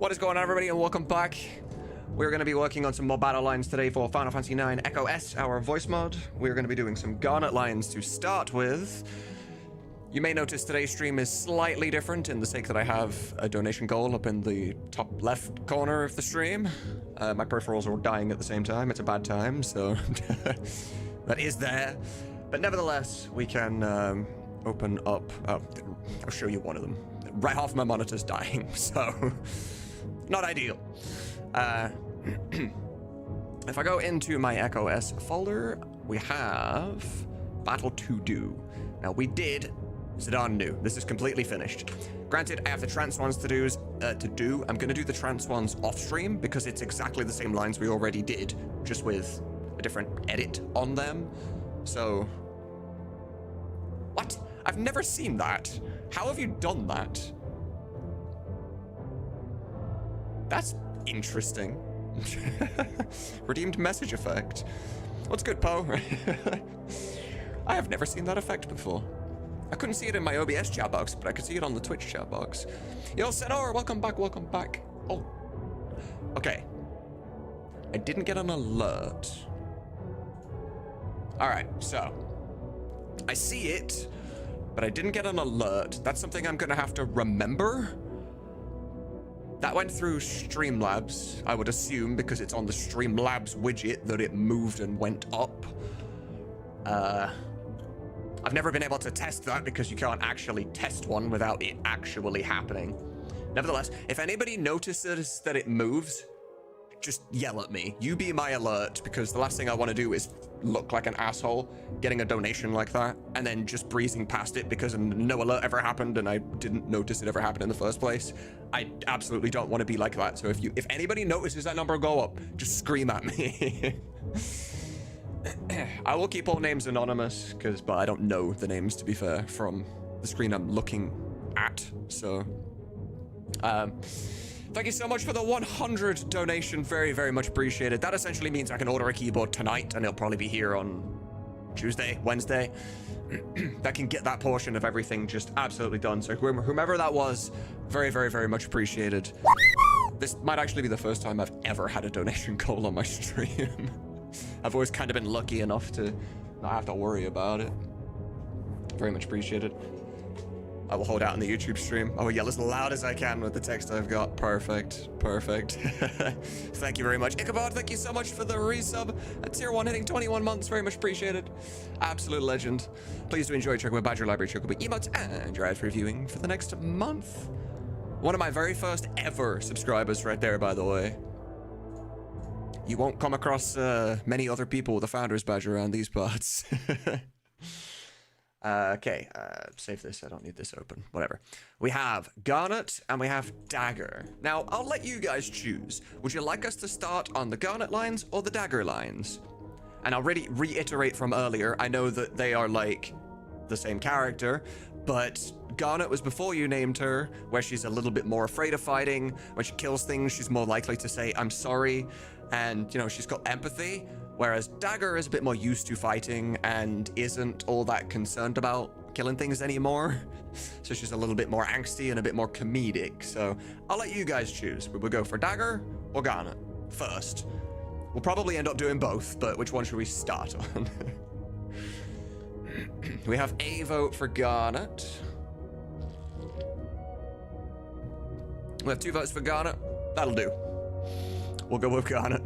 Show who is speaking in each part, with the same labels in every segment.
Speaker 1: What is going on, everybody, and welcome back. We're going to be working on some more battle lines today for Final Fantasy IX Echo S, our voice mod. We're going to be doing some Garnet lines to start with. You may notice today's stream is slightly different in the sake that I have a donation goal up in the top left corner of the stream. My peripherals are dying at the same time. It's a bad time, so that is there. But nevertheless, we can open up. Oh, I'll show you one of them. Right half my monitor's dying, so not ideal. If I go into my Echo S folder, we have battle to do. Now we did Zidane new. This is completely finished. Granted, I have the trance ones to do. I'm going to do the trance ones off stream because it's exactly the same lines we already did, just with a different edit on them. So, what? I've never seen that. How have you done that? That's interesting. Redeemed message effect. What's good, Poe? I have never seen that effect before. I couldn't see it in my OBS chat box, but I could see it on the Twitch chat box. Yo, Senor, welcome back, welcome back. Oh, okay. I didn't get an alert. All right, so I see it, but I didn't get an alert. That's something I'm gonna have to remember. That went through Streamlabs, I would assume, because it's on the Streamlabs widget that it moved and went up. I've never been able to test that because you can't actually test one without it actually happening. Nevertheless, if anybody notices that it moves, just yell at me. You be my alert, because the last thing I want to do is look like an asshole getting a donation like that and then just breezing past it because no alert ever happened and I didn't notice it ever happened in the first place. I absolutely don't want to be like that. So if anybody notices that number go up, just scream at me. I will keep all names anonymous but I don't know the names, to be fair, from the screen I'm looking at. So thank you so much for the 100 donation. Very, very much appreciated. That essentially means I can order a keyboard tonight and it'll probably be here on Tuesday, Wednesday. That can get that portion of everything just absolutely done. So whomever that was, very, very, very much appreciated. This might actually be the first time I've ever had a donation goal on my stream. I've always kind of been lucky enough to not have to worry about it. Very much appreciated. I will hold out on the YouTube stream. I will yell as loud as I can with the text I've got. Perfect. Perfect. Thank you very much. Ichabod, thank you so much for the resub. At tier 1 hitting 21 months. Very much appreciated. Absolute legend. Please do enjoy Chocobo Badger Library, Chocobo emotes, and your ads reviewing for the next month. One of my very first ever subscribers right there, by the way. You won't come across many other people with a founder's badge around these parts. Okay, save this. I don't need this open. Whatever. We have Garnet and we have Dagger. Now, I'll let you guys choose. Would you like us to start on the Garnet lines or the Dagger lines? And I'll really reiterate from earlier, I know that they are like the same character, but Garnet was before you named her, where she's a little bit more afraid of fighting. When she kills things, she's more likely to say, I'm sorry. And, you know, she's got empathy. Whereas Dagger is a bit more used to fighting and isn't all that concerned about killing things anymore. So she's a little bit more angsty and a bit more comedic. So I'll let you guys choose. We will go for Dagger or Garnet first. We'll probably end up doing both, but which one should we start on? We have a vote for Garnet. We have 2 votes for Garnet. That'll do. We'll go with Garnet.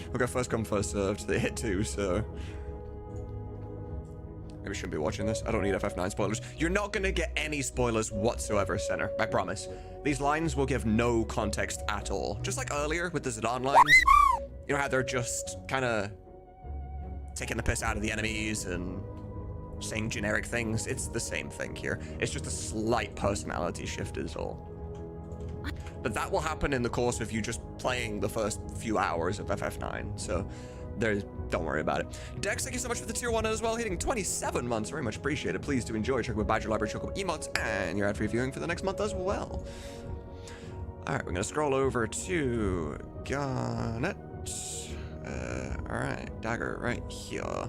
Speaker 1: We'll go first come, first served. They hit 2, so maybe shouldn't be watching this. I don't need FF9 spoilers. You're not going to get any spoilers whatsoever, Center. I promise. These lines will give no context at all. Just like earlier with the Zidane lines. You know how they're just kind of taking the piss out of the enemies and saying generic things? It's the same thing here. It's just a slight personality shift is all. But that will happen in the course of you just playing the first few hours of FF9. So don't worry about it. Dex, thank you so much for the tier 1 as well, hitting 27 months. Very much appreciated. Please do enjoy Chocobo Badger Library, Chocobo emotes, and your ad reviewing for the next month as well. All right, we're going to scroll over to Garnet. All right, Dagger right here.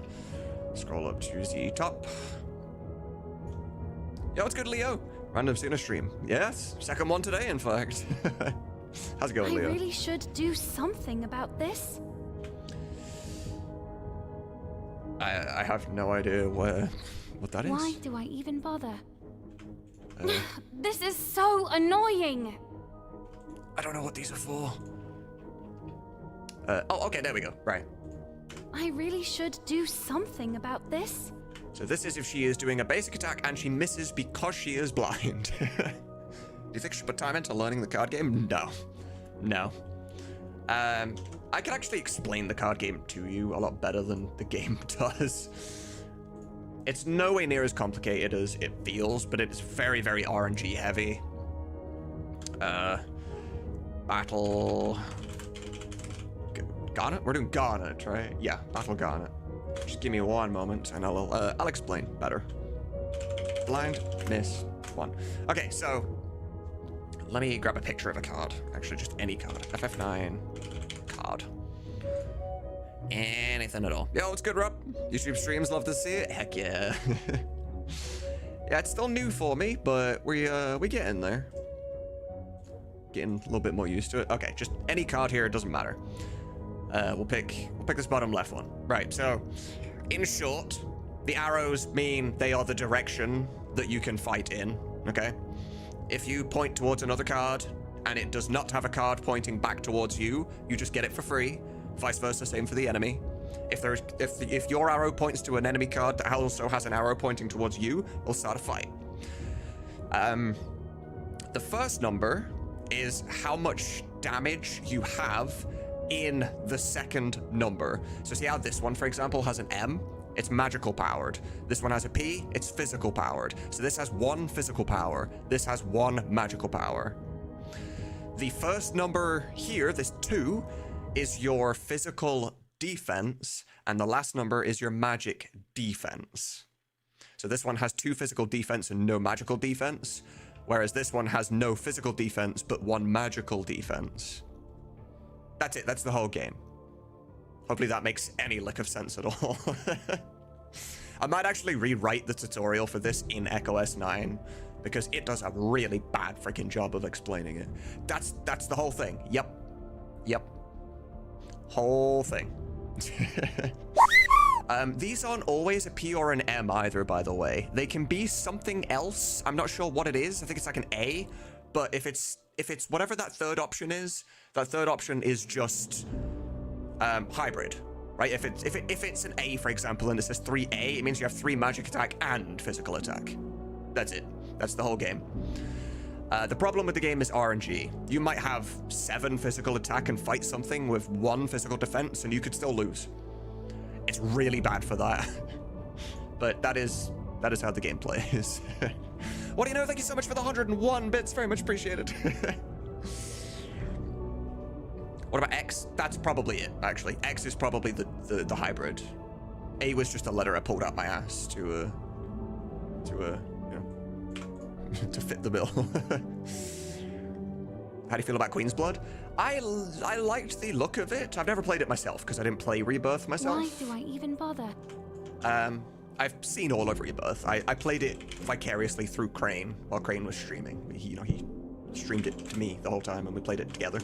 Speaker 1: Scroll up to the top. Yo, what's good, Leo? Random Suna stream. Yes, second one today, in fact. How's it going, Leo?
Speaker 2: I really should do something about this.
Speaker 1: I have no idea what that is.
Speaker 2: Why do I even bother? This is so annoying.
Speaker 1: I don't know what these are for. Oh, okay, there we go. Right.
Speaker 2: I really should do something about this.
Speaker 1: So this is if she is doing a basic attack and she misses because she is blind. Do you think she put time into learning the card game? No. No. I can actually explain the card game to you a lot better than the game does. It's nowhere near as complicated as it feels, but it's very, very RNG heavy. Battle... Garnet? We're doing Garnet, right? Yeah, Battle Garnet. Just give me one moment and I'll explain better. Blind, miss, one. Okay, so let me grab a picture of a card. Actually, just any card. FF9 card. Anything at all. Yo, what's good, Rob? YouTube streams, love to see it. Heck yeah. Yeah, it's still new for me, but we getting there. Getting a little bit more used to it. Okay, just any card here, it doesn't matter. We'll pick this bottom left one. Right, so in short, the arrows mean they are the direction that you can fight in, okay? If you point towards another card and it does not have a card pointing back towards you, you just get it for free. Vice versa, same for the enemy. If your arrow points to an enemy card that also has an arrow pointing towards you, we'll start a fight. The first number is how much damage you have in the second number. So see how this one, for example, has an M? It's magical powered. This one has a P, it's physical powered. So this has 1 physical power. This has 1 magical power. The first number here, this 2, is your physical defense, and the last number is your magic defense. So this one has 2 physical defense and no magical defense, whereas this one has no physical defense but 1 magical defense. That's it, that's the whole game. Hopefully that makes any lick of sense at all. I might actually rewrite the tutorial for this in Echo S9, because it does a really bad freaking job of explaining it. That's the whole thing. Yep. Whole thing. These aren't always a P or an M either, by the way. They can be something else. I'm not sure what it is. I think it's like an A, but if it's whatever that third option is, that third option is just hybrid, right? If it's an A, for example, and it says 3A, it means you have 3 magic attack and physical attack. That's it. That's the whole game. The problem with the game is RNG. You might have 7 physical attack and fight something with 1 physical defense, and you could still lose. It's really bad for that. But that is how the game plays. What do you know? Thank you so much for the 101 bits. Very much appreciated. What about X? That's probably it, actually. X is probably the hybrid. A was just a letter I pulled out my ass to to fit the bill. How do you feel about Queen's Blood? I liked the look of it. I've never played it myself because I didn't play Rebirth myself.
Speaker 2: Why do I even bother?
Speaker 1: I've seen all of Rebirth. I played it vicariously through Crane while Crane was streaming. He streamed it to me the whole time and we played it together.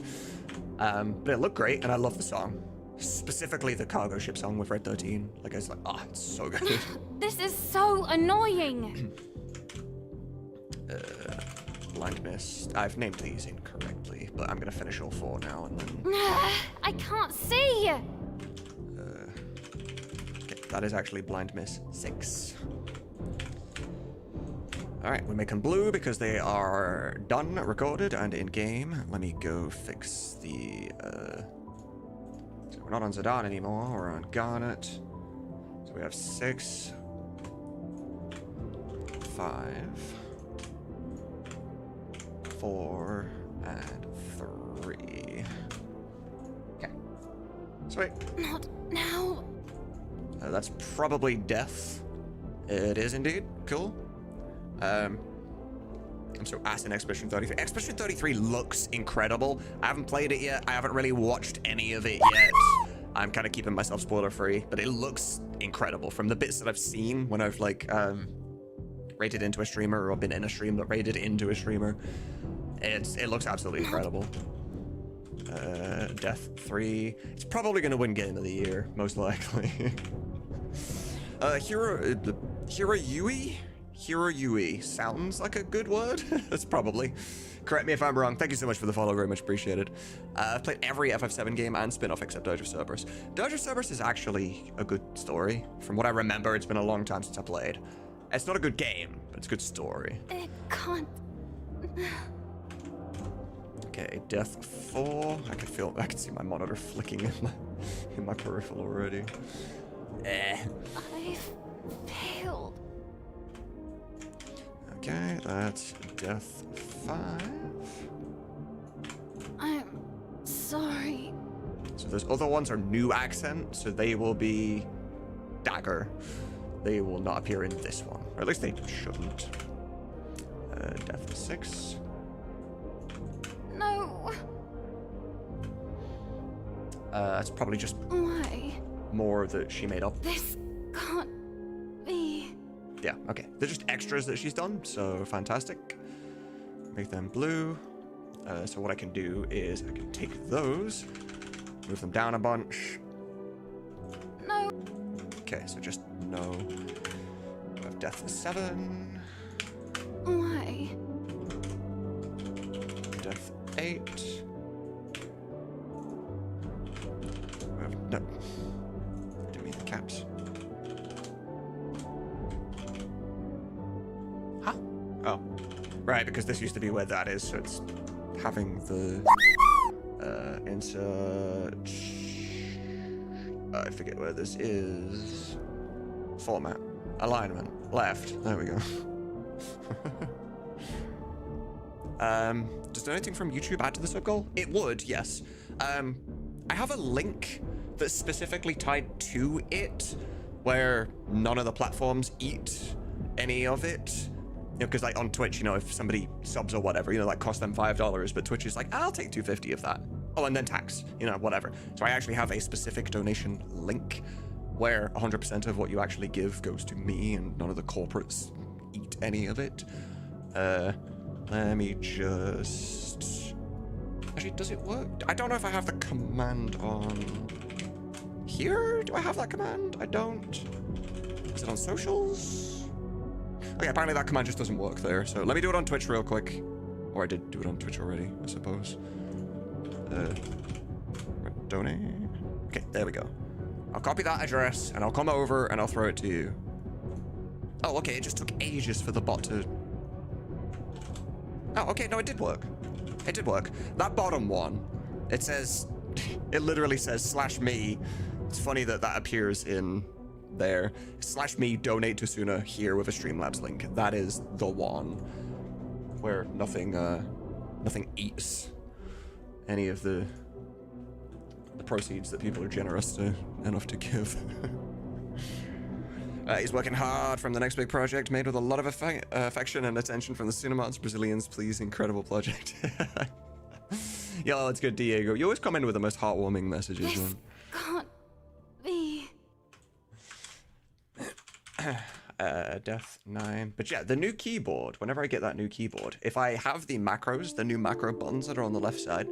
Speaker 1: But it looked great and I love the song. Specifically the cargo ship song with Red 13. Like I was like, it's so good.
Speaker 2: This is so annoying.
Speaker 1: Blind Mist. I've named these incorrectly, but I'm gonna finish all 4 now and then.
Speaker 2: I can't see.
Speaker 1: Okay, that is actually Blind Mist 6. All right, we're making blue because they are done, recorded, and in game. Let me go fix the. So we're not on Zidane anymore. We're on Garnet. So we have 6, 5, 4, and 3. Okay. Sweet.
Speaker 2: Not now.
Speaker 1: That's probably death. It is indeed. Cool. I'm so ass in Expedition 33. Expedition 33 looks incredible. I haven't played it yet. I haven't really watched any of it yet. I'm kind of keeping myself spoiler free, but it looks incredible from the bits that I've seen when I've like rated into a streamer or been in a stream that rated into a streamer. It looks absolutely incredible. Death 3. It's probably going to win Game of the Year, most likely. Hirayui sounds like a good word. That's probably. Correct me if I'm wrong. Thank you so much for the follow, very much appreciated. I've played every FF7 game and spin-off except Dirge of Cerberus. Dirge of Cerberus is actually a good story. From what I remember, it's been a long time since I played. It's not a good game, but it's a good story.
Speaker 2: It can't.
Speaker 1: Okay, Death 4. I can see my monitor flicking in my peripheral already.
Speaker 2: I've failed.
Speaker 1: Okay, that's Death 5.
Speaker 2: I'm sorry.
Speaker 1: So those other ones are new accent, so they will be Dagger. They will not appear in this one, or at least they shouldn't. Death 6.
Speaker 2: No.
Speaker 1: It's probably just
Speaker 2: Why?
Speaker 1: more that she made up.
Speaker 2: This can't be.
Speaker 1: Yeah, okay. They're just extras that she's done, so fantastic. Make them blue. So what I can do is I can take those, move them down a bunch.
Speaker 2: No.
Speaker 1: Okay, so just no. We have Death 7.
Speaker 2: Why?
Speaker 1: Death 8. We have no. Didn't mean the caps. Huh? Oh. Right, because this used to be where that is, so it's having the insert. I forget where this is. Format. Alignment. Left. There we go. Does anything from YouTube add to the sub-goal? It would, yes. I have a link that's specifically tied to it, where none of the platforms eat any of it. You know, because like on Twitch, you know, if somebody subs or whatever, you know, that costs them $5, but Twitch is like, I'll take $2.50 of that. Oh, and then tax, you know, whatever. So I actually have a specific donation link where 100% of what you actually give goes to me and none of the corporates eat any of it. Let me just... Actually, does it work? I don't know if I have the command on... Here? Do I have that command? I don't. Is it on socials? Okay, apparently that command just doesn't work there. So let me do it on Twitch real quick. Or I did do it on Twitch already, I suppose. Donate. Okay, there we go. I'll copy that address and I'll come over and I'll throw it to you. Oh, okay, it just took ages for the bot to... Oh, okay, no, it did work. It did work. That bottom one, it says, it literally says /me. It's funny that that appears in there. /me donate to Suna here with a Streamlabs link. That is the one where nothing eats any of the proceeds that people are generous enough to give. He's working hard from the next big project, made with a lot of affection and attention from the Tsunamods. Brazilians, please. Incredible project. Yo, it's good, Diego. You always come in with the most heartwarming messages,
Speaker 2: This
Speaker 1: man.
Speaker 2: can't be.
Speaker 1: Death 9. But yeah, the new keyboard, whenever I get that new keyboard, if I have the macros, the new macro buttons that are on the left side,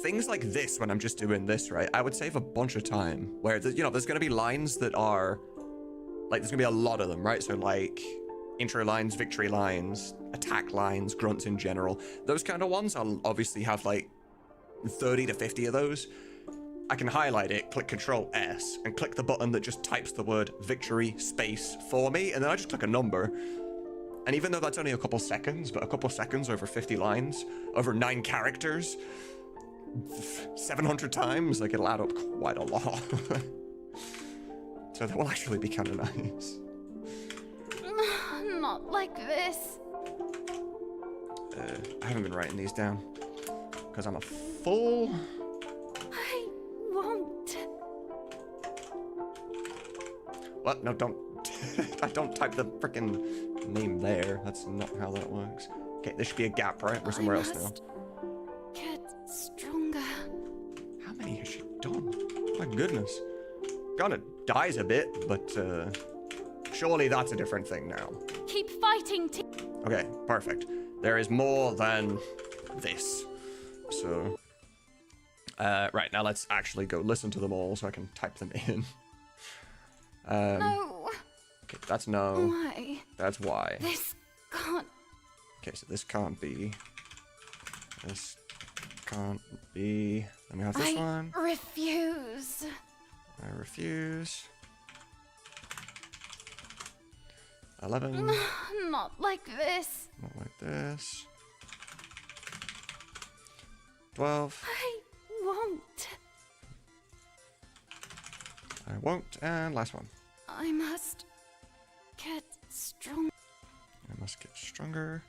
Speaker 1: things like this, when I'm just doing this, right, I would save a bunch of time. Where, you know, there's going to be lines that are, like, there's going to be a lot of them, right? So, like, intro lines, victory lines, attack lines, grunts in general. Those kind of ones, I'll obviously have, like, 30 to 50 of those. I can highlight it, click Control S, and click the button that just types the word victory space for me, and then I just click a number. And even though that's only a couple seconds, but a couple seconds over 50 lines, over 9 characters, 700 times, like, it'll add up quite a lot. So that will actually be kind of nice.
Speaker 2: Not like this.
Speaker 1: I haven't been writing these down because I'm a fool.
Speaker 2: I won't.
Speaker 1: What? No, don't. I don't type the frickin' name there. That's not how that works. Okay, there should be a gap, right? We're somewhere else now.
Speaker 2: Get stronger.
Speaker 1: How many has she done? My goodness. Kinda dies a bit, but surely that's a different thing now.
Speaker 2: Keep fighting team.
Speaker 1: Okay, perfect. There is more than this. So, right, now let's actually go listen to them all so I can type them in.
Speaker 2: No.
Speaker 1: Okay, that's no.
Speaker 2: Why?
Speaker 1: That's why.
Speaker 2: This can't.
Speaker 1: Okay, so this can't be. This can't be. Then we have this one.
Speaker 2: I refuse.
Speaker 1: I refuse. 11.
Speaker 2: Not like this.
Speaker 1: Not like this. 12.
Speaker 2: I won't.
Speaker 1: I won't. And last one.
Speaker 2: I must get strong.
Speaker 1: I must get stronger.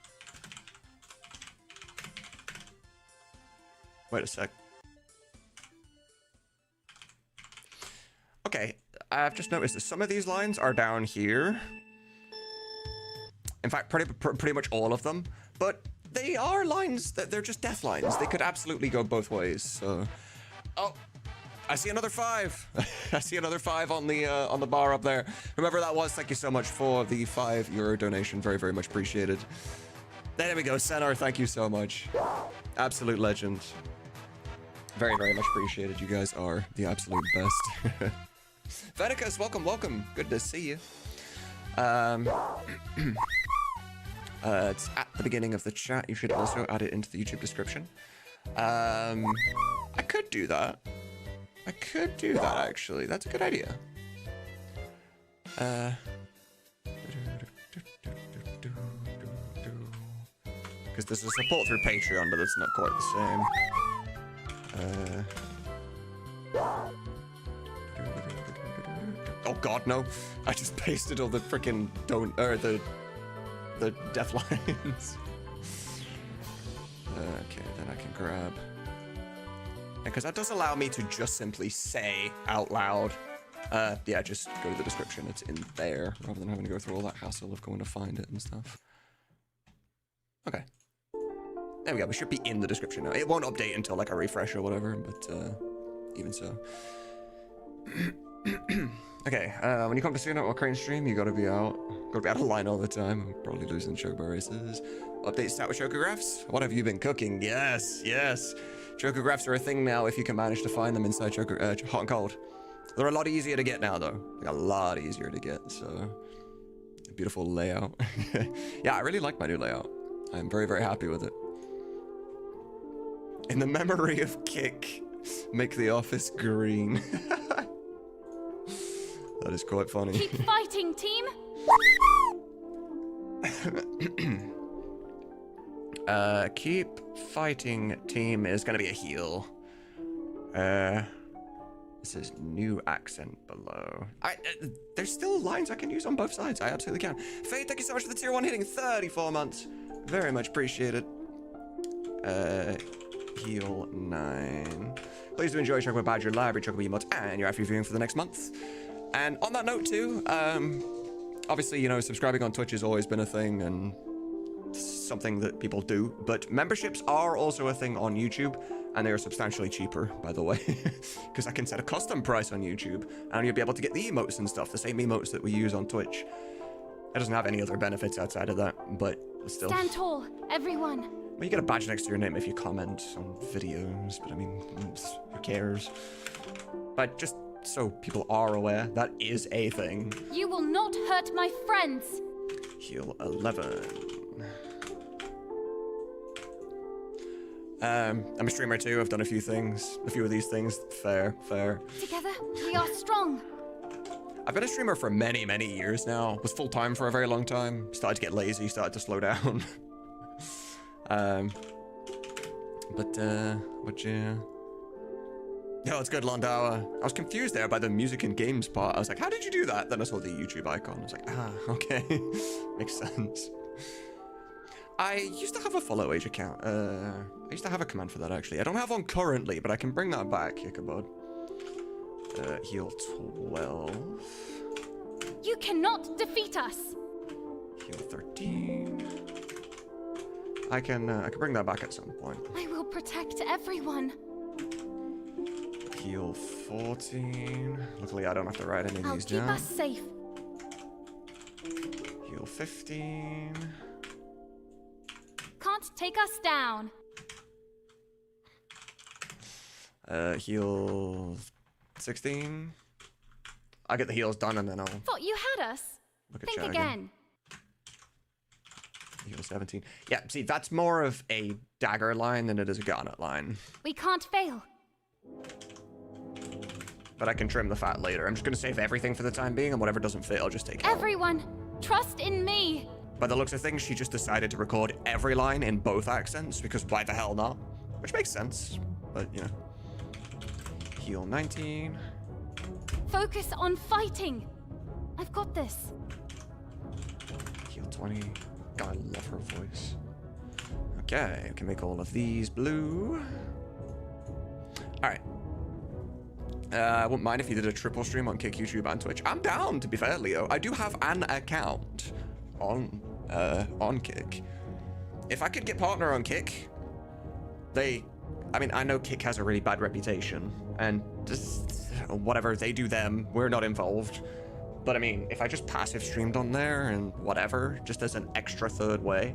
Speaker 1: Wait a sec. Okay, I've just noticed that some of these lines are down here. In fact, pretty much all of them. But they are lines that they're just death lines. They could absolutely go both ways. So, oh, I see another 5. I see another 5 on the bar up there. Whoever that was, thank you so much for the €5 donation. Very, very much appreciated. There we go, Senar. Thank you so much. Absolute legend. Very, very much appreciated. You guys are the absolute best. Venicus, welcome, welcome. Good to see you. It's at the beginning of the chat. You should also add it into the YouTube description. I could do that. I could do that, actually. That's a good idea. Because there's a support through Patreon, but it's not quite the same. Oh god, no. I just pasted all the freaking the death lines. Okay, then I can grab. Because that does allow me to just simply say out loud. Yeah, just go to the description. It's in there, rather than having to go through all that hassle of going to find it and stuff. Okay. There we go. We should be in the description now. It won't update until like a refresh or whatever, but even so. Okay, when you come to Tsunamods or Crane stream, you gotta be out of line all the time. I'm probably losing chocobo races. Update stat with chocographs. What have you been cooking? Yes, yes. Chocographs are a thing now if you can manage to find them inside hot and cold. They're a lot easier to get now though. Like a lot easier to get, so. Beautiful layout. Yeah, I really like my new layout. I'm very, very happy with it. In the memory of Kick, make the office green. That is quite funny.
Speaker 2: Keep fighting, team.
Speaker 1: Keep fighting team is gonna be a heal. This is new accent below. There's still lines I can use on both sides. I absolutely can. Faye, thank you so much for the tier 1 hitting 34 months. Very much appreciated. Heal 9. Please do enjoy Chocobo Badger Library, Chocobo Emotes, and your after viewing for the next month. And on that note too, obviously, you know, subscribing on Twitch has always been a thing and something that people do, but memberships are also a thing on YouTube, and they are substantially cheaper, by the way, because I can set a custom price on YouTube, and you'll be able to get the emotes and stuff, the same emotes that we use on Twitch. It doesn't have any other benefits outside of that, but still.
Speaker 2: Stand tall, everyone.
Speaker 1: Well, you get a badge next to your name if you comment on videos, but I mean, who cares? But just so people are aware, that is a thing.
Speaker 2: You will not hurt my friends.
Speaker 1: Heal 11. I'm a streamer too. I've done a few of these things. Fair.
Speaker 2: Together, we are strong.
Speaker 1: I've been a streamer for many, many years now. Was full-time for a very long time. Started to get lazy, started to slow down. But yeah. No, it's good, Londawa. I was confused there by the music and games part. I was like, how did you do that? Then I saw the YouTube icon. I was like, okay. Makes sense. I used to have a follow age account. I used to have a command for that, actually. I don't have one currently, but I can bring that back, Ichabod. Heal 12.
Speaker 2: You cannot defeat us.
Speaker 1: Heal 13. I can bring that back at some point.
Speaker 2: I will protect everyone.
Speaker 1: Heal 14. Luckily, I don't have to write any of
Speaker 2: I'll
Speaker 1: these
Speaker 2: keep
Speaker 1: down.
Speaker 2: us safe.
Speaker 1: Heal Heal 15.
Speaker 2: Can't take us down.
Speaker 1: Heal 16. I'll get the heals done and then I'll
Speaker 2: Thought you had us.
Speaker 1: look at
Speaker 2: Think
Speaker 1: chat
Speaker 2: again.
Speaker 1: Heal 17. Yeah, see, that's more of a dagger line than it is a garnet line.
Speaker 2: We can't fail.
Speaker 1: But I can trim the fat later. I'm just gonna save everything for the time being, and whatever doesn't fit, I'll just take it out.
Speaker 2: Everyone, trust in me.
Speaker 1: By the looks of things, she just decided to record every line in both accents, because why the hell not? Which makes sense, but, you know. Heal 19.
Speaker 2: Focus on fighting. I've got this.
Speaker 1: Heal 20. God, I love her voice. Okay, I can make all of these blue. Alright. I wouldn't mind if you did a triple stream on Kick, YouTube, and Twitch. I'm down, to be fair, Leo. I do have an account on Kick. If I could get partner on Kick, I mean, I know Kick has a really bad reputation, and just whatever, they do them, we're not involved. But I mean, if I just passive streamed on there and whatever, just as an extra third way,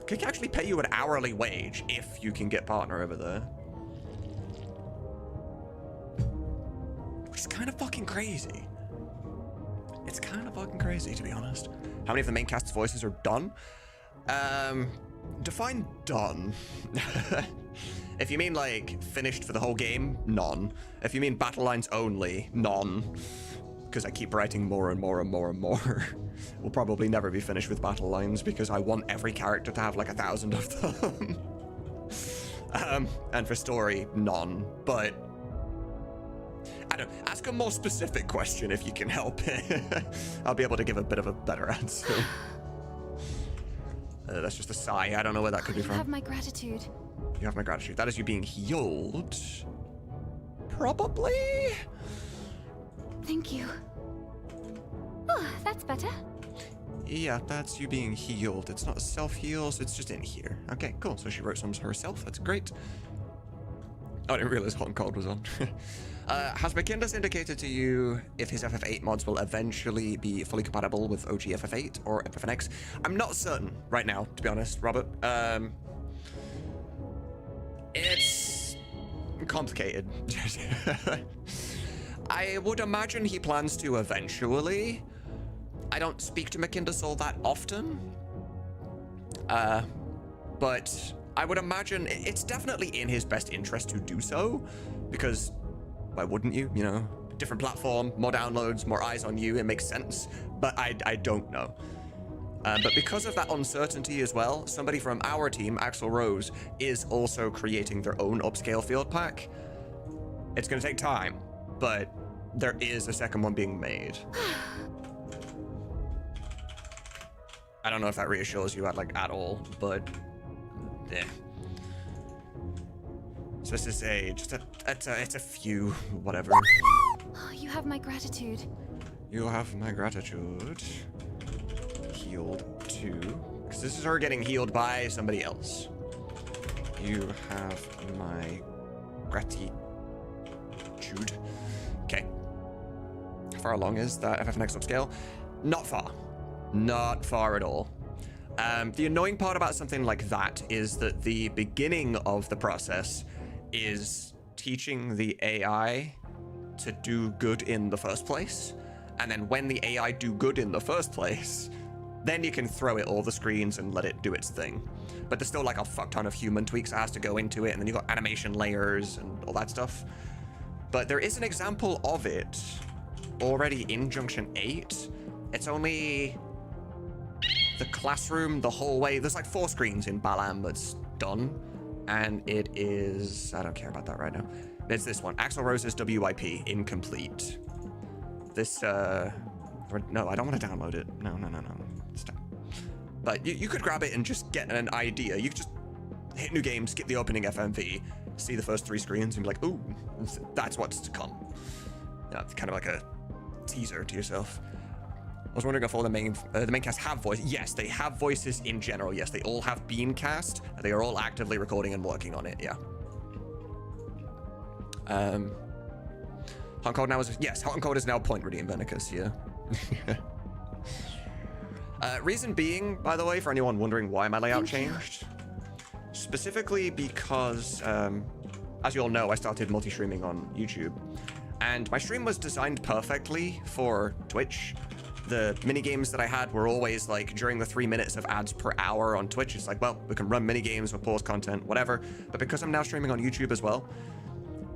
Speaker 1: Kick actually pay you an hourly wage if you can get partner over there. Which is kind of fucking crazy. It's kind of fucking crazy, to be honest. How many of the main cast's voices are done? Define done. If you mean, like, finished for the whole game, none. If you mean battle lines only, none. Because I keep writing more and more and more and more. We'll probably never be finished with battle lines because I want every character to have, like, 1,000 of them. And for story, none. But I don't know, ask a more specific question if you can help it. I'll be able to give a bit of a better answer. That's just a sigh. I don't know where that could be from.
Speaker 2: You have my gratitude.
Speaker 1: You have my gratitude. That is you being healed. Probably?
Speaker 2: Thank you. Oh, that's better.
Speaker 1: Yeah, that's you being healed. It's not a self-heal, so it's just in here. Okay, cool. So she wrote some herself. That's great. Oh, I didn't realize Hot and Cold was on. Has Macindus indicated to you if his FF8 mods will eventually be fully compatible with OG FF8 or FFNX? I'm not certain right now, to be honest, Robert. It's complicated. I would imagine he plans to eventually. I don't speak to Macindus all that often. But I would imagine it's definitely in his best interest to do so, because why wouldn't you? You know, different platform, more downloads, more eyes on you, it makes sense. But I don't know. But because of that uncertainty as well, somebody from our team, Axel Rose, is also creating their own upscale field pack. It's going to take time, but there is a second one being made. I don't know if that reassures you at all, but yeah. So this is it's a few, whatever.
Speaker 2: You have my gratitude.
Speaker 1: You have my gratitude. Healed 2. Because this is her getting healed by somebody else. You have my gratitude. Okay. How far along is that FFNX upscale? Not far. Not far at all. The annoying part about something like that is that the beginning of the process is teaching the AI to do good in the first place. And then when the AI do good in the first place, then you can throw it all the screens and let it do its thing. But there's still like a fuck ton of human tweaks that has to go into it, and then you've got animation layers and all that stuff. But there is an example of it already in Junction 8. It's only the classroom, the hallway. There's like 4 screens in Balam that's done. And it is, I don't care about that right now. It's this one, Axel Rose's WIP, incomplete. This, no, I don't want to download it. No. Stop. But you could grab it and just get an idea. You could just hit new game, skip the opening FMV, see the first 3 screens and be like, ooh, that's what's to come. Yeah, it's kind of like a teaser to yourself. I was wondering if all the main cast have voices. Yes, they have voices in general. Yes, they all have been cast. They are all actively recording and working on it. Yeah. Hot and Cold now is, yes, Hot and Cold is now point redeem Venicus. Yeah. Reason being, by the way, for anyone wondering why my layout changed, specifically because, as you all know, I started multi-streaming on YouTube, and my stream was designed perfectly for Twitch. The mini games that I had were always like during the 3 minutes of ads per hour on Twitch. It's like, well, we can run mini games or pause content, whatever. But because I'm now streaming on YouTube as well,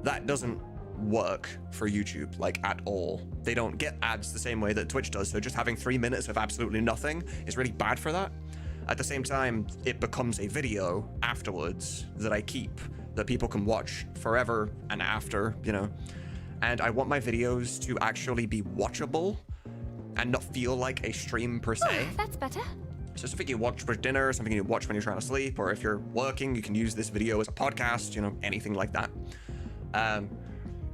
Speaker 1: that doesn't work for YouTube like at all. They don't get ads the same way that Twitch does. So just having 3 minutes of absolutely nothing is really bad for that. At the same time, it becomes a video afterwards that I keep, that people can watch forever and after, you know. And I want my videos to actually be watchable and not feel like a stream per se.
Speaker 2: Oh, that's better.
Speaker 1: So something you watch for dinner, something you watch when you're trying to sleep, or if you're working, you can use this video as a podcast, you know, anything like that.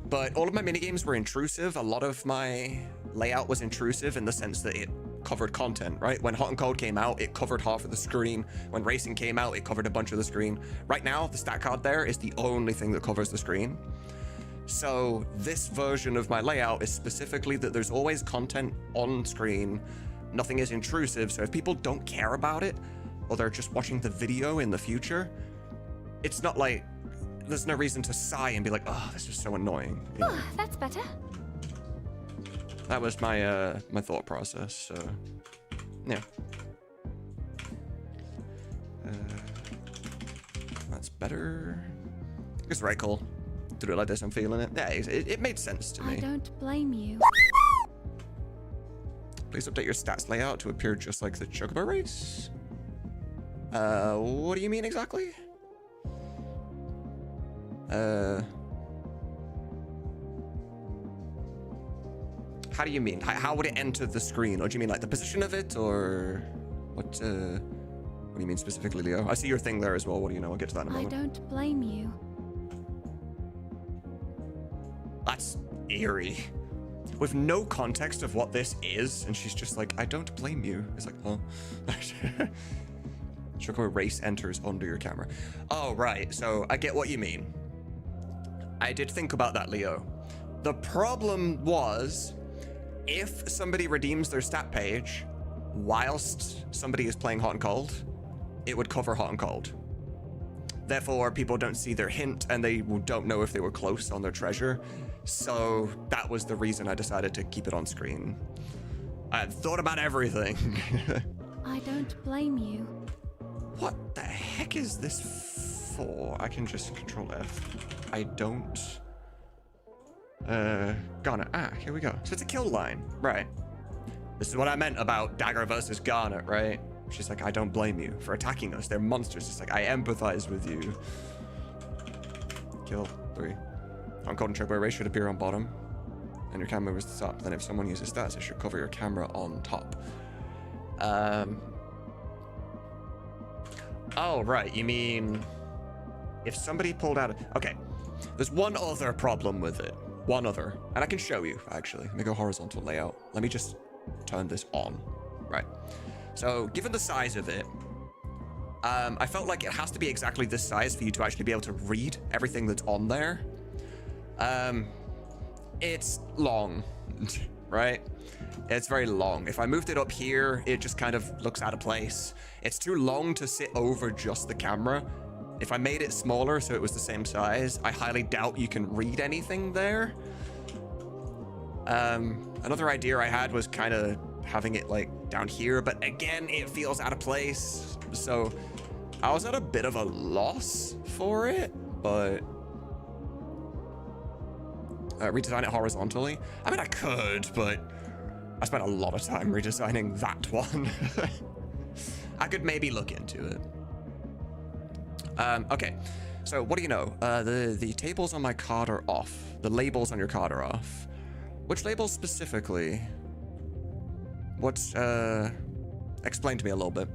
Speaker 1: But all of my minigames were intrusive. A lot of my layout was intrusive in the sense that it covered content, right? When Hot and Cold came out, it covered half of the screen. When Racing came out, it covered a bunch of the screen. Right now, the stat card there is the only thing that covers the screen. So this version of my layout is specifically that there's always content on screen. Nothing is intrusive. So if people don't care about it, or they're just watching the video in the future, it's not like there's no reason to sigh and be like, oh, this is so annoying. You know?
Speaker 2: Oh, that's better.
Speaker 1: That was my my thought process. So yeah. That's better. It's right, Cole. To do it like this, I'm feeling it. Yeah, it made sense to me.
Speaker 2: I don't blame you.
Speaker 1: Please update your stats layout to appear just like the Chocobo race. What do you mean exactly? How do you mean? How would it enter the screen? Or do you mean like the position of it, or what? What do you mean specifically, Leo? I see your thing there as well. What do you know? I'll get to that in a moment.
Speaker 2: I don't blame you. That's
Speaker 1: eerie. With no context of what this is, and she's just like, I don't blame you. It's like, huh? Chocobo race enters under your camera. Oh, right. So I get what you mean. I did think about that, Leo. The problem was, if somebody redeems their stat page whilst somebody is playing Hot and Cold, it would cover Hot and Cold. Therefore, people don't see their hint and they don't know if they were close on their treasure. So that was the reason I decided to keep it on screen. I had thought about everything.
Speaker 2: I don't blame you.
Speaker 1: What the heck is this for? I can just control F. I don't. Garnet. Ah, here we go. So it's a kill line. Right. This is what I meant about Dagger versus Garnet, right? She's like, I don't blame you for attacking us. They're monsters. It's like, I empathize with you. Kill 3. On Cold and Chocobo race should appear on bottom, and your camera was the top. Then if someone uses stats, it should cover your camera on top. Oh, right. You mean if somebody pulled out... Okay. There's one other problem with it. One other. And I can show you, actually. Let me go horizontal layout. Let me just turn this on. Right. So, given the size of it, I felt like it has to be exactly this size for you to actually be able to read everything that's on there. It's long, right? It's very long. If I moved it up here, it just kind of looks out of place. It's too long to sit over just the camera. If I made it smaller so it was the same size, I highly doubt you can read anything there. Another idea I had was kind of having it like down here, but again, it feels out of place. So I was at a bit of a loss for it, but redesign it horizontally. I mean, I could, but I spent a lot of time redesigning that one. I could maybe look into it. Okay, so what do you know? The tables on my card are off. The labels on your card are off. Which labels specifically? What's, explain to me a little bit.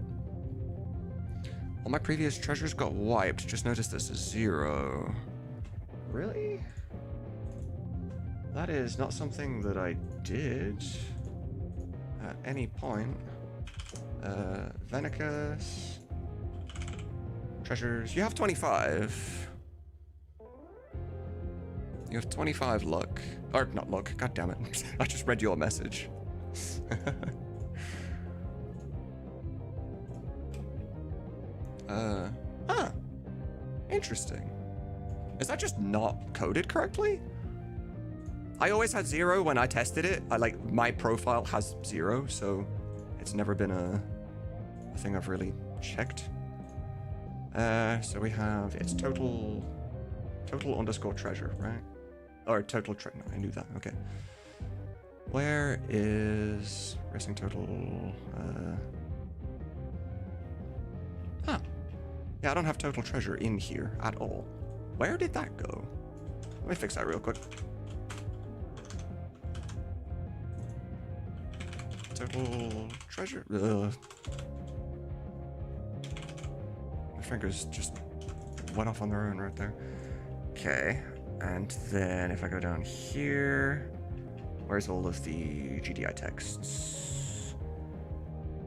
Speaker 1: All my previous treasures got wiped. Just noticed this is 0. Really? That is not something that I did at any point. Venicus. Treasures. You have 25. You have 25 luck. Or not luck. God damn it. I just read your message. Huh. Interesting. Is that just not coded correctly? I always had 0 when I tested it. My profile has 0, so it's never been a thing I've really checked. So we have, it's total underscore treasure, right? Or total treasure, no, I knew that, okay. Where is racing total, yeah, I don't have total treasure in here at all. Where did that go? Let me fix that real quick. Total treasure. My fingers just went off on their own right there. Okay, and then if I go down here, where's all of the GDI texts?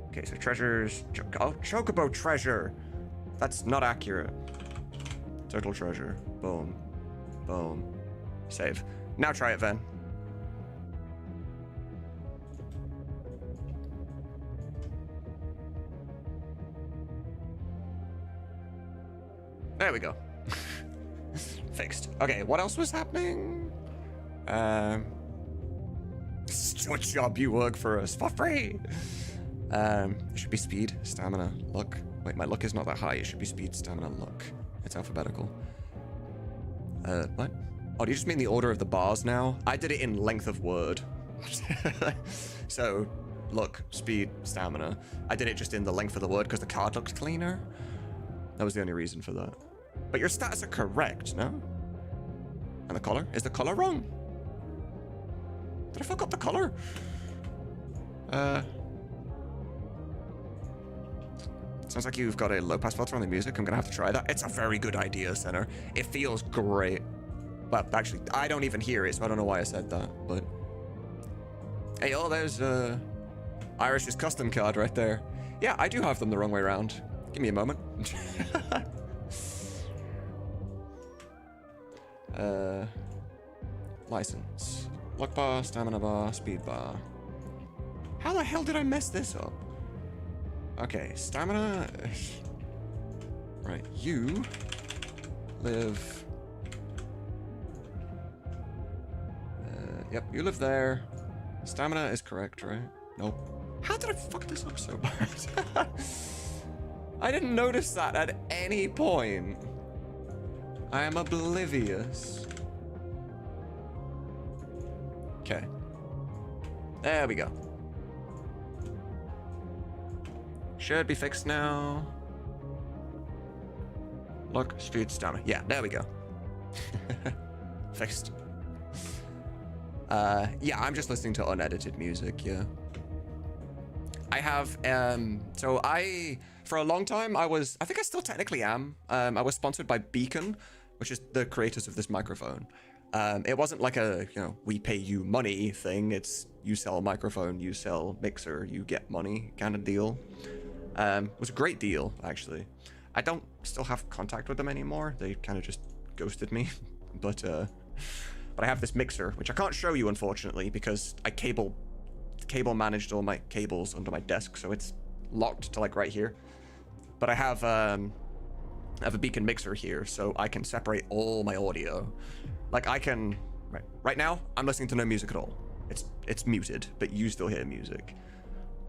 Speaker 1: Okay, so treasures. Oh, Chocobo treasure. That's not accurate. Total treasure. Boom. Boom. Save. Now try it, Ven. There we go. Fixed. Okay, what else was happening? What job you work for us for free? It should be speed, stamina, luck. Wait, my luck is not that high. It should be speed, stamina, luck. It's alphabetical. What? Oh, do you just mean the order of the bars now? I did it in length of word. So, luck, speed, stamina. I did it just in the length of the word because the card looked cleaner. That was the only reason for that. But your stats are correct, no? And the color? Is the color wrong? Did I fuck up the color? Sounds like you've got a low pass filter on the music. I'm gonna have to try that. It's a very good idea, Center. It feels great. Well, actually, I don't even hear it, so I don't know why I said that, but... Hey, oh, there's Irish's custom card right there. Yeah, I do have them the wrong way around. Give me a moment. License. Luck bar, stamina bar, speed bar. How the hell did I mess this up? Okay, stamina. Right, you live. Yep, you live there. Stamina is correct, right? Nope. How did I fuck this up so bad? I didn't notice that at any point. I am oblivious. Okay. There we go. Should be fixed now. Look, speed, stamina. Yeah, there we go. Fixed. Yeah, I'm just listening to unedited music, yeah. I have, so for a long time, I think I still technically am. I was sponsored by Beacon, which is the creators of this microphone. It wasn't like a, we pay you money thing. It's you sell a microphone, you sell mixer, you get money kind of deal. It was a great deal, actually. I don't still have contact with them anymore. They kind of just ghosted me. But I have this mixer, which I can't show you, unfortunately, because I cable managed all my cables under my desk, so it's locked to like right here. But I have a Beacon mixer here, so I can separate all my audio. Like I can, right now, I'm listening to no music at all. It's muted, but you still hear music.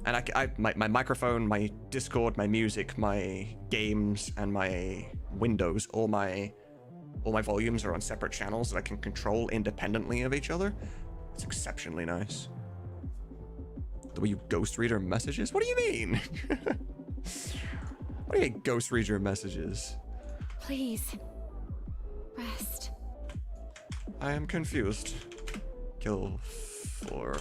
Speaker 1: And my microphone, my Discord, my music, my games, and my Windows, all my volumes are on separate channels that I can control independently of each other. It's exceptionally nice. The way you ghost read your messages? What do you mean? What do you mean ghost read your messages?
Speaker 2: Please, rest.
Speaker 1: I am confused. Kill for...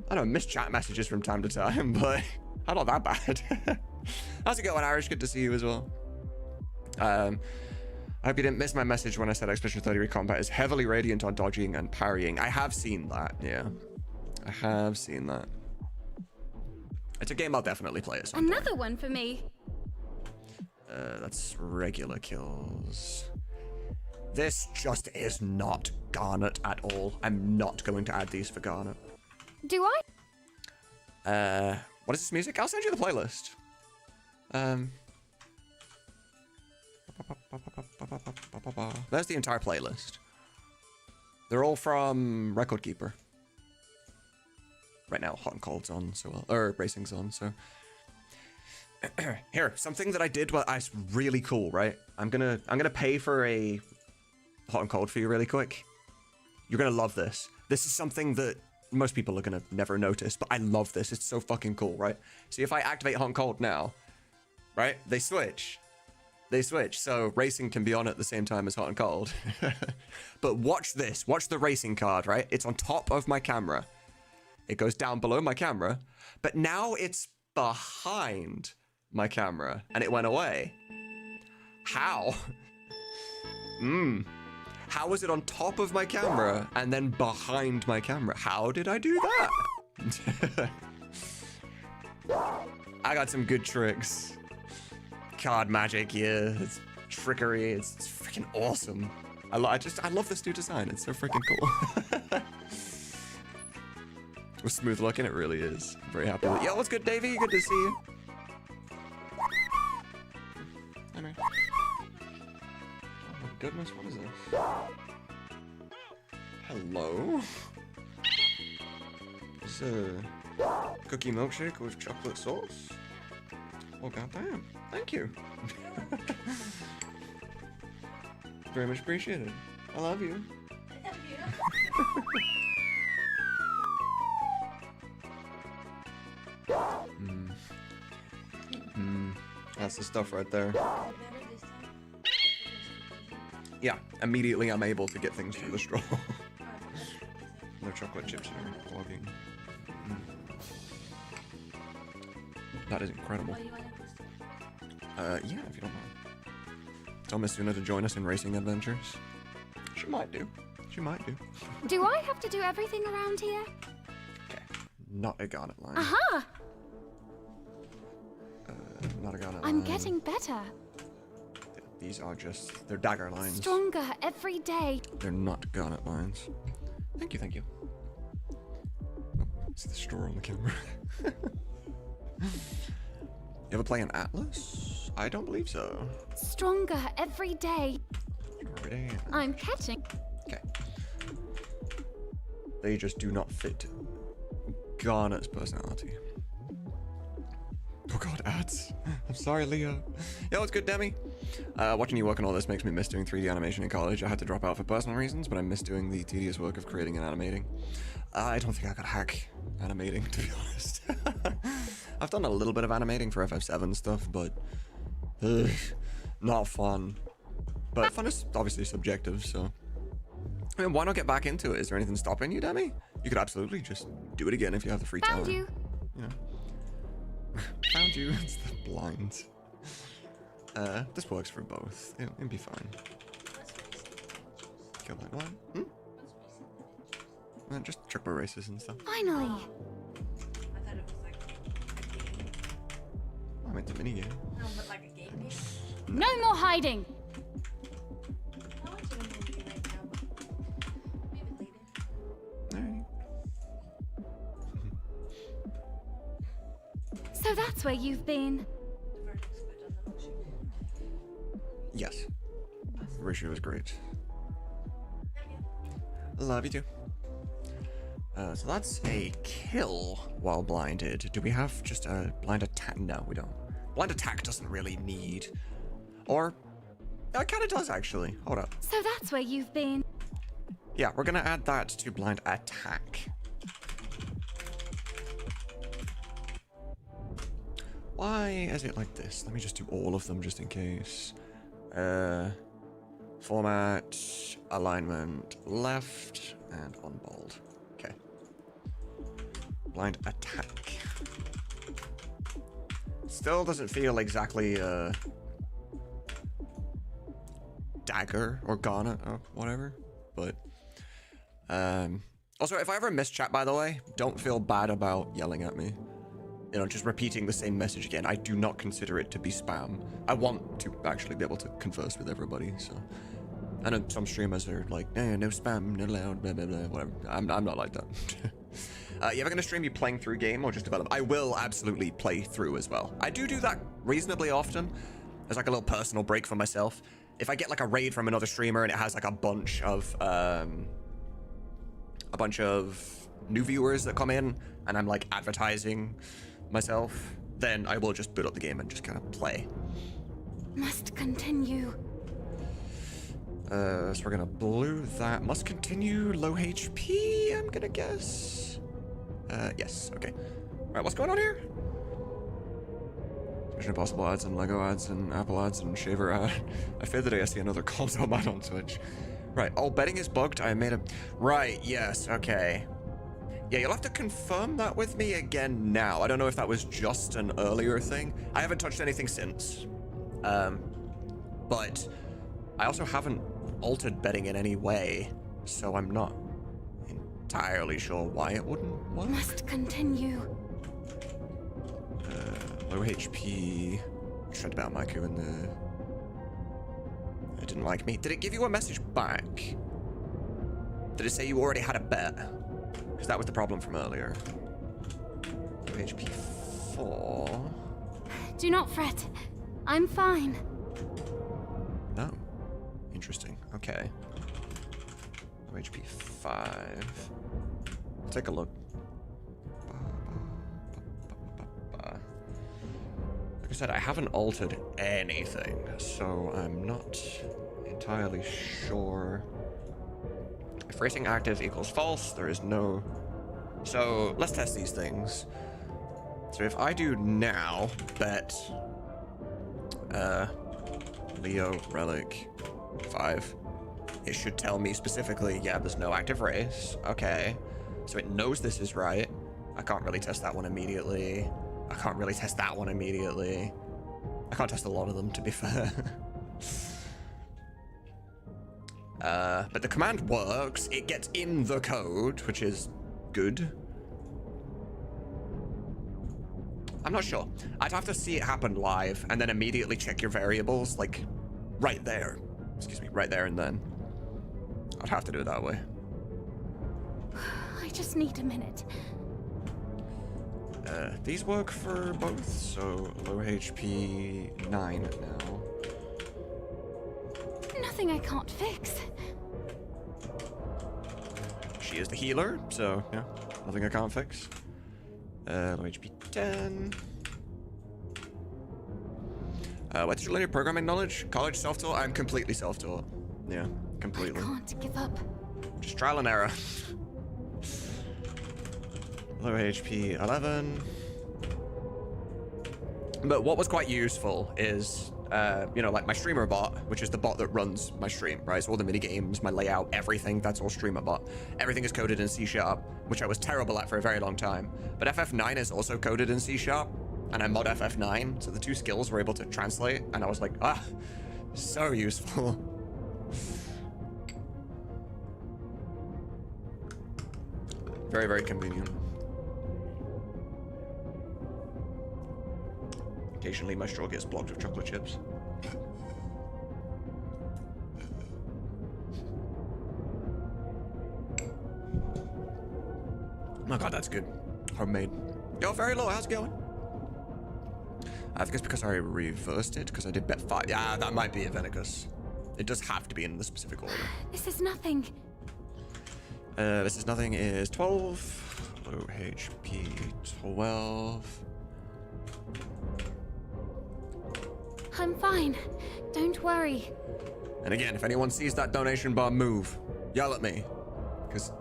Speaker 1: I don't know, miss chat messages from time to time, but I'm not that bad. How's it going, Irish? Good to see you as well. I hope you didn't miss my message when I said Expedition 30 combat is heavily radiant on dodging and parrying. I have seen that, yeah. I have seen that. It's a game I'll definitely play at some point.
Speaker 2: Another one for me.
Speaker 1: That's regular kills. This just is not Garnet at all. I'm not going to add these for Garnet.
Speaker 2: Do I?
Speaker 1: What is this music? I'll send you the playlist. There's the entire playlist. They're all from Record Keeper. Right now, Hot and Cold's on, so or Racing's on, so. Here, something that I did while it's really cool, right? I'm gonna pay for a Hot and Cold for you really quick. You're gonna love this. This is something that most people are gonna never notice, but I love this. It's so fucking cool, right? See, if I activate Hot and Cold now, right? They switch. They switch, so Racing can be on at the same time as Hot and Cold. But watch this. Watch the Racing card, right? It's on top of my camera. It goes down below my camera, but now it's behind my camera, and it went away. How? How was it on top of my camera and then behind my camera? How did I do that? I got some good tricks. Card magic, yeah. It's trickery. It's freaking awesome. I love this new design. It's so freaking cool. With smooth looking, it really is. I'm very happy with it. Yo, what's good, Davey? Good to see you. Hi, man. Oh my goodness, what is this? Hello? It's a cookie milkshake with chocolate sauce. Oh, goddamn. Thank you. Very much appreciated. I love you.
Speaker 3: I love you.
Speaker 1: That's the stuff right there. Yeah, immediately I'm able to get things through the straw. No chocolate chips are clogging. That is incredible. Yeah, if you don't mind. Tell Miss Suna to join us in racing adventures. She might do. She might do.
Speaker 2: Do I have to do everything around here?
Speaker 1: Okay. Not a garnet line.
Speaker 2: Aha!
Speaker 1: Not a garnet line.
Speaker 2: I'm getting better.
Speaker 1: These are just, they're dagger lines.
Speaker 2: Stronger every day.
Speaker 1: They're not garnet lines. Thank you, thank you. Oh, see the straw on the camera. You ever play an Atlas? I don't believe so.
Speaker 2: Stronger every day. I'm catching.
Speaker 1: Okay. They just do not fit Garnet's personality. Oh god, ads. I'm sorry, Leo. Yo, what's good, Demi? Watching you work on all this makes me miss doing 3D animation in college. I had to drop out for personal reasons, but I miss doing the tedious work of creating and animating. I don't think I could hack animating, to be honest. I've done a little bit of animating for FF7 stuff, but not fun. But fun is obviously subjective, so. I mean, why not get back into it? Is there anything stopping you, Demi? You could absolutely just do it again if you have the free time.
Speaker 2: Found you.
Speaker 1: Yeah. Found you. It's the blind. This works for both. It'll be fine. Kill that one. Just triple races and stuff.
Speaker 2: Finally.
Speaker 3: I thought it was like a game.
Speaker 1: I meant a minigame.
Speaker 3: No, but like a game.
Speaker 2: No more hiding.
Speaker 3: I want to do a movie right now, but maybe later.
Speaker 1: Alright.
Speaker 2: So that's where you've been.
Speaker 3: The verdict's good on the motion.
Speaker 1: Yes. Ratio is great. Love you too. So that's a kill while blinded. Do we have just a blind attack? No, we don't. Blind attack doesn't really need. Or, it kind of does actually. Hold up.
Speaker 2: So that's where you've been.
Speaker 1: Yeah, we're gonna add that to blind attack. Why is it like this? Let me just do all of them just in case. Format, alignment, left, and on bold. Okay. Blind attack. Still doesn't feel exactly dagger or garnet or whatever, but also if I ever miss chat, by the way, don't feel bad about yelling at me. You know, just repeating the same message again. I do not consider it to be spam. I want to actually be able to converse with everybody, so. I know some streamers are like, no spam, no loud, blah, blah, blah, whatever. I'm not like that. You ever gonna stream you playing through game or just develop? I will absolutely play through as well. I do that reasonably often. As like a little personal break for myself. if I get like a raid from another streamer and it has like a bunch of new viewers that come in and I'm like advertising myself, then I will just boot up the game and just kind of play.
Speaker 2: Must continue.
Speaker 1: So we're gonna blue that. Must continue low HP, I'm gonna guess. Yes, okay. Alright, what's going on here? Mission Impossible ads and Lego ads and Apple ads and Shaver ad. I fear that I see another console ad on Twitch. Right, oh, betting is bugged. I made a... Right, yes, okay. Yeah, you'll have to confirm that with me again now. I don't know if that was just an earlier thing. I haven't touched anything since. But I also haven't altered betting in any way, so I'm not entirely sure why it wouldn't work.
Speaker 2: Must continue.
Speaker 1: Low HP. Tried to bet on Maiku in the... It didn't like me. Did it give you a message back? Did it say you already had a bet? Because that was the problem from earlier. Low HP 4.
Speaker 2: Do not fret. I'm fine.
Speaker 1: No. Interesting. Okay. Low HP 5. Take a look. Like I said, I haven't altered anything, so I'm not entirely sure. If racing active equals false, there is no... So let's test these things. So if I do now bet Leo Relic 5, it should tell me specifically, yeah, there's no active race. Okay. So it knows this is right. I can't really test that one immediately. I can't really test that one immediately. I can't test a lot of them, to be fair. But the command works. It gets in the code, which is good. I'm not sure. I'd have to see it happen live and then immediately check your variables, like right there. Excuse me, right there and then. I'd have to do it that way.
Speaker 2: I just need a minute.
Speaker 1: These work for both, so low HP 9 now.
Speaker 2: Nothing I can't fix.
Speaker 1: She is the healer, so yeah, nothing I can't fix. Low HP 10. What's your linear programming knowledge? College self-taught? I'm completely self-taught. Yeah, completely.
Speaker 2: I can't give up.
Speaker 1: Just trial and error. Low HP 11. But what was quite useful is, you know, like my streamer bot, which is the bot that runs my stream, right? So all the mini games, my layout, everything, that's all streamer bot. Everything is coded in C#, which I was terrible at for a very long time. But FF9 is also coded in C#, and I mod FF9, so the two skills were able to translate, and I was like, ah, so useful. Very, very convenient. Occasionally my straw gets blocked with chocolate chips. Oh my god, that's good. Homemade. Yo, very low, how's it going? I think it's because I reversed it, because I did bet 5. Yeah, that might be a Venicus. It does have to be in the specific order.
Speaker 2: This is nothing.
Speaker 1: This is nothing is 12. Low HP 12.
Speaker 2: I'm fine. Don't worry.
Speaker 1: And again, if anyone sees that donation bar move, yell at me. Because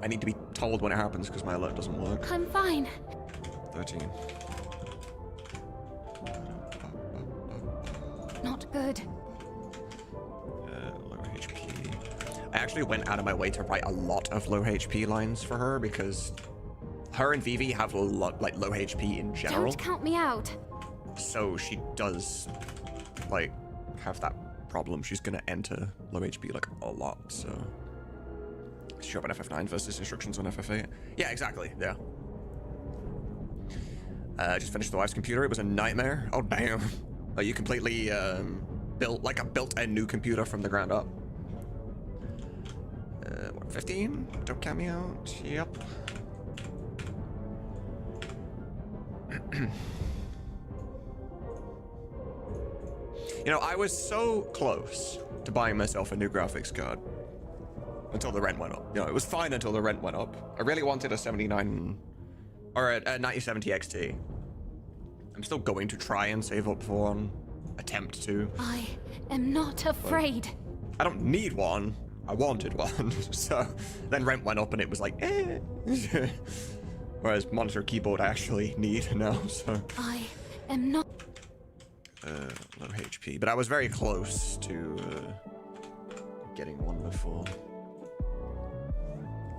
Speaker 1: I need to be told when it happens because my alert doesn't work.
Speaker 2: I'm fine.
Speaker 1: 13.
Speaker 2: Not good.
Speaker 1: Low HP. I actually went out of my way to write a lot of low HP lines for her because her and Vivi have a lot, like, low HP in general.
Speaker 2: Don't count me out.
Speaker 1: So she does, like, have that problem. She's gonna enter low HP, like, a lot, so... Show up on FF9 versus instructions on FF8. Yeah, exactly, yeah. Just finished the wife's computer. It was a nightmare. Oh, damn. Oh, you completely, built a new computer from the ground up. What, 15? Don't count me out. Yep. You know, I was so close to buying myself a new graphics card until the rent went up. You know, it was fine until the rent went up. I really wanted a 79 or a 9070 XT. I'm still going to try and save up for one. Attempt to.
Speaker 2: I am not afraid.
Speaker 1: I don't need one. I wanted one. So then rent went up and it was like, eh. Whereas monitor keyboard I actually need now, so.
Speaker 2: I am not.
Speaker 1: Low HP. But I was very close to getting one before.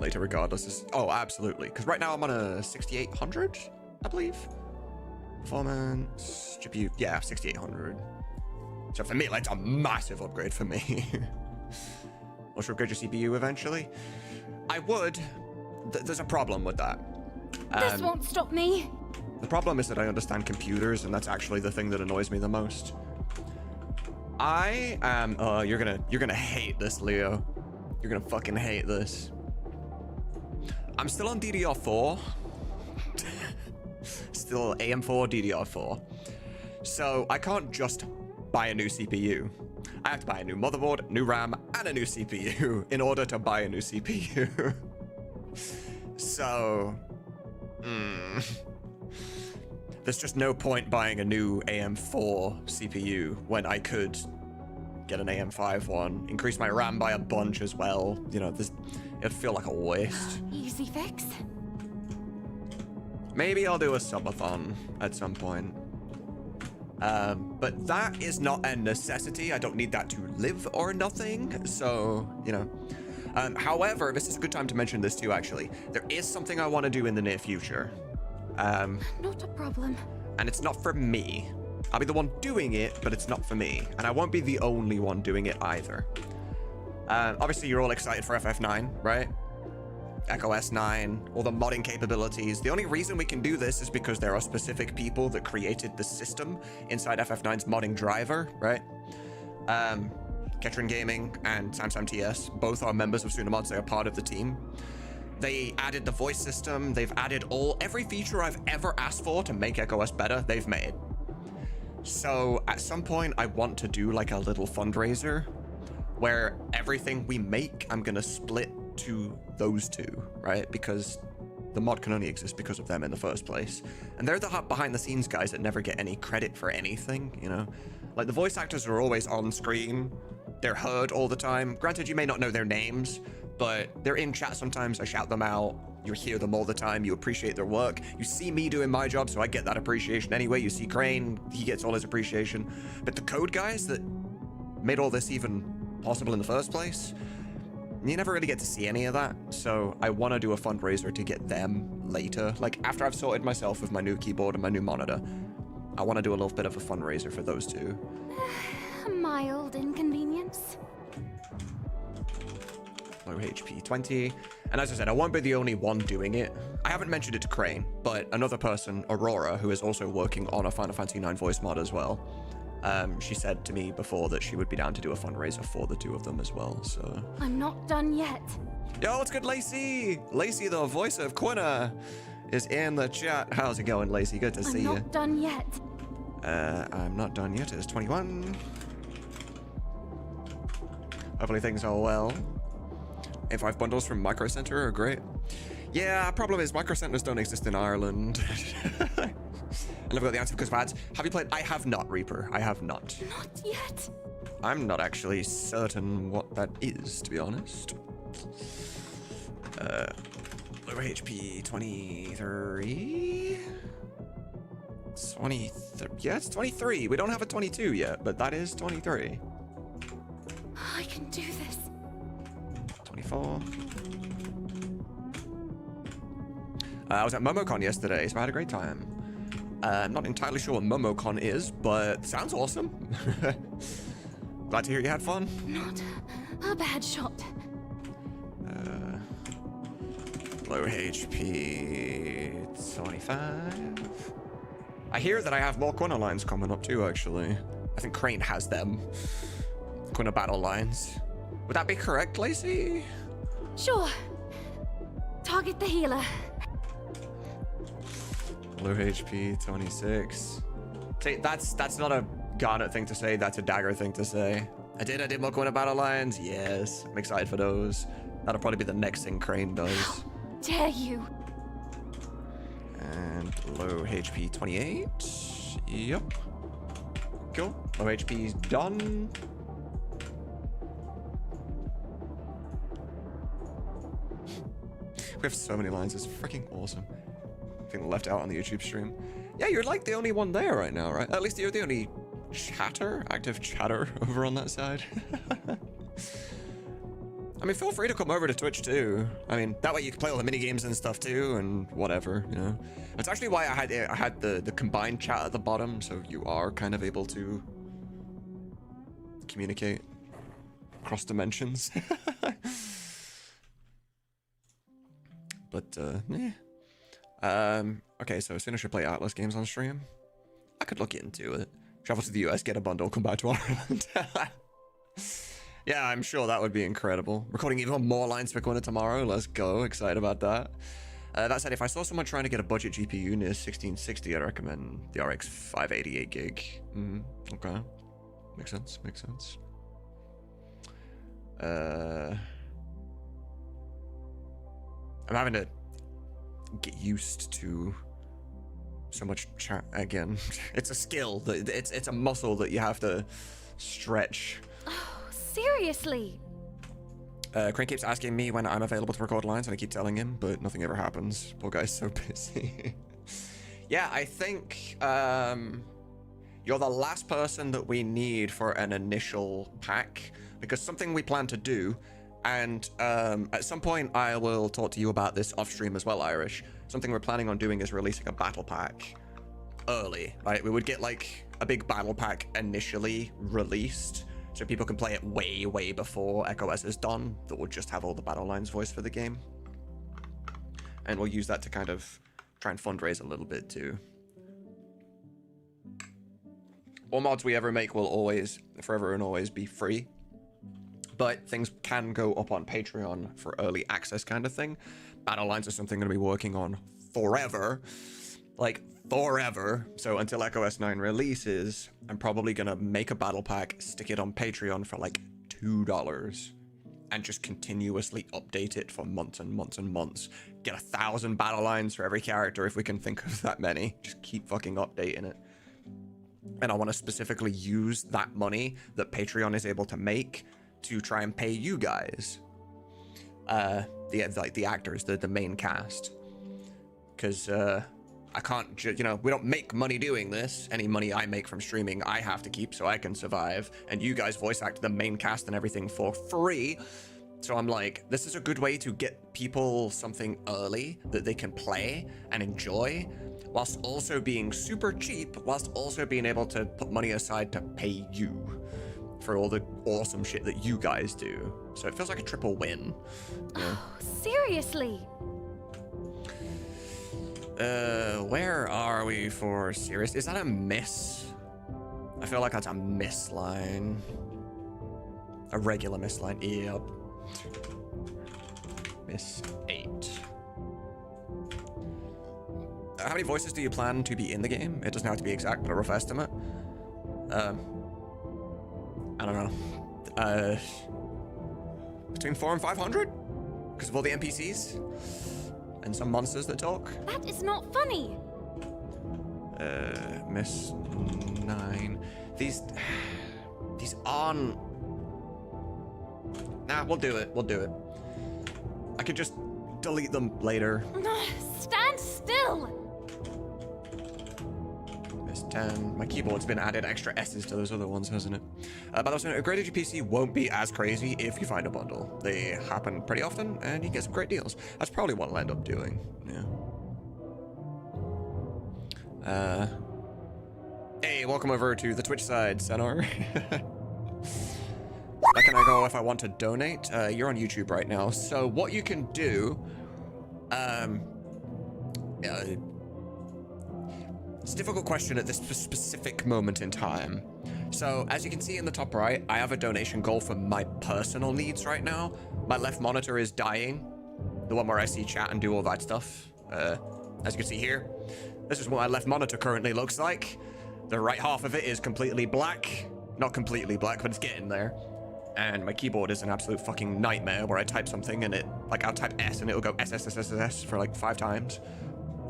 Speaker 1: Later, regardless. Oh, absolutely. Because right now I'm on a 6800, I believe. Performance, GPU, yeah, 6800. So for me, like, it's a massive upgrade for me. Or should upgrade your CPU eventually? I would. There's a problem with that.
Speaker 2: This won't stop me.
Speaker 1: The problem is that I understand computers, and that's actually the thing that annoys me the most. I am. You're gonna hate this, Leo. You're gonna fucking hate this. I'm still on DDR4. Still AM4, DDR4. So I can't just buy a new CPU. I have to buy a new motherboard, new RAM, and a new CPU in order to buy a new CPU. So, there's just no point buying a new AM4 CPU when I could get an AM5 one, increase my RAM by a bunch as well. You know, it'd feel like a waste.
Speaker 2: Easy fix.
Speaker 1: Maybe I'll do a subathon at some point. But that is not a necessity. I don't need that to live or nothing. So, you know. However, this is a good time to mention this too, actually. There is something I want to do in the near future.
Speaker 2: Not a problem.
Speaker 1: And it's not for me. I'll be the one doing it, but it's not for me. And I won't be the only one doing it either. Obviously, you're all excited for FF9, right? Echo S9, all the modding capabilities. The only reason we can do this is because there are specific people that created the system inside FF9's modding driver, right? Ketrin Gaming and Samsung TS, both are members of Tsunamods. They are part of the team. They added the voice system. They've added every feature I've ever asked for to make Echo S better, they've made. So at some point, I want to do like a little fundraiser where everything we make, I'm gonna split to those two, right? Because the mod can only exist because of them in the first place. And they're the behind the scenes guys that never get any credit for anything, you know? Like the voice actors are always on screen. They're heard all the time. Granted, you may not know their names, but they're in chat sometimes. I shout them out. You hear them all the time. You appreciate their work. You see me doing my job, so I get that appreciation anyway. You see Crane, he gets all his appreciation. But the code guys that made all this even possible in the first place, you never really get to see any of that. So I want to do a fundraiser to get them later. Like after I've sorted myself with my new keyboard and my new monitor, I want to do a little bit of a fundraiser for those two.
Speaker 2: A mild inconvenience.
Speaker 1: Low HP 20. And as I said, I won't be the only one doing it. I haven't mentioned it to Crane, but another person, Aurora, who is also working on a Final Fantasy IX voice mod as well, she said to me before that she would be down to do a fundraiser for the two of them as well, so.
Speaker 2: I'm not done yet.
Speaker 1: Yo, what's good, Lacey? Lacey, the voice of Quina, is in the chat. How's it going, Lacey? Good to see you.
Speaker 2: I'm not done yet.
Speaker 1: I'm not done yet. It's 21. Hopefully things are well. A5 bundles from Micro Center are great. Yeah, problem is Micro Centers don't exist in Ireland. I never got the answer because of ads. Have you played? I have not, Reaper. I have not.
Speaker 2: Not yet.
Speaker 1: I'm not actually certain what that is, to be honest. Lower HP 23. 23. Yeah, it's 23. We don't have a 22 yet, but that is 23.
Speaker 2: I can do this.
Speaker 1: 24. I was at MomoCon yesterday, so I had a great time. I'm not entirely sure what MomoCon is, but sounds awesome. Glad to hear you had fun.
Speaker 2: Not a bad shot.
Speaker 1: Low HP 25. I hear that I have more Quina lines coming up too, actually. I think Crane has them. Quina battle lines. Would that be correct, Lacey?
Speaker 2: Sure. Target the healer.
Speaker 1: Low HP 26. See, that's not a Garnet thing to say. That's a Dagger thing to say. I did more Corner Battle Lines. Yes, I'm excited for those. That'll probably be the next thing Crane does.
Speaker 2: Dare you?
Speaker 1: And low HP 28. Yep. Cool. Low HP's done. We have so many lines. It's freaking awesome. I think left out on the YouTube stream. Yeah, you're like the only one there right now, right? At least you're the only active chatter over on that side. I mean, feel free to come over to Twitch too. I mean, that way you can play all the mini games and stuff too, and whatever, you know. That's actually why I had the combined chat at the bottom, so you are kind of able to communicate across dimensions. But yeah. Okay, so as soon as I play Atlas games on stream, I could look into it. Travel to the US, get a bundle, come back to Ireland. Yeah, I'm sure that would be incredible. Recording even more lines for Corner tomorrow. Let's go. Excited about that. That said, if I saw someone trying to get a budget GPU near 1660, I'd recommend the RX 588 gig. Okay. Makes sense. Makes sense. I'm having to get used to so much chat again. It's a skill. It's a muscle that you have to stretch.
Speaker 2: Seriously?
Speaker 1: Crane keeps asking me when I'm available to record lines, and I keep telling him, but nothing ever happens. Poor guy's so busy. Yeah, I think you're the last person that we need for an initial pack, because something we plan to do, and at some point I will talk to you about this off stream as well, Irish. Something we're planning on doing is releasing a battle pack early, right? We would get like a big battle pack initially released, so people can play it way before Echo S is done. That will just have all the battle lines voiced for the game. And we'll use that to kind of try and fundraise a little bit too. All mods we ever make will always, forever and always, be free. But things can go up on Patreon for early access kind of thing. Battle lines are something I'm going to be working on forever. Like, forever. So until Echo S9 releases, I'm probably gonna make a battle pack, stick it on Patreon for like $2, and just continuously update it for months and months and months. Get 1,000 battle lines for every character if we can think of that many. Just keep fucking updating it. And I want to specifically use that money that Patreon is able to make to try and pay you guys, the actors, the main cast, because I can't, you know, we don't make money doing this. Any money I make from streaming, I have to keep so I can survive. And you guys voice act the main cast and everything for free. So I'm like, this is a good way to get people something early that they can play and enjoy, whilst also being super cheap, whilst also being able to put money aside to pay you for all the awesome shit that you guys do. So it feels like a triple win. You know?
Speaker 2: Oh, seriously?
Speaker 1: Where are we for serious? Is that a miss? I feel like that's a miss line. A regular miss line. Yep. Miss 8. How many voices do you plan to be in the game? It doesn't have to be exact, but a rough estimate. I don't know. Between 400 and 500? Because of all the NPCs? And some monsters that talk.
Speaker 2: That is not funny.
Speaker 1: Miss 9. These aren't. Nah, we'll do it. We'll do it. I could just delete them later.
Speaker 2: Stand still.
Speaker 1: Miss 10. My keyboard's been added extra S's to those other ones, hasn't it? But also, a graded PC won't be as crazy if you find a bundle. They happen pretty often, and you get some great deals. That's probably what I'll end up doing. Yeah. Hey, welcome over to the Twitch side, Senor. Where can I go if I want to donate? You're on YouTube right now, so what you can do, it's a difficult question at this specific moment in time. So, as you can see in the top right, I have a donation goal for my personal needs right now. My left monitor is dying, the one where I see chat and do all that stuff. As you can see here, this is what my left monitor currently looks like. The right half of it is completely black. Not completely black, but it's getting there. And my keyboard is an absolute fucking nightmare where I type something and it, like, I'll type S and it'll go S, S, S, S, S, S for like 5 times.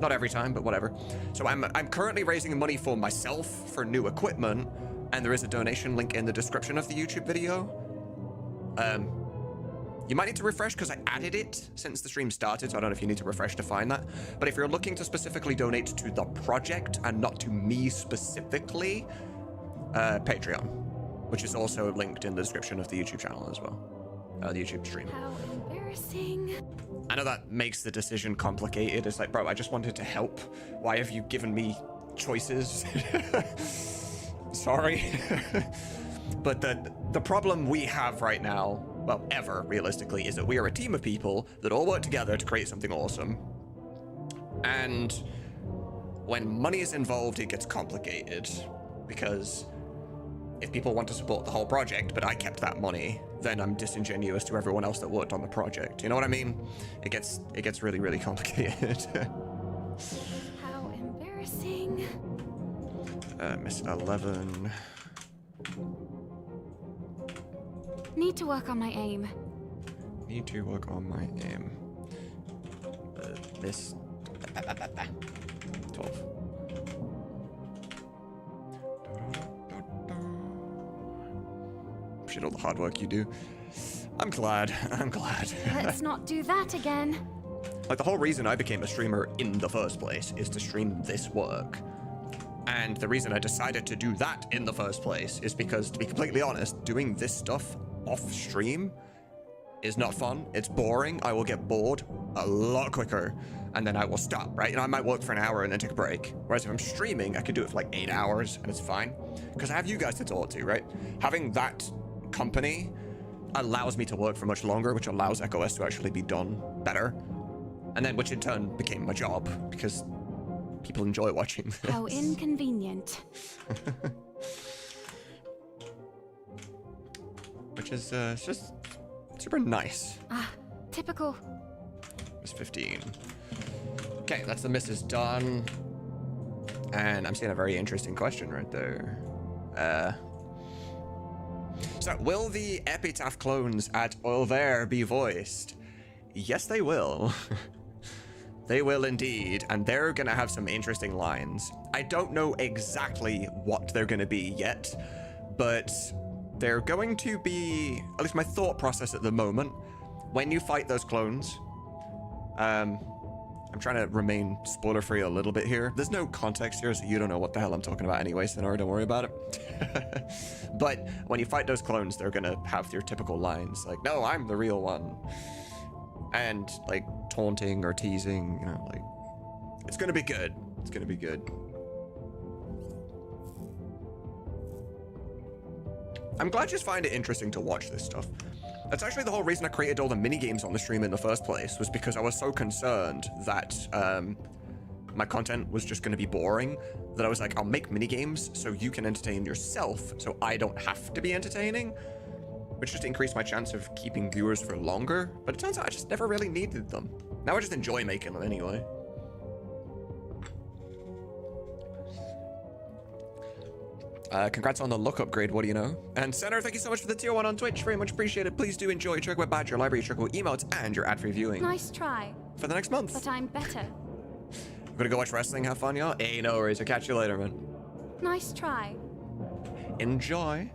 Speaker 1: Not every time, but whatever. So I'm currently raising money for myself for new equipment, and there is a donation link in the description of the YouTube video. You might need to refresh because I added it since the stream started, so I don't know if you need to refresh to find that. But if you're looking to specifically donate to the project and not to me specifically, Patreon, which is also linked in the description of the YouTube channel as well, the YouTube stream.
Speaker 2: How embarrassing.
Speaker 1: I know that makes the decision complicated. It's like, bro, I just wanted to help. Why have you given me choices? Sorry. But the problem we have right now, well, ever, realistically, is that we are a team of people that all work together to create something awesome. And when money is involved, it gets complicated. Because if people want to support the whole project, but I kept that money, then I'm disingenuous to everyone else that worked on the project. You know what I mean? It gets really, really complicated.
Speaker 2: How embarrassing.
Speaker 1: Miss 11.
Speaker 2: Need to work on my aim.
Speaker 1: Need to work on my aim. Miss 12. Appreciate all the hard work you do. I'm glad. I'm glad.
Speaker 2: Let's not do that again.
Speaker 1: Like, the whole reason I became a streamer in the first place is to stream this work. And the reason I decided to do that in the first place is because, to be completely honest, doing this stuff off stream is not fun. It's boring. I will get bored a lot quicker, and then I will stop, right? And I might work for an hour and then take a break. Whereas if I'm streaming, I could do it for like 8 hours and it's fine. Because I have you guys to talk to, right? Having that company allows me to work for much longer, which allows EchoS to actually be done better. And then, which in turn became my job, because people enjoy watching this.
Speaker 2: How inconvenient.
Speaker 1: Which is it's just super nice.
Speaker 2: Ah, typical.
Speaker 1: It's 15. Okay, that's the missus done. And I'm seeing a very interesting question right there. So, will the Epitaph clones at Olver be voiced? Yes, they will. They will indeed, and they're gonna have some interesting lines. I don't know exactly what they're gonna be yet, but they're going to be, at least my thought process at the moment, when you fight those clones, I'm trying to remain spoiler-free a little bit here. There's no context here, so you don't know what the hell I'm talking about anyway, Sonora, don't worry about it. But when you fight those clones, they're gonna have your typical lines, like, no, I'm the real one. And, like, taunting or teasing, you know, like, it's gonna be good. It's gonna be good. I'm glad you find it interesting to watch this stuff. That's actually the whole reason I created all the mini-games on the stream in the first place, was because I was so concerned that my content was just going to be boring, that I was like, I'll make mini-games so you can entertain yourself, so I don't have to be entertaining, which just increased my chance of keeping viewers for longer. But it turns out I just never really needed them. Now I just enjoy making them anyway. Congrats on the look upgrade, what do you know? And Senna, thank you so much for the tier 1 on Twitch, very much appreciated. Please do enjoy your Web badge, your library, your emotes, and your ad-free viewing.
Speaker 2: Nice try.
Speaker 1: For the next month.
Speaker 2: But I'm better.
Speaker 1: I'm gonna go watch wrestling, have fun, y'all? Hey, no worries, I'll catch you later, man.
Speaker 2: Nice try.
Speaker 1: Enjoy.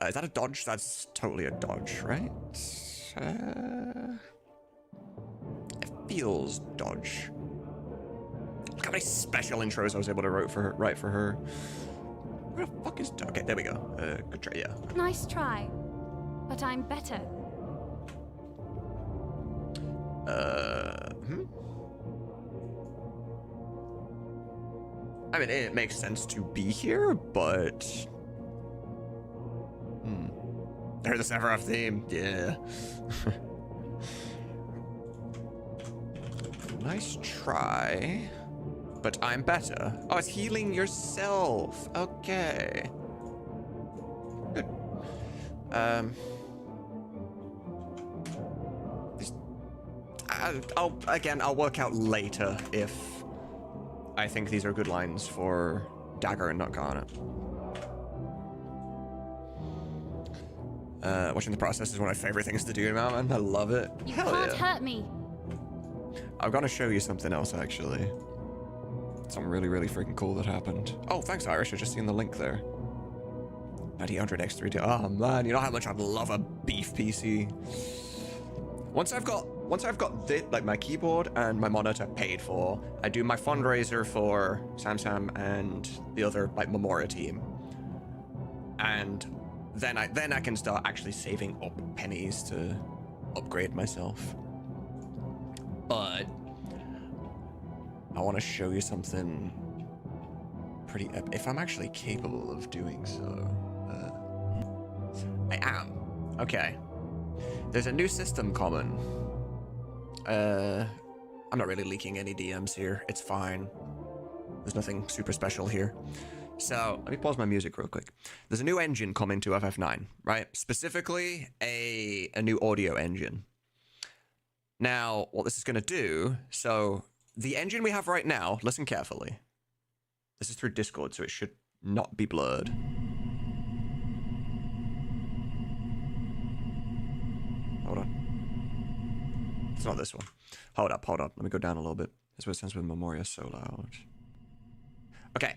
Speaker 1: Is that a dodge? That's totally a dodge, right? It feels dodge. Look how many special intros I was able to write for her. Where the fuck is... Okay, there we go. Good try, yeah.
Speaker 2: Nice try. But I'm better.
Speaker 1: I mean, it makes sense to be here, but... I heard the Sephiroth theme. Yeah. Nice try. But I'm better. Oh, it's healing yourself. Okay. Good. I'll work out later if I think these are good lines for dagger and not garnet. Watching the process is one of my favorite things to do now, man. I love it.
Speaker 2: You
Speaker 1: Hell
Speaker 2: can't
Speaker 1: yeah.
Speaker 2: hurt me.
Speaker 1: I'm gonna show you something else, actually. Something really, really freaking cool that happened. Oh, thanks, Irish. I just seen the link there. 900 X3D. Oh man, you know how much I'd love a beef PC. Once I've got this, like my keyboard and my monitor paid for, I do my fundraiser for Sam and the other like Memoria team, and then I can start actually saving up pennies to upgrade myself. But I want to show you something pretty epic, if I'm actually capable of doing so. I am. Okay. There's a new system coming. I'm not really leaking any DMs here. It's fine. There's nothing super special here. So, let me pause my music real quick. There's a new engine coming to FF9, right? Specifically, a new audio engine. Now, what this is going to do, so the engine we have right now, listen carefully. This is through Discord, so it should not be blurred. Hold on. It's not this one. Hold up. Let me go down a little bit. This is what it sounds with Memoria so loud. Okay.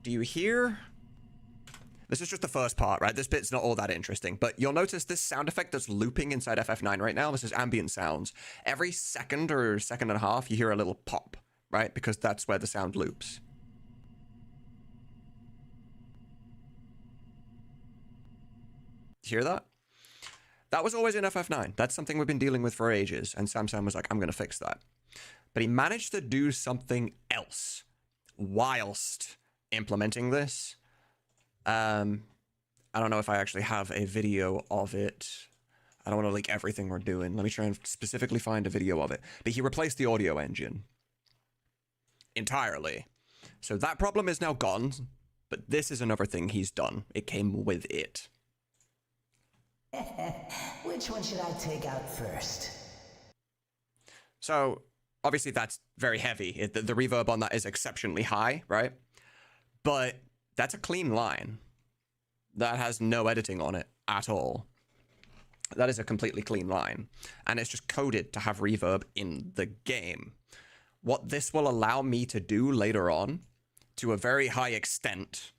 Speaker 1: Do you hear? This is just the first part, right? This bit's not all that interesting, but you'll notice this sound effect that's looping inside FF9 right now. This is ambient sounds. Every second or second and a half, you hear a little pop, right? Because that's where the sound loops. You hear that? That was always in FF9. That's something we've been dealing with for ages. And Sam was like, I'm going to fix that. But he managed to do something else whilst implementing this. I don't know if I actually have a video of it. I don't want to leak everything we're doing. Let me try and specifically find a video of it. But he replaced the audio engine entirely. So that problem is now gone. But this is another thing he's done. It came with it.
Speaker 4: Which one should I take out first?
Speaker 1: So, obviously that's very heavy. The reverb on that is exceptionally high, right? But that's a clean line. That has no editing on it at all. That is a completely clean line. And it's just coded to have reverb in the game. What this will allow me to do later on, to a very high extent,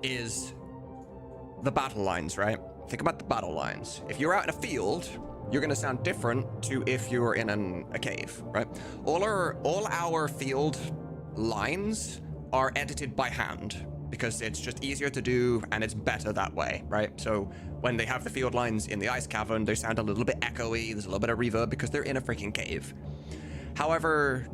Speaker 1: is the battle lines, right? Think about the battle lines. If you're out in a field, you're going to sound different to if you're in a cave, right? All our field lines are edited by hand because it's just easier to do and it's better that way, right? So when they have the field lines in the ice cavern, they sound a little bit echoey. There's a little bit of reverb because they're in a freaking cave. However,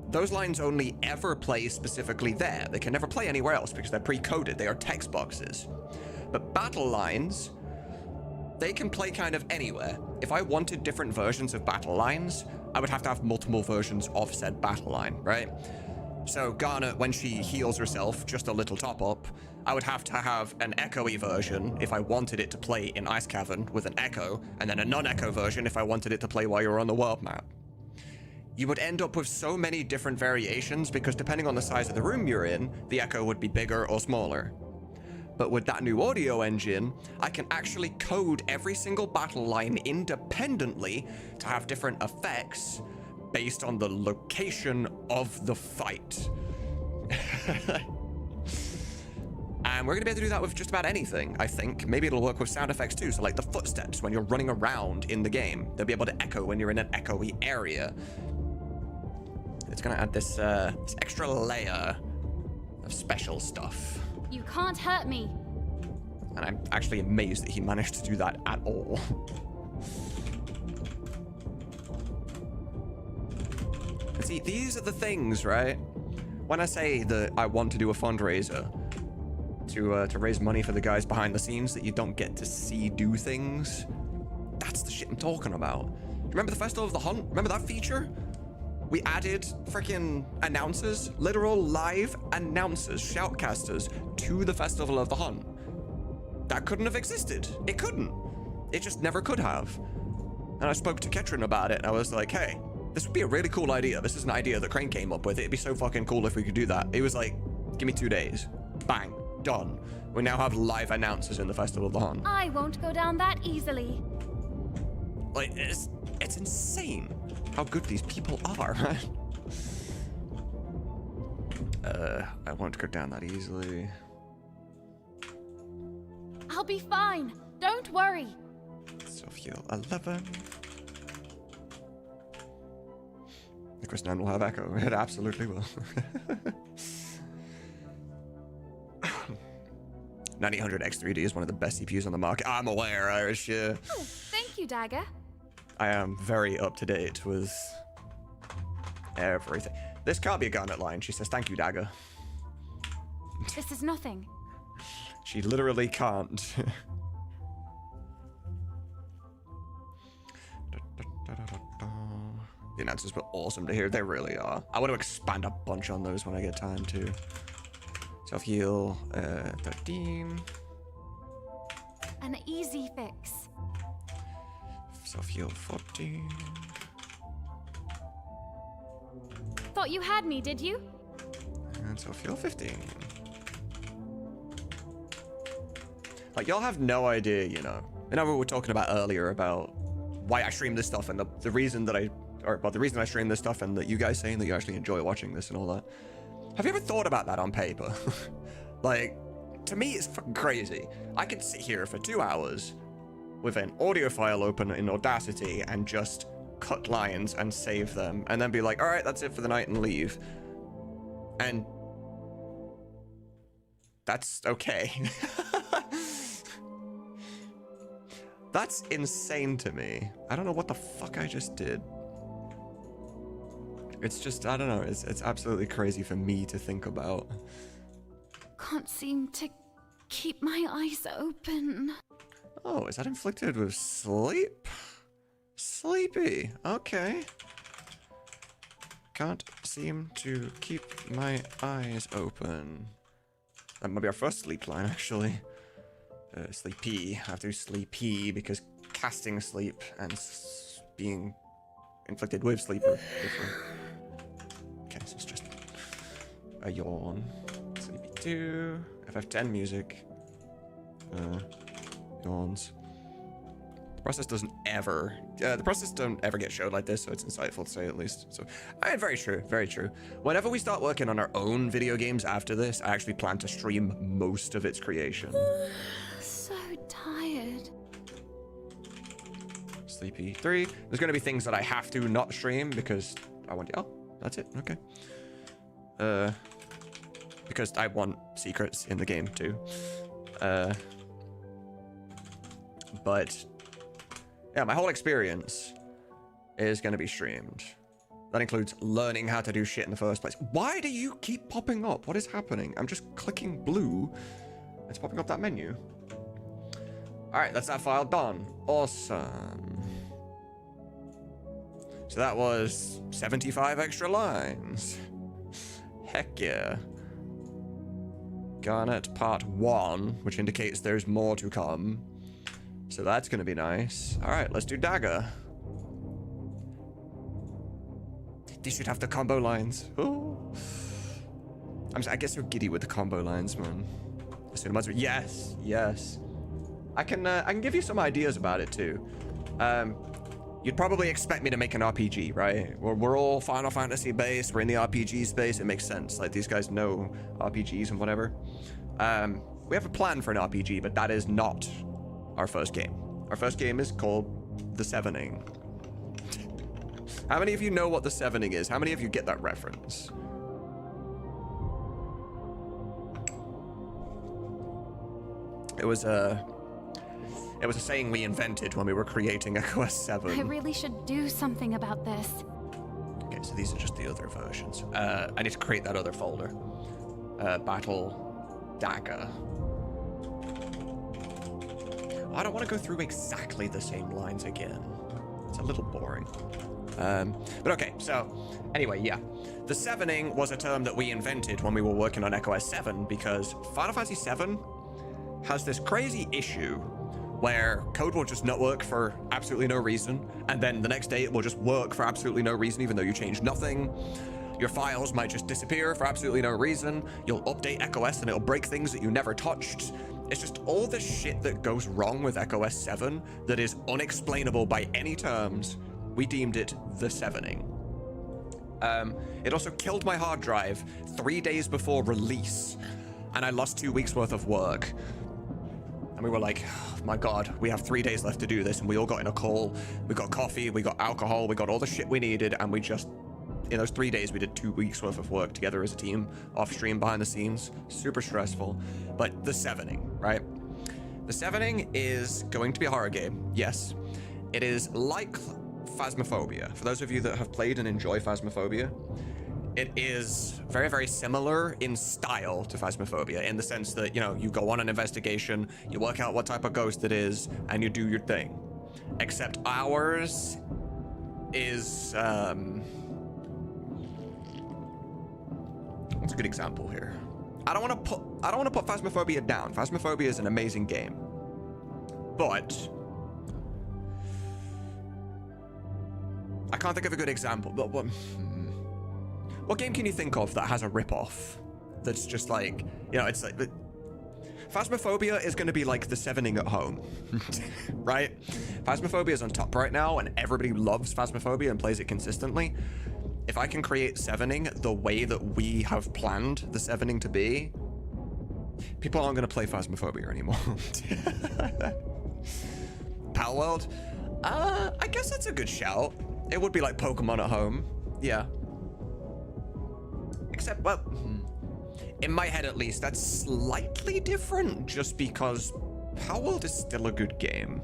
Speaker 1: those lines only ever play specifically there. They can never play anywhere else because they're pre-coded. They are text boxes. But battle lines, they can play kind of anywhere. If I wanted different versions of battle lines, I would have to have multiple versions of said battle line, right? So Garnet, when she heals herself, just a little top up, I would have to have an echoey version if I wanted it to play in Ice Cavern with an echo, and then a non-echo version if I wanted it to play while you're on the world map. You would end up with so many different variations because depending on the size of the room you're in, the echo would be bigger or smaller. But with that new audio engine, I can actually code every single battle line independently to have different effects based on the location of the fight. And we're going to be able to do that with just about anything, I think. Maybe it'll work with sound effects too. So like the footsteps when you're running around in the game, they'll be able to echo when you're in an echoey area. It's going to add this extra layer of special stuff.
Speaker 2: You can't hurt me.
Speaker 1: And I'm actually amazed that he managed to do that at all. And see, these are the things, right? When I say that I want to do a fundraiser to raise money for the guys behind the scenes that you don't get to see do things, that's the shit I'm talking about. Remember the Festival of the Hunt? Remember that feature? We added freaking announcers, literal live announcers, shoutcasters to the Festival of the Hunt. That couldn't have existed. It couldn't. It just never could have. And I spoke to Ketrin about it. I was like, hey, This would be a really cool idea. This is an idea that Crane came up with. It'd be so fucking cool if we could do that. It was like, give me 2 days. Bang. Done. We now have live announcers in the Festival of the Hun.
Speaker 2: I won't go down that easily.
Speaker 1: Like, it's insane how good these people are, right? I won't go down that easily.
Speaker 2: I'll be fine. Don't worry.
Speaker 1: Self-heal 11. The Quest 9 will have echo. It absolutely will. 9800 X3D is one of the best CPUs on the market. I'm aware, Irish.
Speaker 2: Oh, thank you, Dagger.
Speaker 1: I am very up to date with everything. This can't be a Garnet line. She says, thank you, Dagger.
Speaker 2: This is nothing.
Speaker 1: She literally can't. The announcers were awesome to hear. They really are. I want to expand a bunch on those when I get time to. Self-heal 13.
Speaker 2: An easy fix.
Speaker 1: Self-heal 14.
Speaker 2: Thought you had me, did you?
Speaker 1: And self-heal 15. Like, y'all have no idea, you know. I know we were talking about earlier about why I stream this stuff and the reason that the reason I stream this stuff and that you guys saying that you actually enjoy watching this and all that. Have you ever thought about that on paper? Like, to me, it's fucking crazy. I could sit here for 2 hours with an audio file open in Audacity and just cut lines and save them and then be like, all right, that's it for the night and leave. And that's okay. That's insane to me. I don't know what the fuck I just did. It's just, I don't know, it's absolutely crazy for me to think about.
Speaker 2: Can't seem to keep my eyes open.
Speaker 1: Oh, is that inflicted with sleep? Sleepy, okay. Can't seem to keep my eyes open. That might be our first sleep line, actually. Sleepy. I have to do sleepy because casting sleep and being inflicted with sleep are different. Okay, so it's just a yawn. Sleepy 2. FF10 music. Yawns. The process doesn't ever. The process don't ever get showed like this, so it's insightful to say at least. So, very true, very true. Whenever we start working on our own video games after this, I actually plan to stream most of its creation.
Speaker 2: So tired.
Speaker 1: Sleepy 3. There's gonna be things that I have to not stream because I want. Oh, that's it. Okay. Because I want secrets in the game too. But yeah, my whole experience is gonna be streamed. That includes learning how to do shit in the first place. Why do you keep popping up? What is happening? I'm just clicking blue. It's popping up that menu. All right, that's that file done. Awesome. So that was 75 extra lines. Heck yeah. Garnet part 1, which indicates there's more to come. So that's gonna be nice. All right, let's do Dagger. These should have the combo lines. Oh. I guess you're giddy with the combo lines, man. Tsunamods, yes, yes. I can give you some ideas about it too. You'd probably expect me to make an RPG, right? We're all Final Fantasy based. We're in the RPG space. It makes sense. Like, these guys know RPGs and whatever. We have a plan for an RPG, but that is not our first game. Our first game is called The Sevening. How many of you know what The Sevening is? How many of you get that reference? It was a saying we invented when we were creating Echoes 7.
Speaker 2: I really should do something about this.
Speaker 1: Okay, so these are just the other versions. I need to create that other folder. Battle Dagger. I don't want to go through exactly the same lines again. It's a little boring. But okay, so anyway, yeah. The Sevening was a term that we invented when we were working on Echoes 7 because Final Fantasy 7 has this crazy issue where code will just not work for absolutely no reason, and then the next day it will just work for absolutely no reason, even though you changed nothing. Your files might just disappear for absolutely no reason. You'll update EchoS and it'll break things that you never touched. It's just all the shit that goes wrong with EchoS 7 that is unexplainable by any terms. We deemed it the 7ing. It also killed my hard drive 3 days before release, and I lost 2 weeks worth of work. And we were like, oh my God, we have 3 days left to do this. And we all got in a call. We got coffee, we got alcohol, we got all the shit we needed. And we just, in those 3 days, we did 2 weeks worth of work together as a team, off stream, behind the scenes. Super stressful. But the 7ing, right? The 7ing is going to be a horror game. Yes. It is like Phasmophobia. For those of you that have played and enjoy Phasmophobia, it is very, very similar in style to Phasmophobia, in the sense that, you know, you go on an investigation, you work out what type of ghost it is, and you do your thing. Except ours is, what's a good example here? I don't want to put Phasmophobia down. Phasmophobia is an amazing game. But I can't think of a good example. But what game can you think of that has a ripoff that's just like, you know, it's like, Phasmophobia is going to be like the 7ing at home, right? Phasmophobia is on top right now, and everybody loves Phasmophobia and plays it consistently. If I can create 7ing the way that we have planned the 7ing to be, people aren't going to play Phasmophobia anymore. Palworld? I guess that's a good shout. It would be like Pokemon at home. Yeah. Except, well, in my head at least, that's slightly different just because Palworld is still a good game.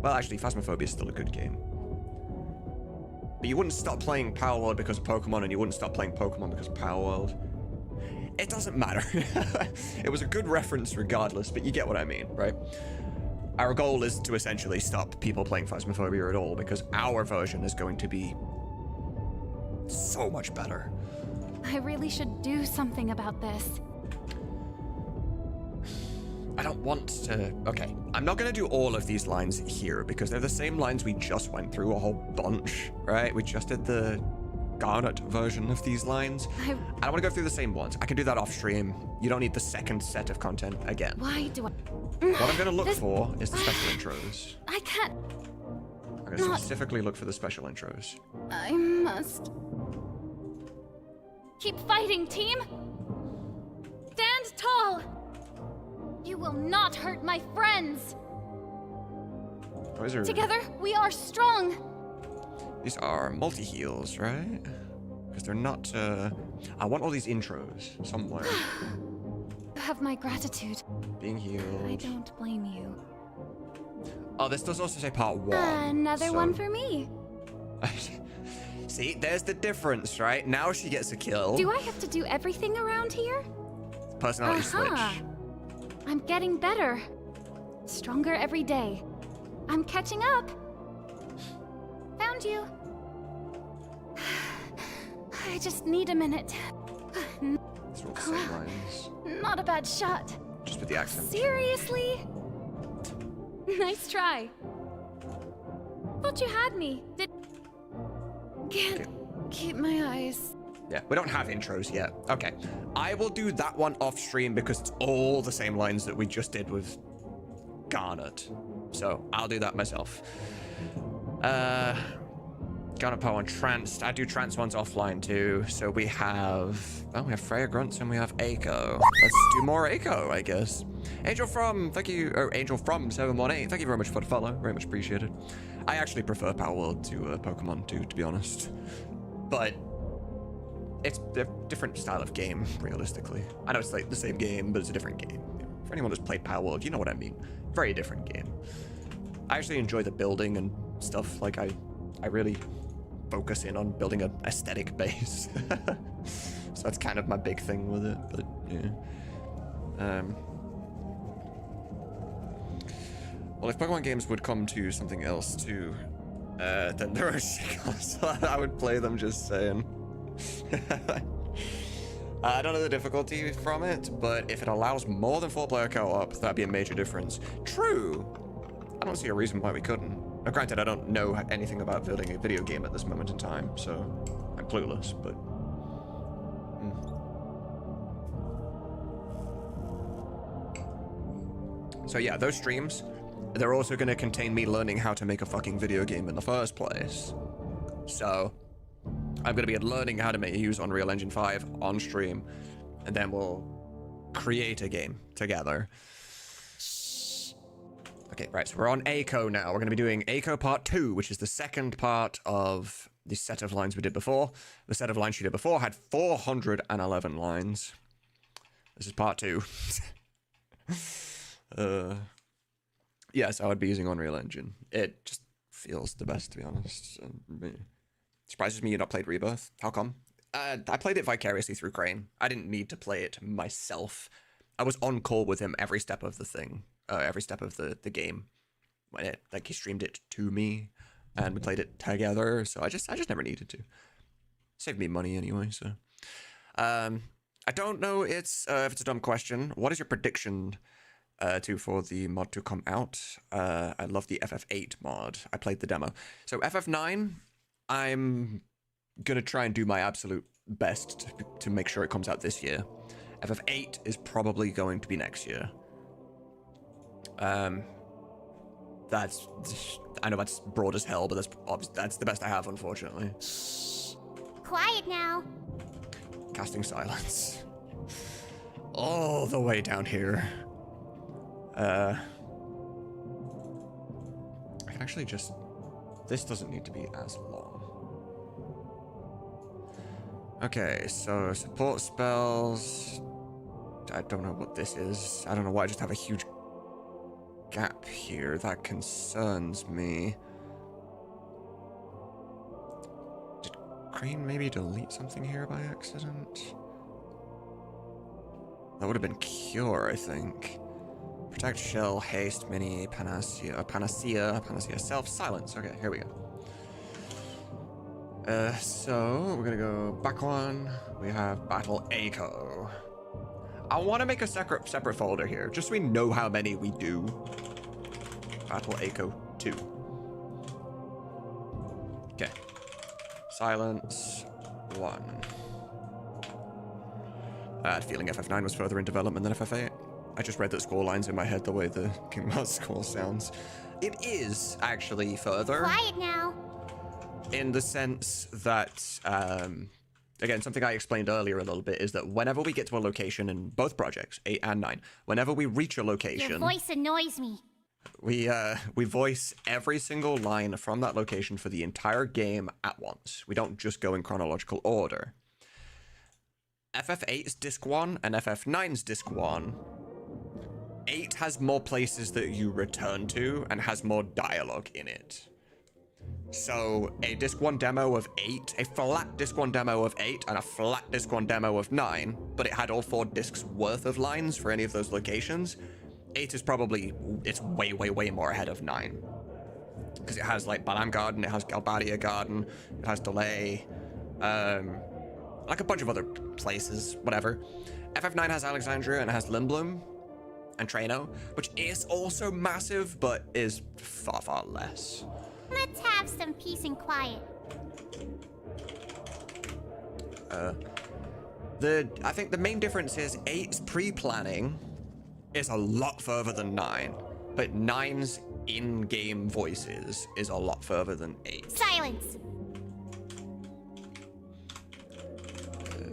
Speaker 1: Well, actually, Phasmophobia is still a good game. But you wouldn't stop playing Palworld because of Pokemon, and you wouldn't stop playing Pokemon because of Palworld. It doesn't matter. It was a good reference regardless, but you get what I mean, right? Our goal is to essentially stop people playing Phasmophobia at all, because our version is going to be so much better.
Speaker 2: I really should do something about this.
Speaker 1: I don't want to... Okay, I'm not going to do all of these lines here because they're the same lines we just went through a whole bunch, right? We just did the Garnet version of these lines. I don't want to go through the same ones. I can do that off stream. You don't need the second set of content again.
Speaker 2: Why do I...
Speaker 1: What I'm going to look for is the special intros.
Speaker 2: I can't...
Speaker 1: I'm going to specifically look for the special intros.
Speaker 2: I must... Keep fighting, team! Stand tall! You will not hurt my friends!
Speaker 1: Oh, is there...
Speaker 2: Together, we are strong!
Speaker 1: These are multi-heals, right? Because they're not, I want all these intros somewhere.
Speaker 2: You have my gratitude.
Speaker 1: Being healed.
Speaker 2: I don't blame you.
Speaker 1: Oh, this does also say part 1.
Speaker 2: Another one for me.
Speaker 1: See, there's the difference, right? Now she gets a kill.
Speaker 2: Do I have to do everything around here?
Speaker 1: Personality switch.
Speaker 2: I'm getting better. Stronger every day. I'm catching up. Found you. I just need a minute.
Speaker 1: These are all the same lines.
Speaker 2: Not a bad shot.
Speaker 1: Just with the accent.
Speaker 2: Seriously? Nice try. Thought you had me. Can't keep my eyes.
Speaker 1: Yeah, we don't have intros yet. Okay. I will do that one off stream because it's all the same lines that we just did with Garnet. So I'll do that myself. Garnet Power on Trance. I do Trance ones offline too. So we have Freya Grunts and we have Eiko. Let's do more Eiko, I guess. Angel from, thank you, or Angel from 718. Thank you very much for the follow. Very much appreciated. I actually prefer Palworld to Pokemon too, to be honest. But it's a different style of game, realistically. I know it's like the same game, but it's a different game. For anyone who's played Palworld, you know what I mean. Very different game. I actually enjoy the building and stuff. Like I really focus in on building an aesthetic base. So that's kind of my big thing with it. But yeah. Well, if Pokemon games would come to something else too, then there are shit. I would play them, just saying. I don't know the difficulty from it, but if it allows more than 4-player co-op, that'd be a major difference. True. I don't see a reason why we couldn't. Now, granted, I don't know anything about building a video game at this moment in time, so I'm clueless, but... So yeah, those streams, they're also going to contain me learning how to make a fucking video game in the first place. So, I'm going to be learning how to use Unreal Engine 5 on stream, and then we'll create a game together. Okay, right, so we're on ACO now. We're going to be doing ACO Part 2, which is the second part of the set of lines we did before. The set of lines she did before had 411 lines. This is Part 2. Yes, I would be using Unreal Engine. It just feels the best, to be honest. Surprises me you not played Rebirth. How come? I played it vicariously through Crane. I didn't need to play it myself. I was on call with him every step of the thing, every step of the game. When it, like, he streamed it to me, and we played it together. So I just never needed to. Saved me money anyway. So, I don't know. If it's a dumb question. What is your prediction? For the mod to come out. I love the FF8 mod. I played the demo. So FF9, I'm gonna try and do my absolute best to make sure it comes out this year. FF8 is probably going to be next year. I know that's broad as hell, but that's the best I have, unfortunately.
Speaker 2: Quiet now.
Speaker 1: Casting silence. All the way down here. I can actually just... This doesn't need to be as long. Okay, so support spells... I don't know what this is. I don't know why I just have a huge gap here. That concerns me. Did Crane maybe delete something here by accident? That would have been Cure, I think. Protect, Shell, Haste, Mini, Panacea, Self, Silence. Okay, here we go. So, we're gonna go back one. We have Battle ACO. I want to make a separate folder here, just so we know how many we do. Battle ACO 2. Okay. Silence 1. I had a feeling FF9 was further in development than FF8. I just read the score lines in my head the way the King Mars score sounds. It is actually further.
Speaker 2: Quiet now.
Speaker 1: In the sense that, again, something I explained earlier a little bit is that whenever we get to a location in both projects, 8 and 9, whenever we reach a location...
Speaker 2: Your voice annoys me.
Speaker 1: We voice every single line from that location for the entire game at once. We don't just go in chronological order. FF8's Disc 1 and FF9's Disc 1... 8 has more places that you return to and has more dialogue in it. So, a Disc 1 demo of 8, a flat Disc 1 demo of 8, and a flat Disc 1 demo of 9, but it had all 4 discs worth of lines for any of those locations. 8 is probably, it's way, way, way more ahead of 9. Because it has, like, Balam Garden, it has Galbadia Garden, it has Delay, like a bunch of other places, whatever. FF9 has Alexandria and it has Limblum and Trano, which is also massive, but is far, far less.
Speaker 2: Let's have some peace and quiet.
Speaker 1: I think the main difference is 8's pre-planning is a lot further than 9, but 9's in-game voices is a lot further than 8.
Speaker 2: Silence.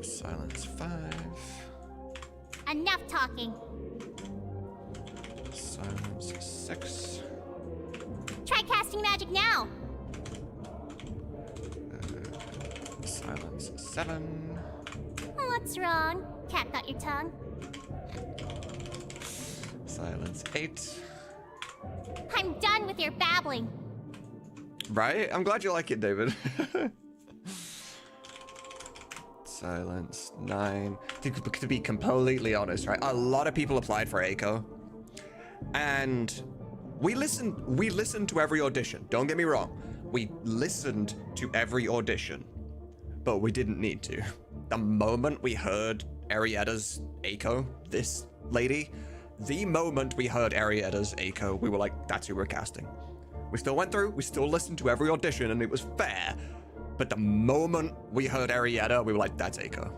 Speaker 1: Silence 5.
Speaker 2: Enough talking.
Speaker 1: Silence 6.
Speaker 2: Try casting magic now.
Speaker 1: Silence 7.
Speaker 2: What's wrong? Cat got your tongue.
Speaker 1: Silence 8.
Speaker 2: I'm done with your babbling.
Speaker 1: Right? I'm glad you like it, David. Silence 9. To be completely honest, right? A lot of people applied for ACO. And we listened to every audition. Don't get me wrong. We listened to every audition. But we didn't need to. The moment we heard Arietta's ACO, this lady, the moment we heard Arietta's echo, we were like, that's who we're casting. We still went through, we still listened to every audition, and it was fair. But the moment we heard Arietta, we were like, that's Echo.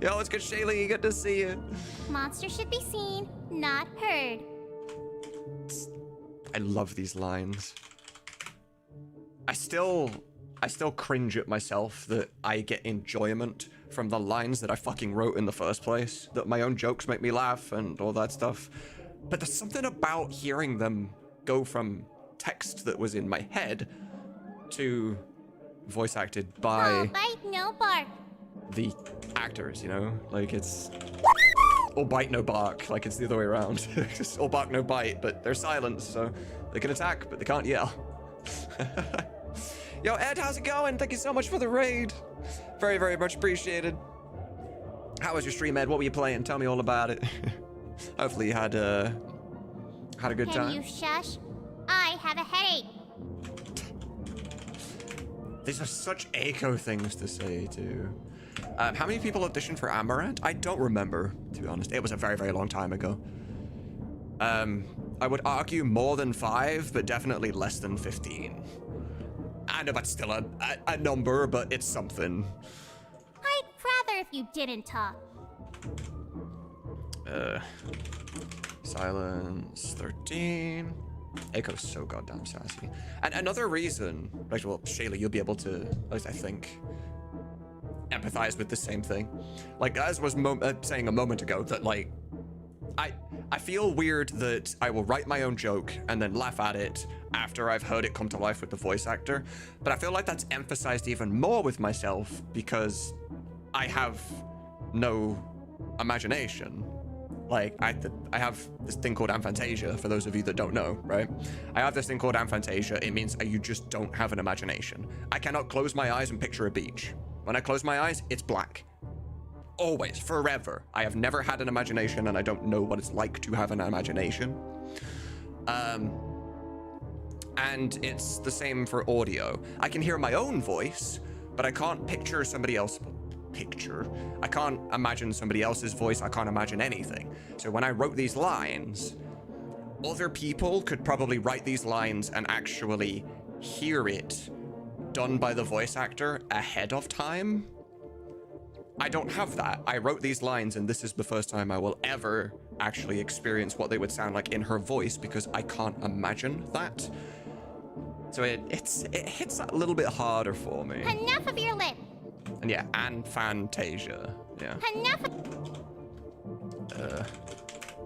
Speaker 1: Yo, it's good, Shaylee. Good to see you.
Speaker 2: Monster should be seen, not heard.
Speaker 1: I love these lines. I still cringe at myself that I get enjoyment from the lines that I fucking wrote in the first place, that my own jokes make me laugh and all that stuff. But there's something about hearing them go from text that was in my head to voice acted by
Speaker 2: Oh, bite, no bark.
Speaker 1: the actors, you know? Like, it's all bite, no bark. Like, it's the other way around. It's all bark, no bite, but they're silenced, so they can attack, but they can't yell. Yo, Ed, how's it going? Thank you so much for the raid. Very, very much appreciated. How was your stream, Ed? What were you playing? Tell me all about it. Hopefully you had a good time.
Speaker 2: Can you shush? I have a headache.
Speaker 1: These are such Echo things to say, too. How many people auditioned for Amaranth? I don't remember, to be honest. It was a very, very long time ago. I would argue more than 5, but definitely less than 15. I know that's still a number, but it's something.
Speaker 2: I'd rather if you didn't talk.
Speaker 1: Silence 13. Echo's so goddamn sassy. And another reason, like, well, Shayla, you'll be able to, at least I think, empathize with the same thing. Like, as was saying a moment ago, that, like, I feel weird that I will write my own joke and then laugh at it after I've heard it come to life with the voice actor. But I feel like that's emphasized even more with myself because I have no imagination. Like, I have this thing called aphantasia, for those of you that don't know, right? I have this thing called aphantasia. It means you just don't have an imagination. I cannot close my eyes and picture a beach. When I close my eyes, it's black. Always, forever. I have never had an imagination, and I don't know what it's like to have an imagination. And it's the same for audio. I can hear my own voice, but I can't picture somebody else. I can't imagine somebody else's voice. I can't imagine anything. So when I wrote these lines, other people could probably write these lines and actually hear it done by the voice actor ahead of time. I don't have that. I wrote these lines, and this is the first time I will ever actually experience what they would sound like in her voice because I can't imagine that. So it hits a little bit harder for me.
Speaker 2: Enough of your lip.
Speaker 1: And yeah, aphantasia. Yeah.
Speaker 2: Enough.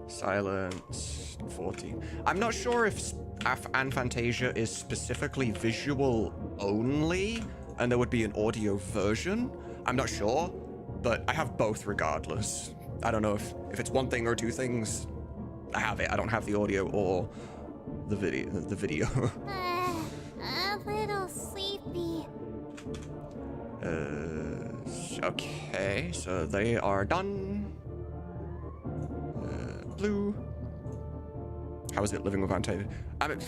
Speaker 1: Silence 14. I'm not sure if aphantasia is specifically visual only, and there would be an audio version. I'm not sure, but I have both regardless. I don't know if it's one thing or two things. I have it. I don't have the audio or the video.
Speaker 2: A little sleepy.
Speaker 1: Okay, so they are done. Blue. How is it living with aphantasia? I mean,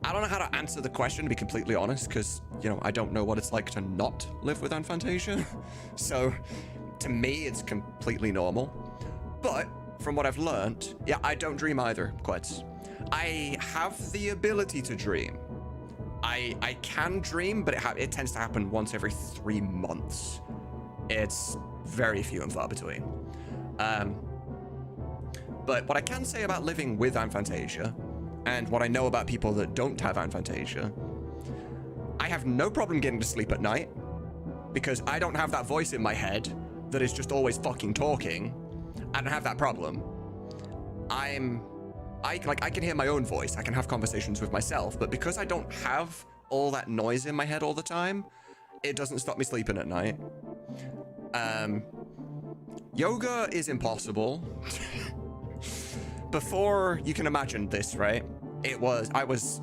Speaker 1: I don't know how to answer the question, to be completely honest, because, you know, I don't know what it's like to not live with aphantasia. So, to me, it's completely normal. But, from what I've learned, yeah, I don't dream either, Quets. I have the ability to dream. I can dream, but it tends to happen once every 3 months. It's very few and far between. But what I can say about living with aphantasia, and what I know about people that don't have aphantasia, I have no problem getting to sleep at night, because I don't have that voice in my head that is just always fucking talking. I don't have that problem. I can hear my own voice. I can have conversations with myself, but because I don't have all that noise in my head all the time, it doesn't stop me sleeping at night. Yoga is impossible. Before you can imagine this, right? I was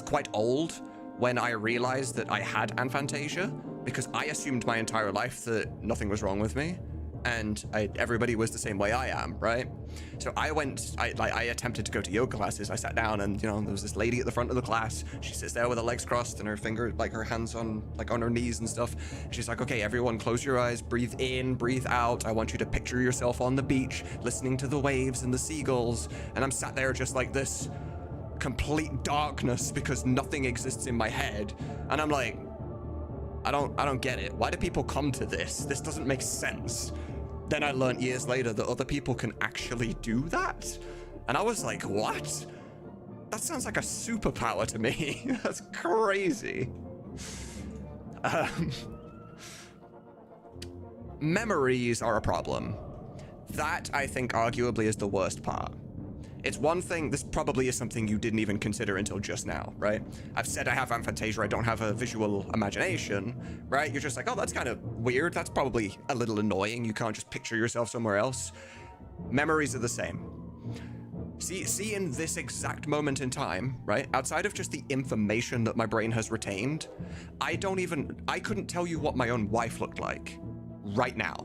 Speaker 1: quite old when I realized that I had aphantasia, because I assumed my entire life that nothing was wrong with me. and everybody was the same way I am, right? So I attempted to go to yoga classes. I sat down, and you know, there was this lady at the front of the class. She sits there with her legs crossed and her finger, like her hands on her knees and stuff. She's like, okay, everyone close your eyes, breathe in, breathe out. I want you to picture yourself on the beach, listening to the waves and the seagulls. And I'm sat there just like this, complete darkness, because nothing exists in my head. And I'm like, I don't get it. Why do people come to this? This doesn't make sense. Then I learned years later that other people can actually do that. And I was like, what? That sounds like a superpower to me. That's crazy. Memories are a problem. That, I think, arguably is the worst part. It's one thing, this probably is something you didn't even consider until just now, right? I've said I have aphantasia, I don't have a visual imagination, right? You're just like, oh, that's kind of weird. That's probably a little annoying. You can't just picture yourself somewhere else. Memories are the same. See, in this exact moment in time, right? Outside of just the information that my brain has retained, I couldn't tell you what my own wife looked like right now.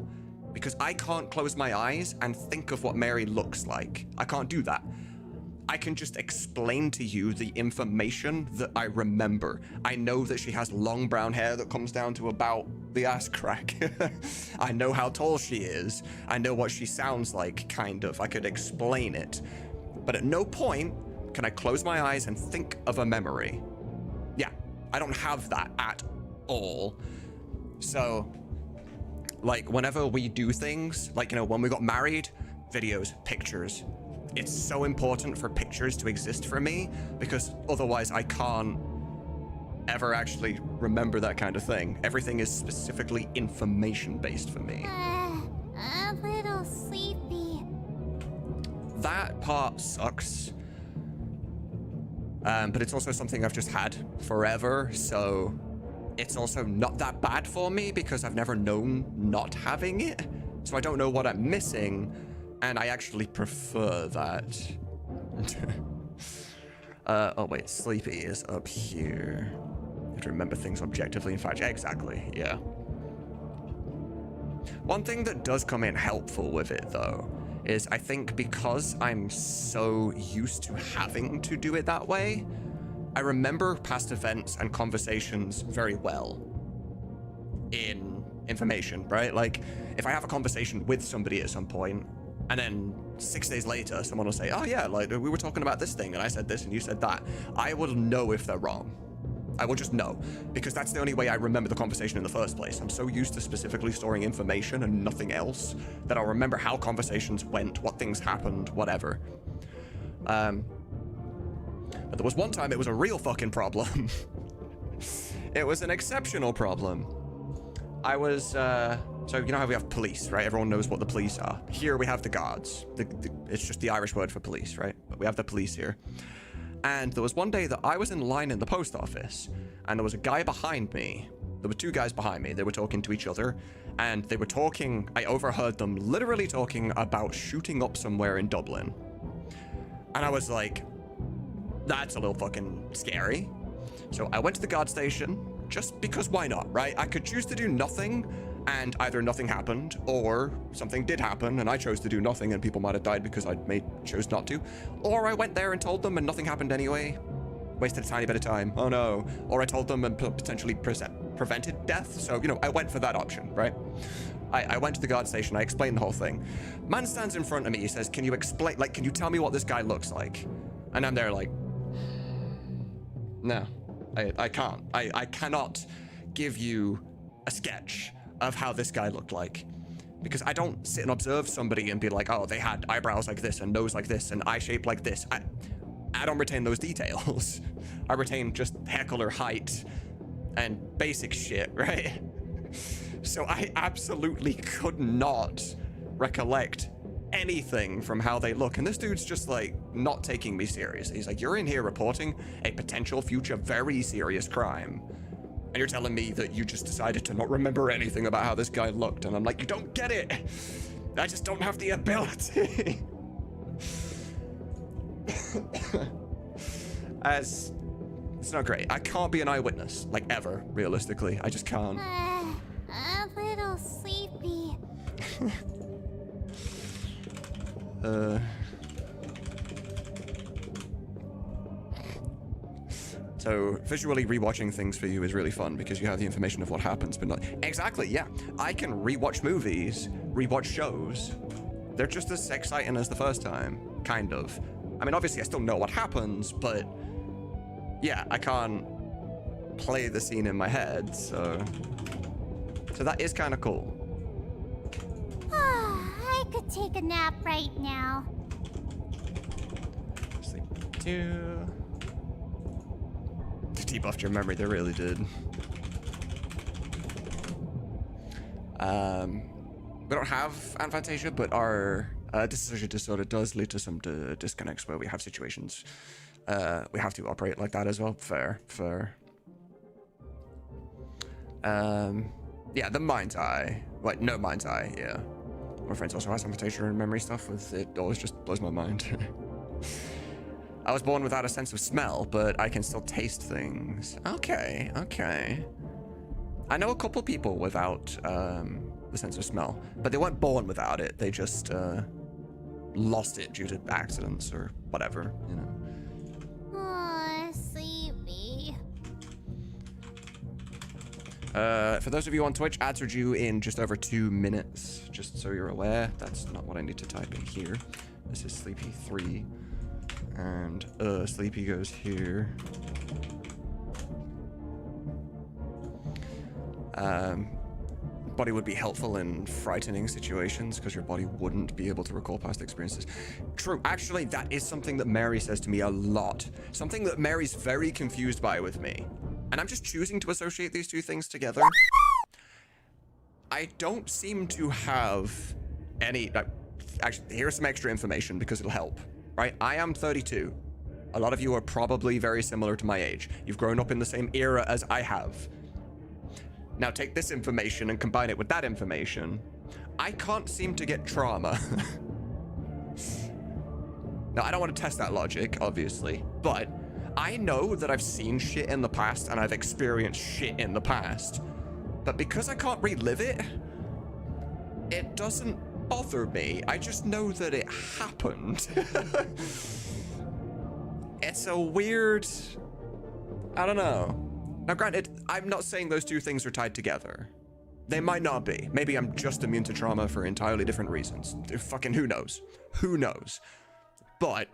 Speaker 1: Because I can't close my eyes and think of what Mary looks like. I can't do that. I can just explain to you the information that I remember. I know that she has long brown hair that comes down to about the ass crack. I know how tall she is. I know what she sounds like, kind of. I could explain it. But at no point can I close my eyes and think of a memory. Yeah, I don't have that at all. So, like, whenever we do things, like, you know, when we got married, videos, pictures, it's so important for pictures to exist for me, because otherwise I can't ever actually remember that kind of thing. Everything is specifically information-based for me.
Speaker 2: A little sleepy.
Speaker 1: That part sucks. But it's also something I've just had forever, so it's also not that bad for me because I've never known not having it. So I don't know what I'm missing, and I actually prefer that. Oh wait, sleepy is up here. You have to remember things objectively. In fact, exactly, yeah. One thing that does come in helpful with it, though, is I think because I'm so used to having to do it that way, I remember past events and conversations very well in information, right? Like, if I have a conversation with somebody at some point, and then 6 days later, someone will say, oh yeah, like, we were talking about this thing, and I said this, and you said that. I will know if they're wrong. I will just know, because that's the only way I remember the conversation in the first place. I'm so used to specifically storing information and nothing else that I'll remember how conversations went, what things happened, whatever. But there was one time it was a real fucking problem. It was an exceptional problem. I was, so you know how we have police, right? Everyone knows what the police are. Here we have the guards. It's just the Irish word for police, right? But we have the police here. And there was one day that I was in line in the post office, and there was a guy behind me. There were two guys behind me. They were talking to each other, and they were talking, I overheard them literally talking about shooting up somewhere in Dublin. And I was like, that's a little fucking scary. So I went to the guard station, just because why not, right? I could choose to do nothing, and either nothing happened, or something did happen, and I chose to do nothing, and people might have died because I chose not to. Or I went there and told them, and nothing happened anyway. Wasted a tiny bit of time. Oh no. Or I told them and potentially prevented death. So, you know, I went for that option, right? I went to the guard station, I explained the whole thing. Man stands in front of me, he says, can you explain, like, can you tell me what this guy looks like? And I'm there like, no, I can't. I cannot give you a sketch of how this guy looked like, because I don't sit and observe somebody and be like, oh, they had eyebrows like this and nose like this and eye shape like this. I don't retain those details. I retain just hair color, height, and basic shit, right? So I absolutely could not recollect anything from how they look. And this dude's just like not taking me seriously. He's like, you're in here reporting a potential future very serious crime, and you're telling me that you just decided to not remember anything about how this guy looked. And I'm like, you don't get it. I just don't have the ability. It's not great. I can't be an eyewitness, like, ever, realistically. I just can't.
Speaker 2: A little sleepy.
Speaker 1: So visually rewatching things for you is really fun because you have the information of what happens, but not exactly. Yeah, I can rewatch movies, rewatch shows. They're just as exciting as the first time, kind of. I mean, obviously, I still know what happens, but yeah, I can't play the scene in my head, so that is kind of cool.
Speaker 2: I could take a nap right now.
Speaker 1: Sleep 2. They debuffed your memory, they really did. We don't have aphantasia, but our dissociative disorder does lead to some disconnects where we have situations. We have to operate like that as well. Fair. Yeah, the mind's eye. Wait, no mind's eye, yeah. My friends also has aphantasia and memory stuff with it. Always just blows my mind. I was born without a sense of smell, but I can still taste things. Okay. I know a couple people without the sense of smell, but they weren't born without it. They just lost it due to accidents or whatever, you know.
Speaker 2: Sleepy.
Speaker 1: For those of you on Twitch, ads are due in just over 2 minutes, just so you're aware. That's not what I need to type in here. This is Sleepy 3. And Sleepy goes here. Body would be helpful in frightening situations because your body wouldn't be able to recall past experiences. True. Actually, that is something that Mary says to me a lot. Something that Mary's very confused by with me. And I'm just choosing to associate these two things together. I don't seem to have any... actually, here's some extra information because it'll help. Right? I am 32. A lot of you are probably very similar to my age. You've grown up in the same era as I have. Now take this information and combine it with that information. I can't seem to get trauma. Now, I don't want to test that logic, obviously, but I know that I've seen shit in the past and I've experienced shit in the past. But because I can't relive it, it doesn't bother me. I just know that it happened. It's a weird... I don't know. Now, granted, I'm not saying those two things are tied together. They might not be. Maybe I'm just immune to trauma for entirely different reasons. Fucking who knows? Who knows? But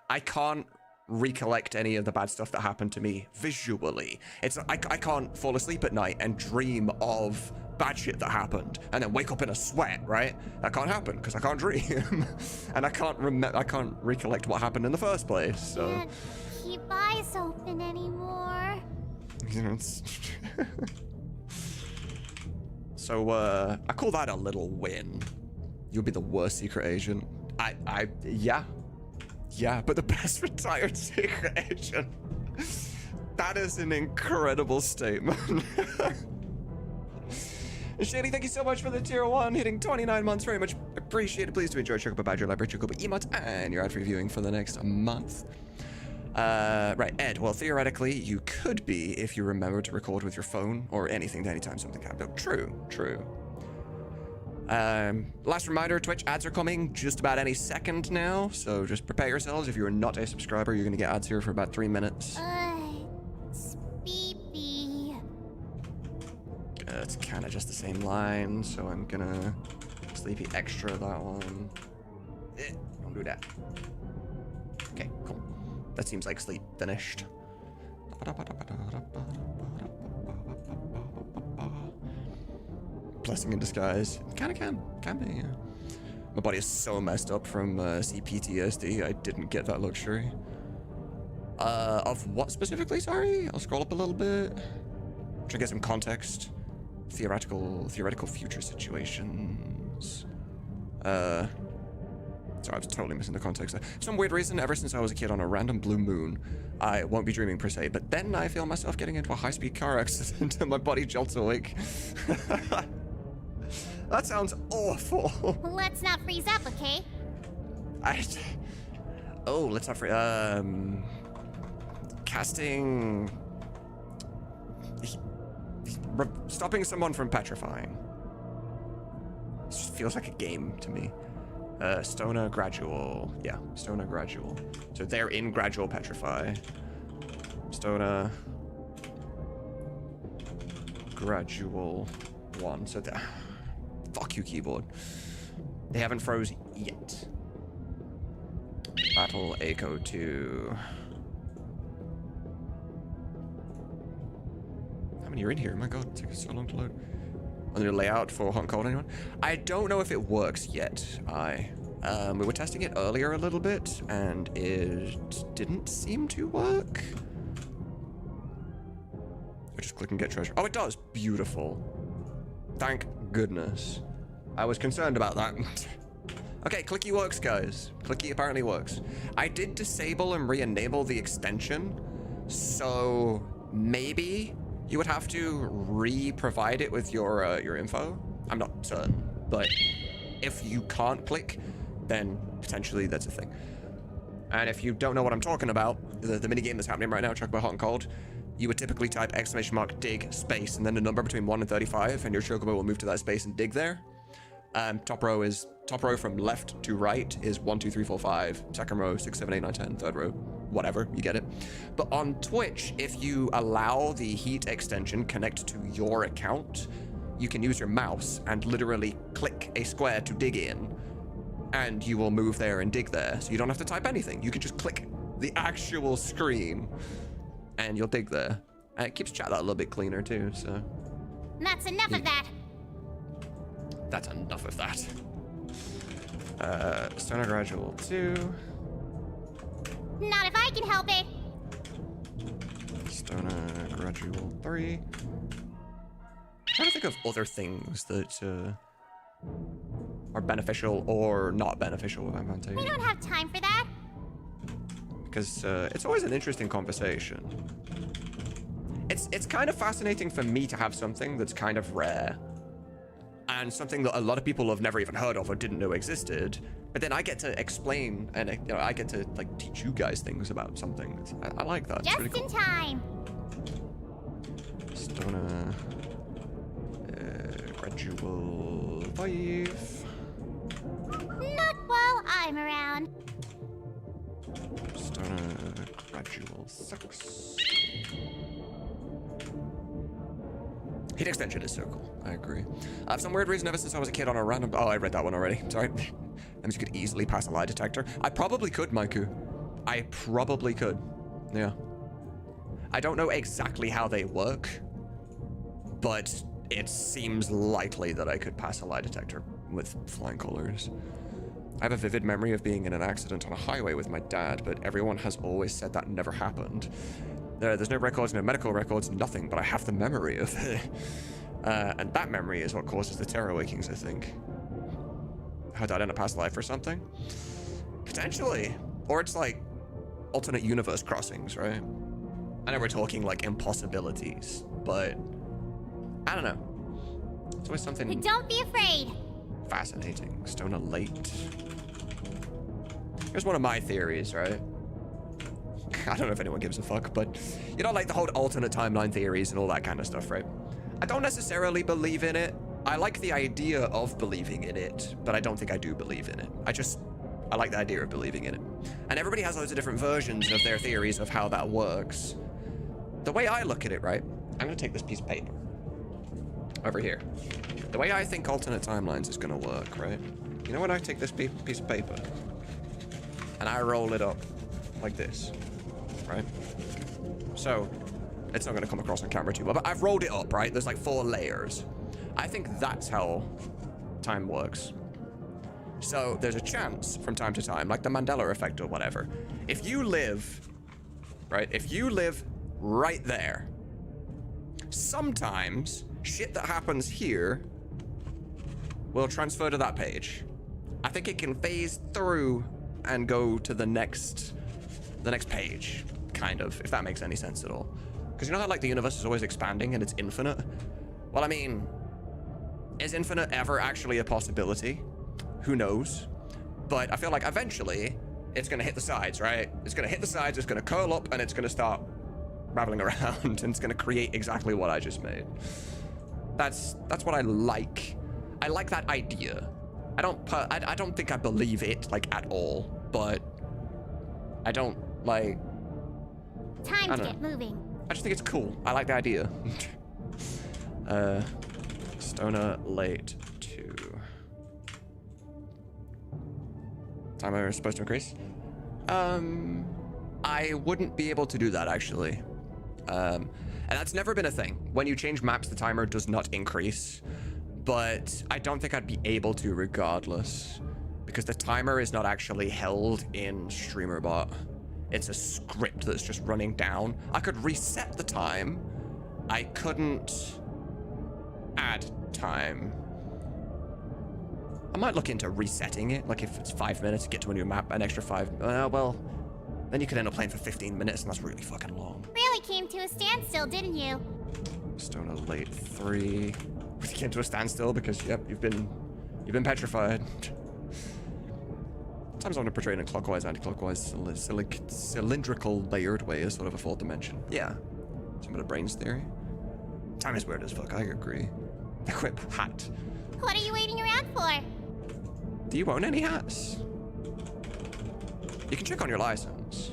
Speaker 1: I can't recollect any of the bad stuff that happened to me visually. I can't fall asleep at night and dream of bad shit that happened and then wake up in a sweat, right? That can't happen because I can't dream. And I can't recollect what happened in the first place, so...
Speaker 2: Can't keep eyes open anymore.
Speaker 1: You know, it's... So, I call that a little win. You'll be the worst secret agent. Yeah, but the best retired secret agent. That is an incredible statement. Shady, thank you so much for the tier 1, hitting 29 months. Very much appreciated. Please do enjoy Chocobo Badger, Library, Chocobo emotes, and your ad-free viewing for the next month. Right, Ed, well, theoretically, you could be if you remember to record with your phone or anything to anytime something happened. True. Last reminder, Twitch ads are coming just about any second now, so just prepare yourselves. If you're not a subscriber, you're gonna get ads here for about 3 minutes.
Speaker 2: Sleepy.
Speaker 1: It's kind of just the same line, so I'm gonna sleepy extra that one. Don't do that. Okay, cool. That seems like sleep finished. Blessing in disguise. Can be, yeah. My body is so messed up from CPTSD, I didn't get that luxury. Of what specifically, sorry? I'll scroll up a little bit. Try to get some context. Theoretical future situations. Sorry, I was totally missing the context there. For some weird reason, ever since I was a kid on a random blue moon, I won't be dreaming per se, but then I feel myself getting into a high-speed car accident and my body jolts awake. That sounds awful.
Speaker 2: Let's not freeze up, okay?
Speaker 1: Let's not freeze. Casting... Stopping someone from petrifying. It just feels like a game to me. Stoner Gradual. Yeah, Stoner Gradual. So they're in Gradual Petrify. Stoner Gradual 1. So fuck you, keyboard. They haven't froze yet. Battle Echo 2. How many are in here? My god, it's taking so long to load. On your layout for hot and cold, anyone? I don't know if it works yet. We were testing it earlier a little bit, and it didn't seem to work. I just click and get treasure. Oh, it does. Beautiful. Thank goodness. I was concerned about that. Okay, clicky works, guys. Clicky apparently works. I did disable and re-enable the extension, so maybe you would have to re-provide it with your info. I'm not certain, but if you can't click, then potentially that's a thing. And if you don't know what I'm talking about, the minigame that's happening right now, Chocobo Hot and Cold, you would typically type !dig space and then a number between 1 and 35, and your Chocobo will move to that space and dig there. Top row from left to right is 1, 2, 3, 4, 5. Second row 6, 7, 8, 9, 10. Third row, whatever, you get it. But on Twitch, if you allow the heat extension connect to your account, you can use your mouse and literally click a square to dig in, and you will move there and dig there. So you don't have to type anything. You can just click the actual screen and you'll dig there. And it keeps chat a little bit cleaner too, so.
Speaker 2: That's enough of that.
Speaker 1: That's enough of that. Stoner Gradual 2.
Speaker 2: Not if I can help it.
Speaker 1: Stoner Gradual 3. I'm trying to think of other things that are beneficial or not beneficial with advantage.
Speaker 2: We don't have time for that.
Speaker 1: Because it's always an interesting conversation. It's kind of fascinating for me to have something that's kind of rare and something that a lot of people have never even heard of or didn't know existed, but then I get to explain and I get to like teach you guys things about something. I like that.
Speaker 2: Just
Speaker 1: it's really cool.
Speaker 2: in time.
Speaker 1: Stoner Gradual 5.
Speaker 2: Not while I'm around.
Speaker 1: Stoner Gradual 6. Heat extension is so cool. I agree. For some weird reason, ever since I was a kid on a random... Oh, I read that one already. Sorry. That means you could easily pass a lie detector. I probably could, Maiku. I probably could. Yeah. I don't know exactly how they work, but it seems likely that I could pass a lie detector with flying colors. I have a vivid memory of being in an accident on a highway with my dad, but everyone has always said that never happened. There's no records, no medical records, nothing, but I have the memory of it. And that memory is what causes the terror wakings, I think. How died in a past life or something? Potentially. Or it's like alternate universe crossings, right? I know we're talking like impossibilities, but I don't know. It's always something
Speaker 2: Don't be afraid.
Speaker 1: fascinating. Stoner late. Here's one of my theories, right? I don't know if anyone gives a fuck, but you know, like the whole alternate timeline theories and all that kind of stuff, right? I don't necessarily believe in it. I like the idea of believing in it, but I don't think I do believe in it. I like the idea of believing in it. And everybody has loads of different versions of their theories of how that works. The way I look at it, right? I'm gonna take this piece of paper over here. The way I think alternate timelines is gonna work, right? You know when I take this piece of paper and I roll it up like this, right? So it's not gonna come across on camera too well, but I've rolled it up, right? There's like 4 layers. I think that's how time works. So there's a chance from time to time, like the Mandela effect or whatever. If you live, right? If you live right there, sometimes shit that happens here will transfer to that page. I think it can phase through and go to the next page, kind of, if that makes any sense at all. Because you know how like the universe is always expanding and it's infinite? Well, I mean, is infinite ever actually a possibility? Who knows? But I feel like eventually it's gonna hit the sides, right? It's gonna hit the sides, it's gonna curl up, and it's gonna start rattling around, and it's gonna create exactly what I just made. That's what I like. I like that idea. I don't think I believe it, like, at all, but I don't, like...
Speaker 2: Time
Speaker 1: I
Speaker 2: to
Speaker 1: don't
Speaker 2: get moving.
Speaker 1: I just think it's cool. I like the idea. Stoner late 2. Timer is supposed to increase. I wouldn't be able to do that, actually. And that's never been a thing. When you change maps, the timer does not increase. But I don't think I'd be able to regardless. Because the timer is not actually held in StreamerBot. It's a script that's just running down. I could reset the time. I couldn't add time. I might look into resetting it. Like if it's 5 minutes to get to a new map, an extra 5. Well, then you could end up playing for 15 minutes, and that's really fucking long.
Speaker 2: Really came to a standstill, didn't you?
Speaker 1: Stoner late 3. We came to a standstill because, yep, you've been petrified. Sometimes I want to portray it in clockwise, anti-clockwise, cylindrical, layered way as sort of a 4th dimension. Yeah, some of the brains theory. Time is weird as fuck, I agree. Equip hat.
Speaker 2: What are you waiting around for?
Speaker 1: Do you own any hats? You can check on your license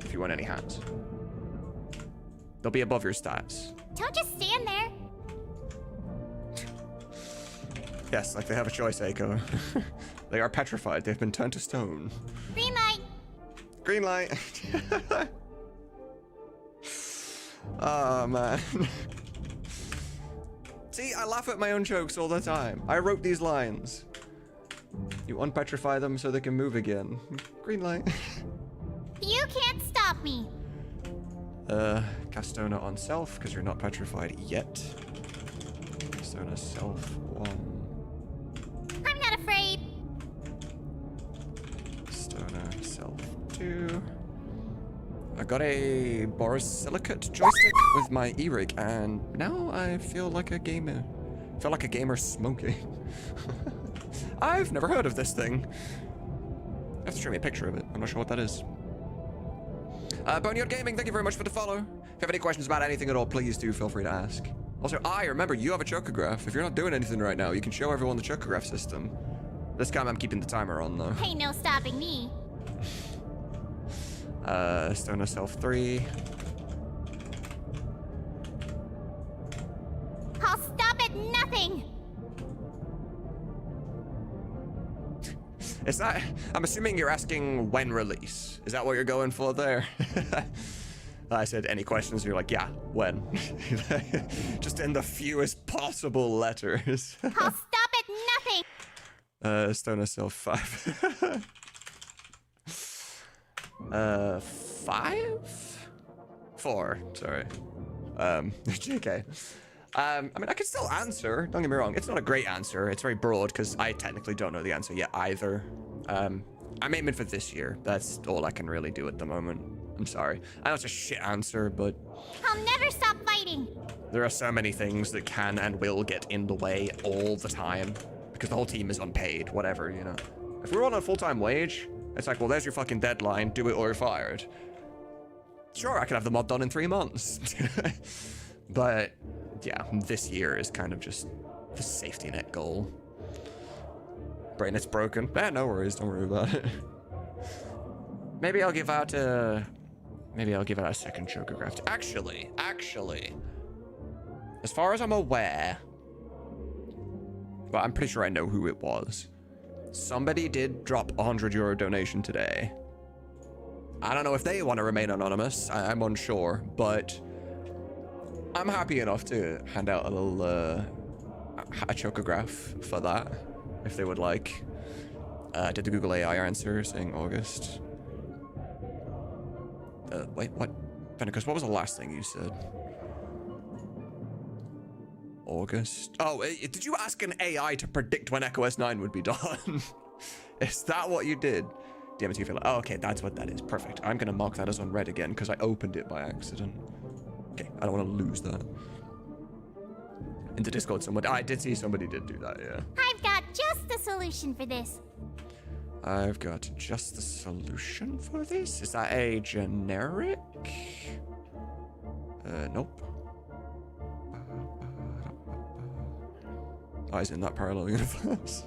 Speaker 1: if you own any hats. They'll be above your stats.
Speaker 2: Don't just stand there.
Speaker 1: Yes, like they have a choice, Eiko. They are petrified. They've been turned to stone.
Speaker 2: Green light.
Speaker 1: Green light. Oh, man. See, I laugh at my own jokes all the time. I wrote these lines. You unpetrify them so they can move again. Green light.
Speaker 2: You can't stop me.
Speaker 1: Castona on self, because you're not petrified yet. Castona self 1.
Speaker 2: I'm not afraid.
Speaker 1: Stoner self 2. I got a borosilicate joystick with my e-rig, and now I feel like a gamer. I feel like a gamer smoking. I've never heard of this thing. You have to show me a picture of it. I'm not sure what that is. Boneyard Gaming, thank you very much for the follow. If you have any questions about anything at all, please do feel free to ask. Also, remember, you have a chocograph. If you're not doing anything right now, you can show everyone the chocograph system. This time I'm keeping the timer on, though.
Speaker 2: Ain't no stopping me.
Speaker 1: Stoner self 3.
Speaker 2: I'll stop at nothing.
Speaker 1: Is that... I'm assuming you're asking when release. Is that what you're going for there? I said, any questions? And you're like, yeah, when? Just in the fewest possible letters.
Speaker 2: I'll stop at nothing.
Speaker 1: Stoner self 5. 5? 4, sorry. JK. I mean, I could still answer, don't get me wrong. It's not a great answer. It's very broad because I technically don't know the answer yet either. I'm aiming for this year. That's all I can really do at the moment. I'm sorry. I know it's a shit answer, but...
Speaker 2: I'll never stop fighting.
Speaker 1: There are so many things that can and will get in the way all the time because the whole team is unpaid, whatever, you know. If we were on a full-time wage, it's like, well, there's your fucking deadline. Do it or you're fired. Sure, I could have the mod done in 3 months. But... yeah, this year is kind of just the safety net goal. Brain, it's broken. No worries, don't worry about it. Maybe I'll give out a second chocograph. Actually, as far as I'm aware, well, I'm pretty sure I know who it was. Somebody did drop a €100 donation today. I don't know if they want to remain anonymous. I'm unsure, but I'm happy enough to hand out a little a chocograph for that, if they would like. Did the Google AI answer saying August? Wait, what? Venicus, what was the last thing you said? August? Oh, did you ask an AI to predict when Echo S9 would be done? Is that what you did? DMT feel like, oh, okay, that's what that is. Perfect. I'm gonna mark that as unread again because I opened it by accident. Okay, I don't want to lose that. In the Discord, I did see somebody did do that, yeah.
Speaker 2: I've got just the solution for this.
Speaker 1: I've got just the solution for this? Is that a generic? Nope. Oh, he's in that parallel universe.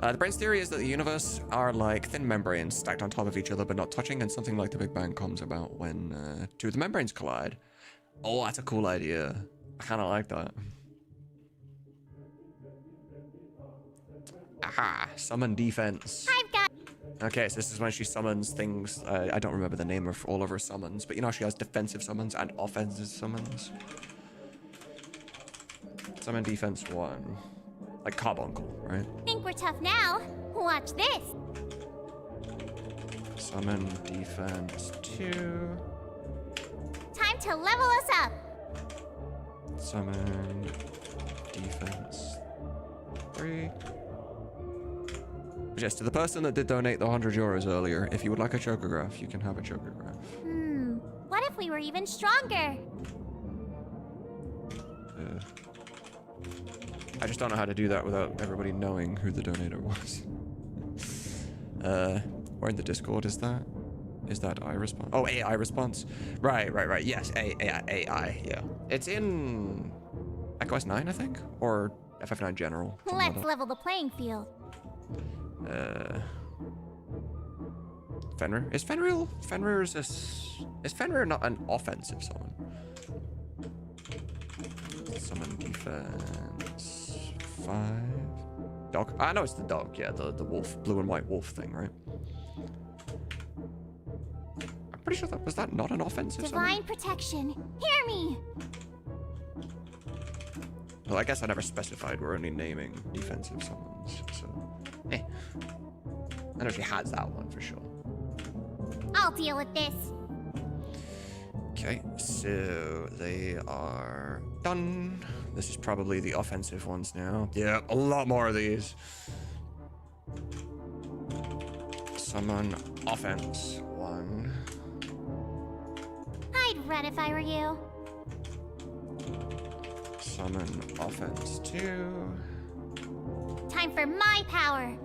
Speaker 1: The brain's theory is that the universe are like thin membranes stacked on top of each other but not touching, and something like the Big Bang comes about when two of the membranes collide. Oh, that's a cool idea. I kind of like that. Aha, summon defense.
Speaker 2: I've got...
Speaker 1: Okay, so this is when she summons things. I don't remember the name of all of her summons, but you know she has defensive summons and offensive summons. Summon defense 1. Like Carbuncle, right?
Speaker 2: Think we're tough now. Watch this.
Speaker 1: Summon defense 2.
Speaker 2: Time to level us up.
Speaker 1: Summon defense 3. Yes, to the person that did donate the 100 euros earlier, if you would like a chocograph, you can have a chocograph.
Speaker 2: What if we were even stronger?
Speaker 1: I just don't know how to do that without everybody knowing who the donator was. Where in the Discord is that? Is that I response? Oh, AI response. Right. Yes, AI. Yeah. It's in iOS 9, I think, or FF9 general.
Speaker 2: Let's level the playing field.
Speaker 1: Fenrir? Is Fenrir not an offensive summon? Summon defense 5. Dog? I know it's the dog, yeah, the wolf, blue and white wolf thing, right? I'm pretty sure was that not an offensive
Speaker 2: Divine
Speaker 1: summon?
Speaker 2: protection. Hear me.
Speaker 1: Well, I guess I never specified we're only naming defensive summons, so... I know she has that one for sure.
Speaker 2: I'll deal with this.
Speaker 1: Okay, so they are done. This is probably the offensive ones now. Yeah, a lot more of these. Summon offense 1.
Speaker 2: I'd run if I were you.
Speaker 1: Summon offense 2.
Speaker 2: Time for my power.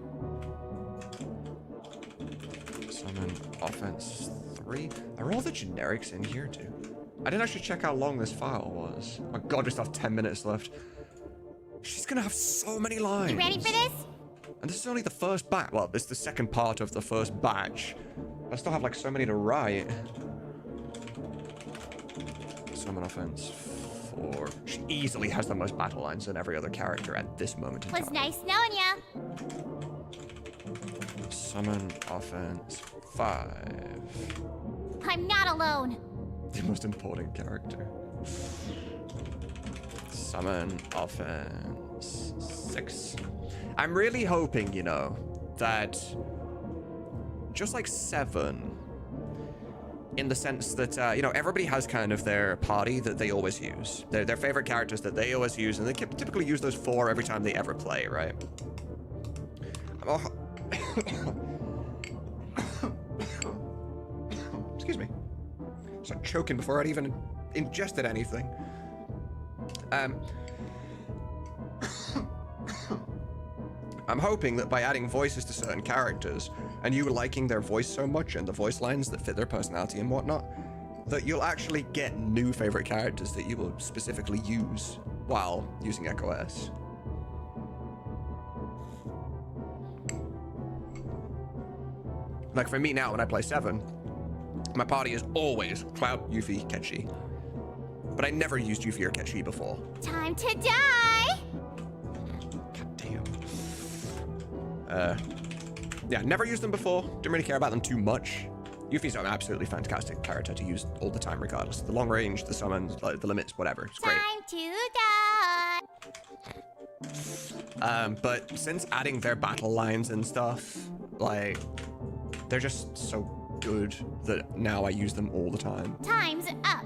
Speaker 1: Summon offense 3. Are all the generics in here too? I didn't actually check how long this file was. Oh god, we still have 10 minutes left. She's gonna have so many lines.
Speaker 2: You ready for this?
Speaker 1: And this is only the first batch. Well, this is the second part of the first batch. I still have like so many to write. Summon offense 4. She easily has the most battle lines than every other character at this moment in time.
Speaker 2: Was nice knowing ya.
Speaker 1: Summon offense 5.
Speaker 2: I'm not alone.
Speaker 1: The most important character. Summon offense 6. I'm really hoping, you know, that just like 7, in the sense that, you know, everybody has kind of their party that they always use. Their favorite characters that they always use, and they typically use those 4 every time they ever play, right? Excuse me. Start choking before I'd even ingested anything. I'm hoping that by adding voices to certain characters, and you liking their voice so much and the voice lines that fit their personality and whatnot, that you'll actually get new favorite characters that you will specifically use while using Echo S. Like for me now, when I play 7, my party is always Cloud, Yuffie, Ketchi. But I never used Yuffie or Ketchi before.
Speaker 2: Time to die!
Speaker 1: God damn. Yeah, never used them before. Didn't really care about them too much. Yuffie's an absolutely fantastic character to use all the time, regardless. The long range, the summons, like, the limits, whatever. It's great.
Speaker 2: Time to die!
Speaker 1: But since adding their battle lines and stuff, like, they're just so good that now I use them all the time.
Speaker 2: Time's up.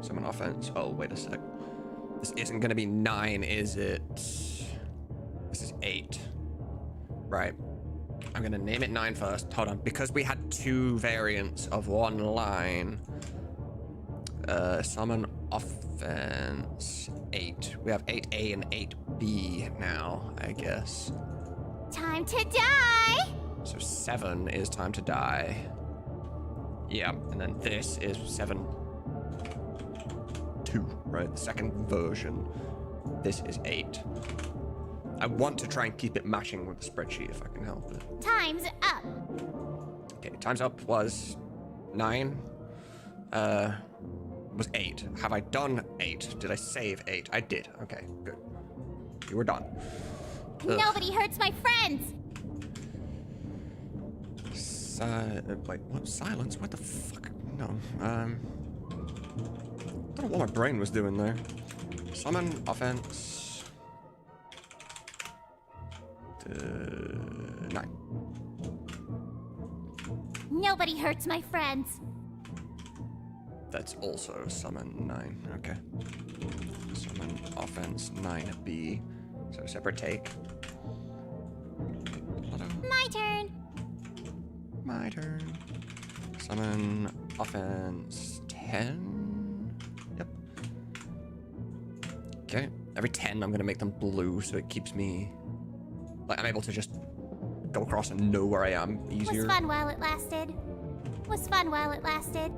Speaker 1: Summon offense. Oh, wait a sec. This isn't gonna be 9, is it? This is 8. Right. I'm gonna name it 9 first. Hold on. Because we had 2 variants of one line. Summon offense 8. We have 8A and 8B now, I guess.
Speaker 2: Time to die!
Speaker 1: So 7 is time to die. Yeah, and then this is 7. right? The second version. This is 8. I want to try and keep it matching with the spreadsheet if I can help it.
Speaker 2: Time's up.
Speaker 1: Okay, time's up was 9. Was 8. Have I done 8? Did I save 8? I did. Okay, good. You were done. Ugh.
Speaker 2: Nobody hurts my friends.
Speaker 1: Wait, what? Silence? What the fuck? No. I don't know what my brain was doing there. Summon, offense. 9.
Speaker 2: Nobody hurts my friends.
Speaker 1: That's also summon 9. Okay. Summon, offense, 9B. So separate take.
Speaker 2: My turn.
Speaker 1: My turn. Summon, offense, 10. Yep. Okay. Every 10, I'm gonna make them blue, so it keeps me... Like, I'm able to just go across and know where I am easier.
Speaker 2: Was fun while it lasted. Was fun while it lasted.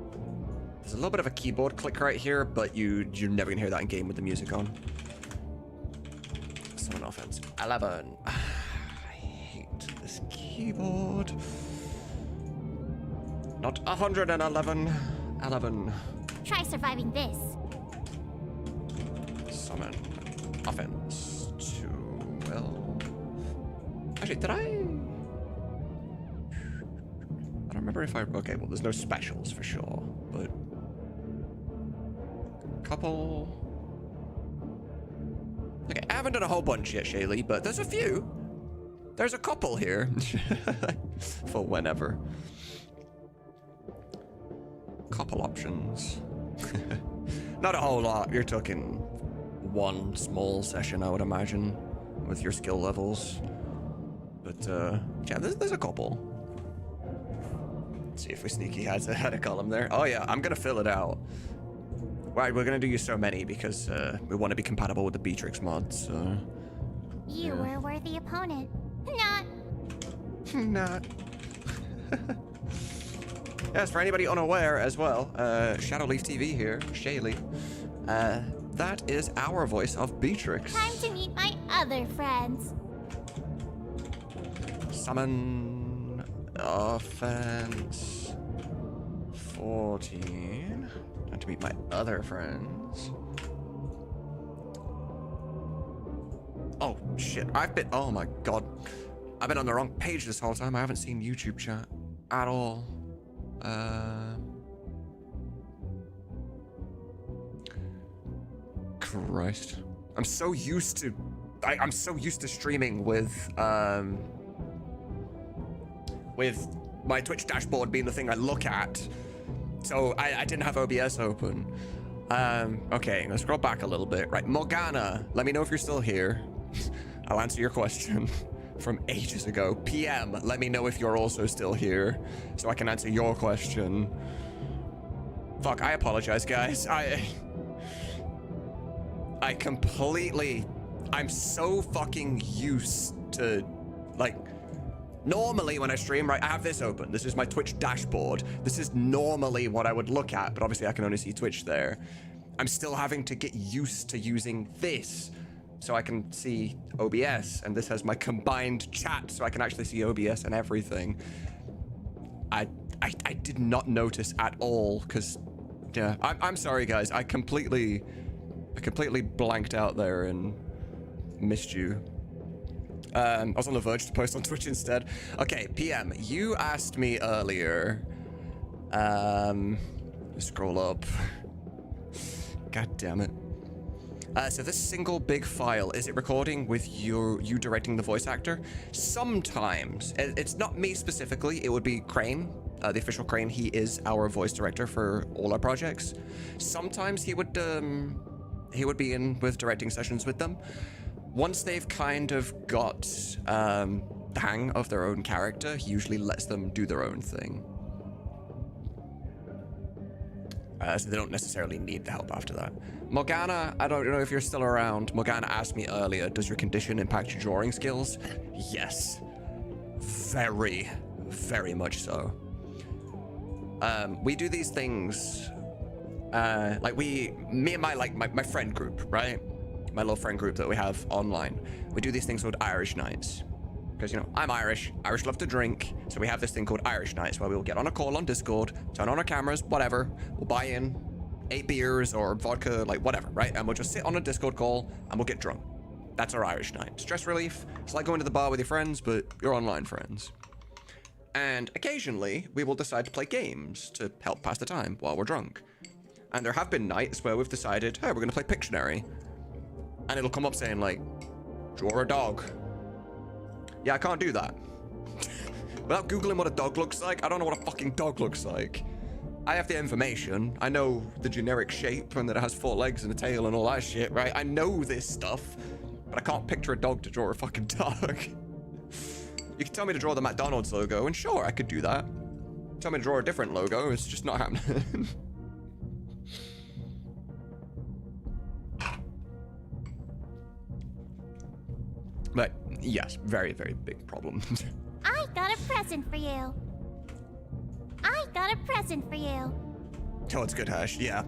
Speaker 1: There's a little bit of a keyboard click right here, but you're never gonna hear that in game with the music on. Summon offense. 11. I hate this keyboard. Not 111. 11.
Speaker 2: Try surviving this.
Speaker 1: Summon offense 12. Actually, did I don't remember if I... Okay, well, there's no specials for sure, but... Couple... Okay, I haven't done a whole bunch yet, Shaylee, but there's a few. There's a couple here. For whenever. Couple options. Not a whole lot. You're talking one small session, I would imagine, with your skill levels. But, yeah, there's a couple. Let's see if we sneaky had a column there. Oh, yeah, I'm gonna fill it out. Right, we're gonna do you so many because we want to be compatible with the Beatrix mods, so...
Speaker 2: You were a worthy opponent. Not.
Speaker 1: Not. Yes, for anybody unaware as well, Shadowleaf TV here, Shaylee. That is our voice of Beatrix.
Speaker 2: Time to meet my other friends.
Speaker 1: Summon offense 14. Time to meet my other friends. Oh shit! Oh my god! I've been on the wrong page this whole time. I haven't seen YouTube chat at all. Christ! I'm so used to. I'm so used to streaming with my Twitch dashboard being the thing I look at. So I didn't have OBS open. Okay, let's scroll back a little bit. Right, Morgana, let me know if you're still here. I'll answer your question from ages ago. PM, let me know if you're also still here so I can answer your question. Fuck, I apologize, guys. I'm so fucking used to, like, normally when I stream, right, I have this open. This is my Twitch dashboard. This is normally what I would look at, but obviously I can only see Twitch there. I'm still having to get used to using this so I can see OBS, and this has my combined chat so I can actually see OBS and everything. I did not notice at all, because, yeah, I'm sorry, guys. I completely blanked out there and missed you. I was on the verge to post on Twitch instead. Okay, PM, you asked me earlier. Scroll up. God damn it. So this single big file, is it recording with you directing the voice actor? Sometimes. It's not me specifically, it would be Crane, the official Crane. He is our voice director for all our projects. Sometimes he would be in with directing sessions with them. Once they've kind of got the hang of their own character, he usually lets them do their own thing. So they don't necessarily need the help after that. Morgana, I don't know if you're still around. Morgana asked me earlier, does your condition impact your drawing skills? Yes. Very, very much so. We do these things like me and my friend group, right? My little friend group that we have online. We do these things called Irish nights. Because, you know, I'm Irish. Irish love to drink. So we have this thing called Irish nights where we'll get on a call on Discord, turn on our cameras, whatever. We'll buy in 8 beers or vodka, like whatever, right? And we'll just sit on a Discord call and we'll get drunk. That's our Irish night. Stress relief. It's like going to the bar with your friends, but your online friends. And occasionally we will decide to play games to help pass the time while we're drunk. And there have been nights where we've decided, hey, we're going to play Pictionary. And it'll come up saying, like, draw a dog. Yeah, I can't do that. Without Googling what a dog looks like, I don't know what a fucking dog looks like. I have the information. I know the generic shape and that it has 4 legs and a tail and all that shit, right? I know this stuff, but I can't picture a dog to draw a fucking dog. You can tell me to draw the McDonald's logo, and sure, I could do that. Tell me to draw a different logo, it's just not happening. But yes, very, very big problem.
Speaker 2: I got a present for you. I got a present for you.
Speaker 1: Oh, it's good, Hash. Yeah.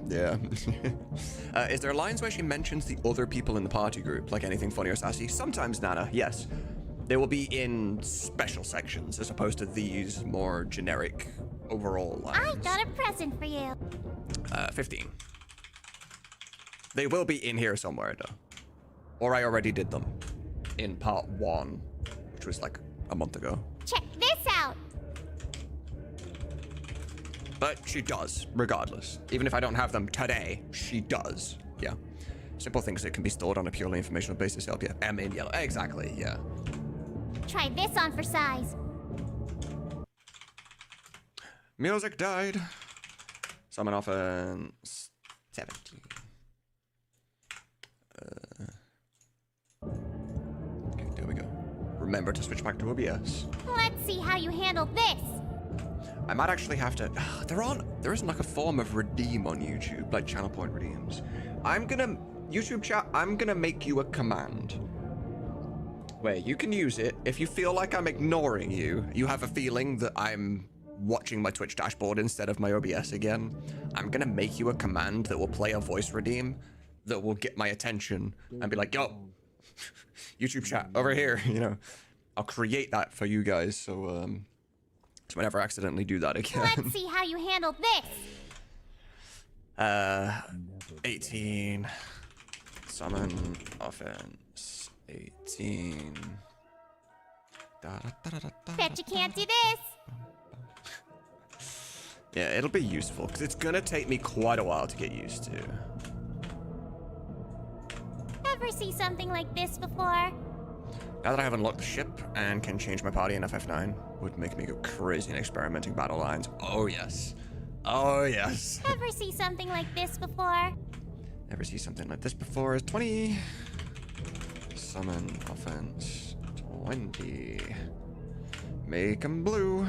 Speaker 1: Is there lines where she mentions the other people in the party group, like anything funny or sassy? Sometimes, Nana, yes. They will be in special sections as opposed to these more generic overall lines.
Speaker 2: I got a present for you.
Speaker 1: 15. They will be in here somewhere, though. Or I already did them in part 1, which was like a month ago.
Speaker 2: Check this out.
Speaker 1: But she does, regardless. Even if I don't have them today, she does. Yeah. Simple things that can be stored on a purely informational basis help you. M in yellow. Exactly, yeah.
Speaker 2: Try this on for size.
Speaker 1: Music died. Summon offense 17. Okay, there we go. Remember to switch back to OBS.
Speaker 2: Let's see how you handle this.
Speaker 1: I might actually have to. There isn't like a form of redeem on YouTube, like channel point redeems. YouTube chat, I'm gonna make you a command where you can use it if you feel like I'm ignoring you. You have a feeling that I'm watching my Twitch dashboard instead of my OBS again. I'm gonna make you a command that will play a voice redeem that will get my attention and be like, yo, YouTube chat over here, you know. I'll create that for you guys, so I never accidentally do that again.
Speaker 2: Let's see how you handle this.
Speaker 1: 18. Summon offense 18.
Speaker 2: Bet you can't do this.
Speaker 1: Yeah, it'll be useful because it's gonna take me quite a while to get used to.
Speaker 2: Ever see something like this before?
Speaker 1: Now that I have unlocked the ship and can change my party in FF9, would make me go crazy in experimenting battle lines. Oh yes. Oh yes.
Speaker 2: Ever see something like this before?
Speaker 1: Ever see something like this before? Is 20. Summon offense 20. Make 'em blue.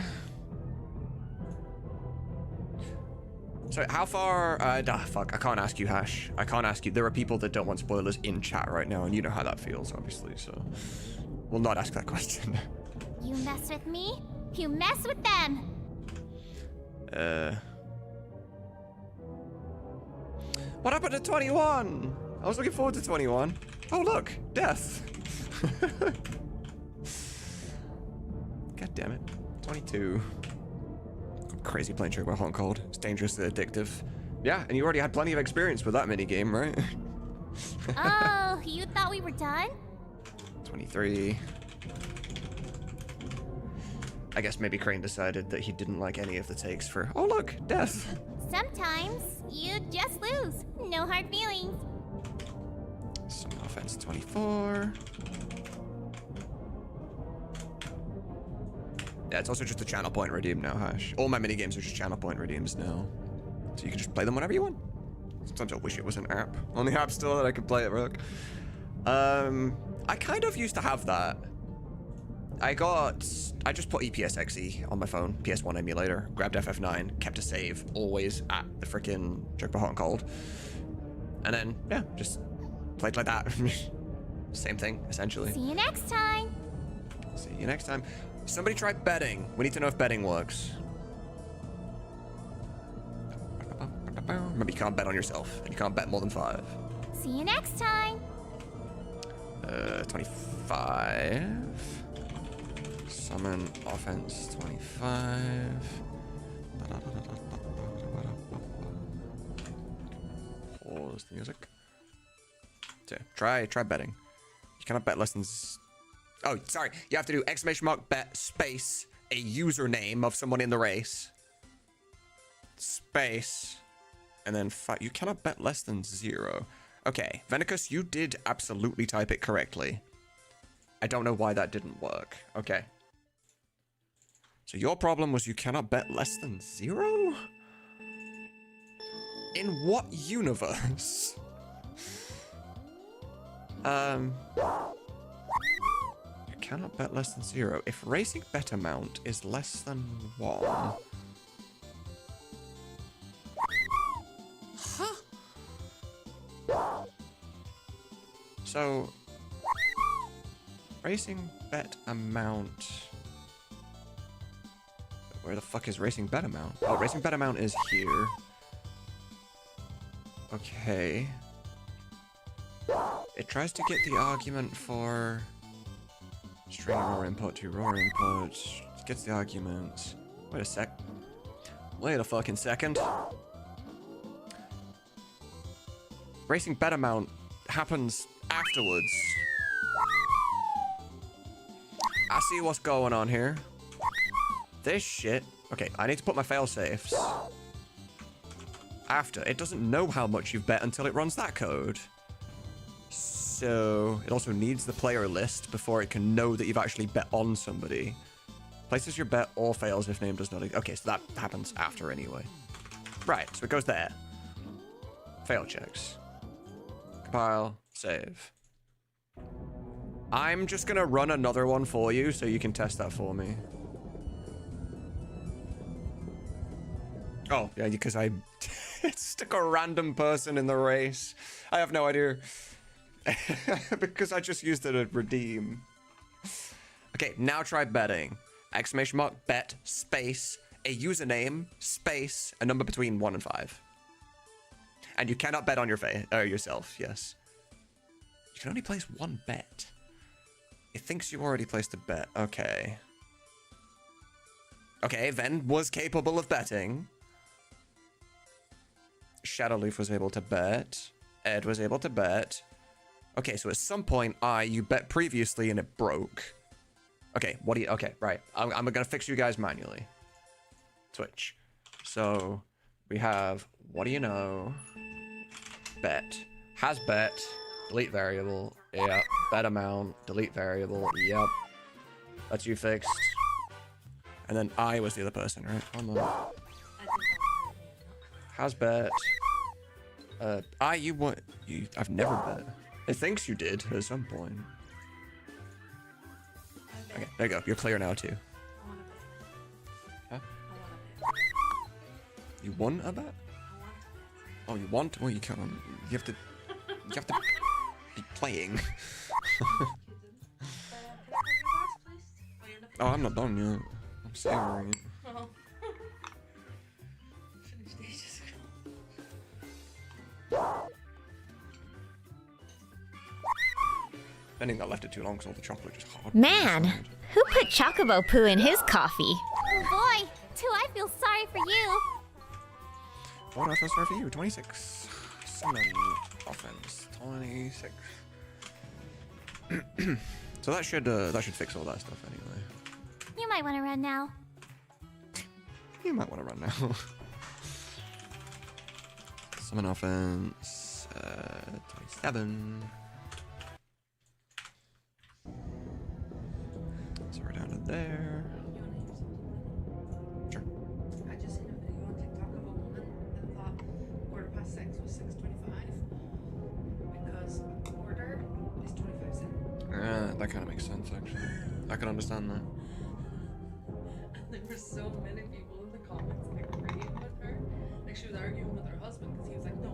Speaker 1: So how far, fuck, I can't ask you, Hash. I can't ask you. There are people that don't want spoilers in chat right now, and you know how that feels, obviously, so we'll not ask that question.
Speaker 2: You mess with me, you mess with them.
Speaker 1: What happened to 21? I was looking forward to 21. Oh, look, death. God damn it. 22. Crazy playing Chocobo Hot and Cold. It's dangerously addictive. Yeah, and you already had plenty of experience with that minigame, right?
Speaker 2: Oh, you thought we were done?
Speaker 1: 23. I guess maybe Crane decided that he didn't like any of the takes for, oh look, death.
Speaker 2: Sometimes you just lose. No hard feelings.
Speaker 1: Some offense 24. Yeah, it's also just a channel point redeem now, Hash. All my minigames are just channel point redeems now. So you can just play them whenever you want. Sometimes I wish it was an app on the App Store that I could play it, Rook. I kind of used to have that. I just put EPSXE on my phone, PS1 emulator, grabbed FF9, kept a save, always at the frickin' Chocobo Hot and Cold. And then, yeah, just played like that. Same thing, essentially.
Speaker 2: See you next time.
Speaker 1: See you next time. Somebody try betting. We need to know if betting works. Remember, you can't bet on yourself, and you can't bet more than 5.
Speaker 2: See you next time.
Speaker 1: 25. Summon offense 25. Pause the music. So, try betting. You cannot bet less than. Oh, sorry. You have to do exclamation mark bet space a username of someone in the race. Space. And then you cannot bet less than 0. Okay, Venicus, you did absolutely type it correctly. I don't know why that didn't work. Okay. So your problem was you cannot bet less than 0? In what universe? You cannot bet less than 0. If racing bet amount is less than 1... Huh? So... Racing bet amount... Where the fuck is racing bet amount? Oh, racing bet amount is here. Okay. It tries to get the argument for string roar input to roar input. It gets the argument. Wait a sec. Wait a fucking second. Racing bet amount happens afterwards. I see what's going on here. This shit. Okay, I need to put my failsafes after. It doesn't know how much you've bet until it runs that code. So it also needs the player list before it can know that you've actually bet on somebody. Places your bet or fails if name does not... Okay, so that happens after anyway. Right, so it goes there. Fail checks. Compile, save. I'm just gonna run another one for you so you can test that for me. Oh, yeah, because I stuck a random person in the race. I have no idea. Because I just used it to redeem. Okay, now try betting. Exclamation mark, bet, space, a username, space, a number between 1 and 5. And you cannot bet on yourself, yes. You can only place 1 bet. It thinks you already placed a bet. Okay. Okay, Ven was capable of betting. Shadowleaf was able to bet. Ed was able to bet. Okay, so at some point, you bet previously and it broke. Okay, what do you... Okay, right. I'm gonna fix you guys manually. Switch. So, we have... What do you know? Bet. Has bet. Delete variable. Yep. Bet amount. Delete variable. Yep. That's you fixed. And then I was the other person, right? One moment. Has bet. You want... I've never bet. It thinks you did at some point. Okay, there you go. You're clear now too. Huh? You won a bet? Oh, you want? Well, you can't. You have to be playing. Oh, I'm not done yet. I'm savoring it. Bending that left it too long because all the chocolate just hard.
Speaker 5: Man, who put chocobo poo in his coffee?
Speaker 2: Oh boy, do I feel sorry for you.
Speaker 1: Boy, do I feel sorry for you. 26. Summon offense. 26. So that should fix all that stuff anyway.
Speaker 2: You might want to run now.
Speaker 1: You might want to run now. Summon offense. 27. So we're down to there. Sure.
Speaker 3: I just seen a video on TikTok of a woman that thought 6:15 was 6:25 because quarter is 25 cents.
Speaker 1: That kind of makes sense, actually. I can understand that.
Speaker 3: And there were so many people in the comments agreeing with her. Like she was arguing with her husband because he was like, no,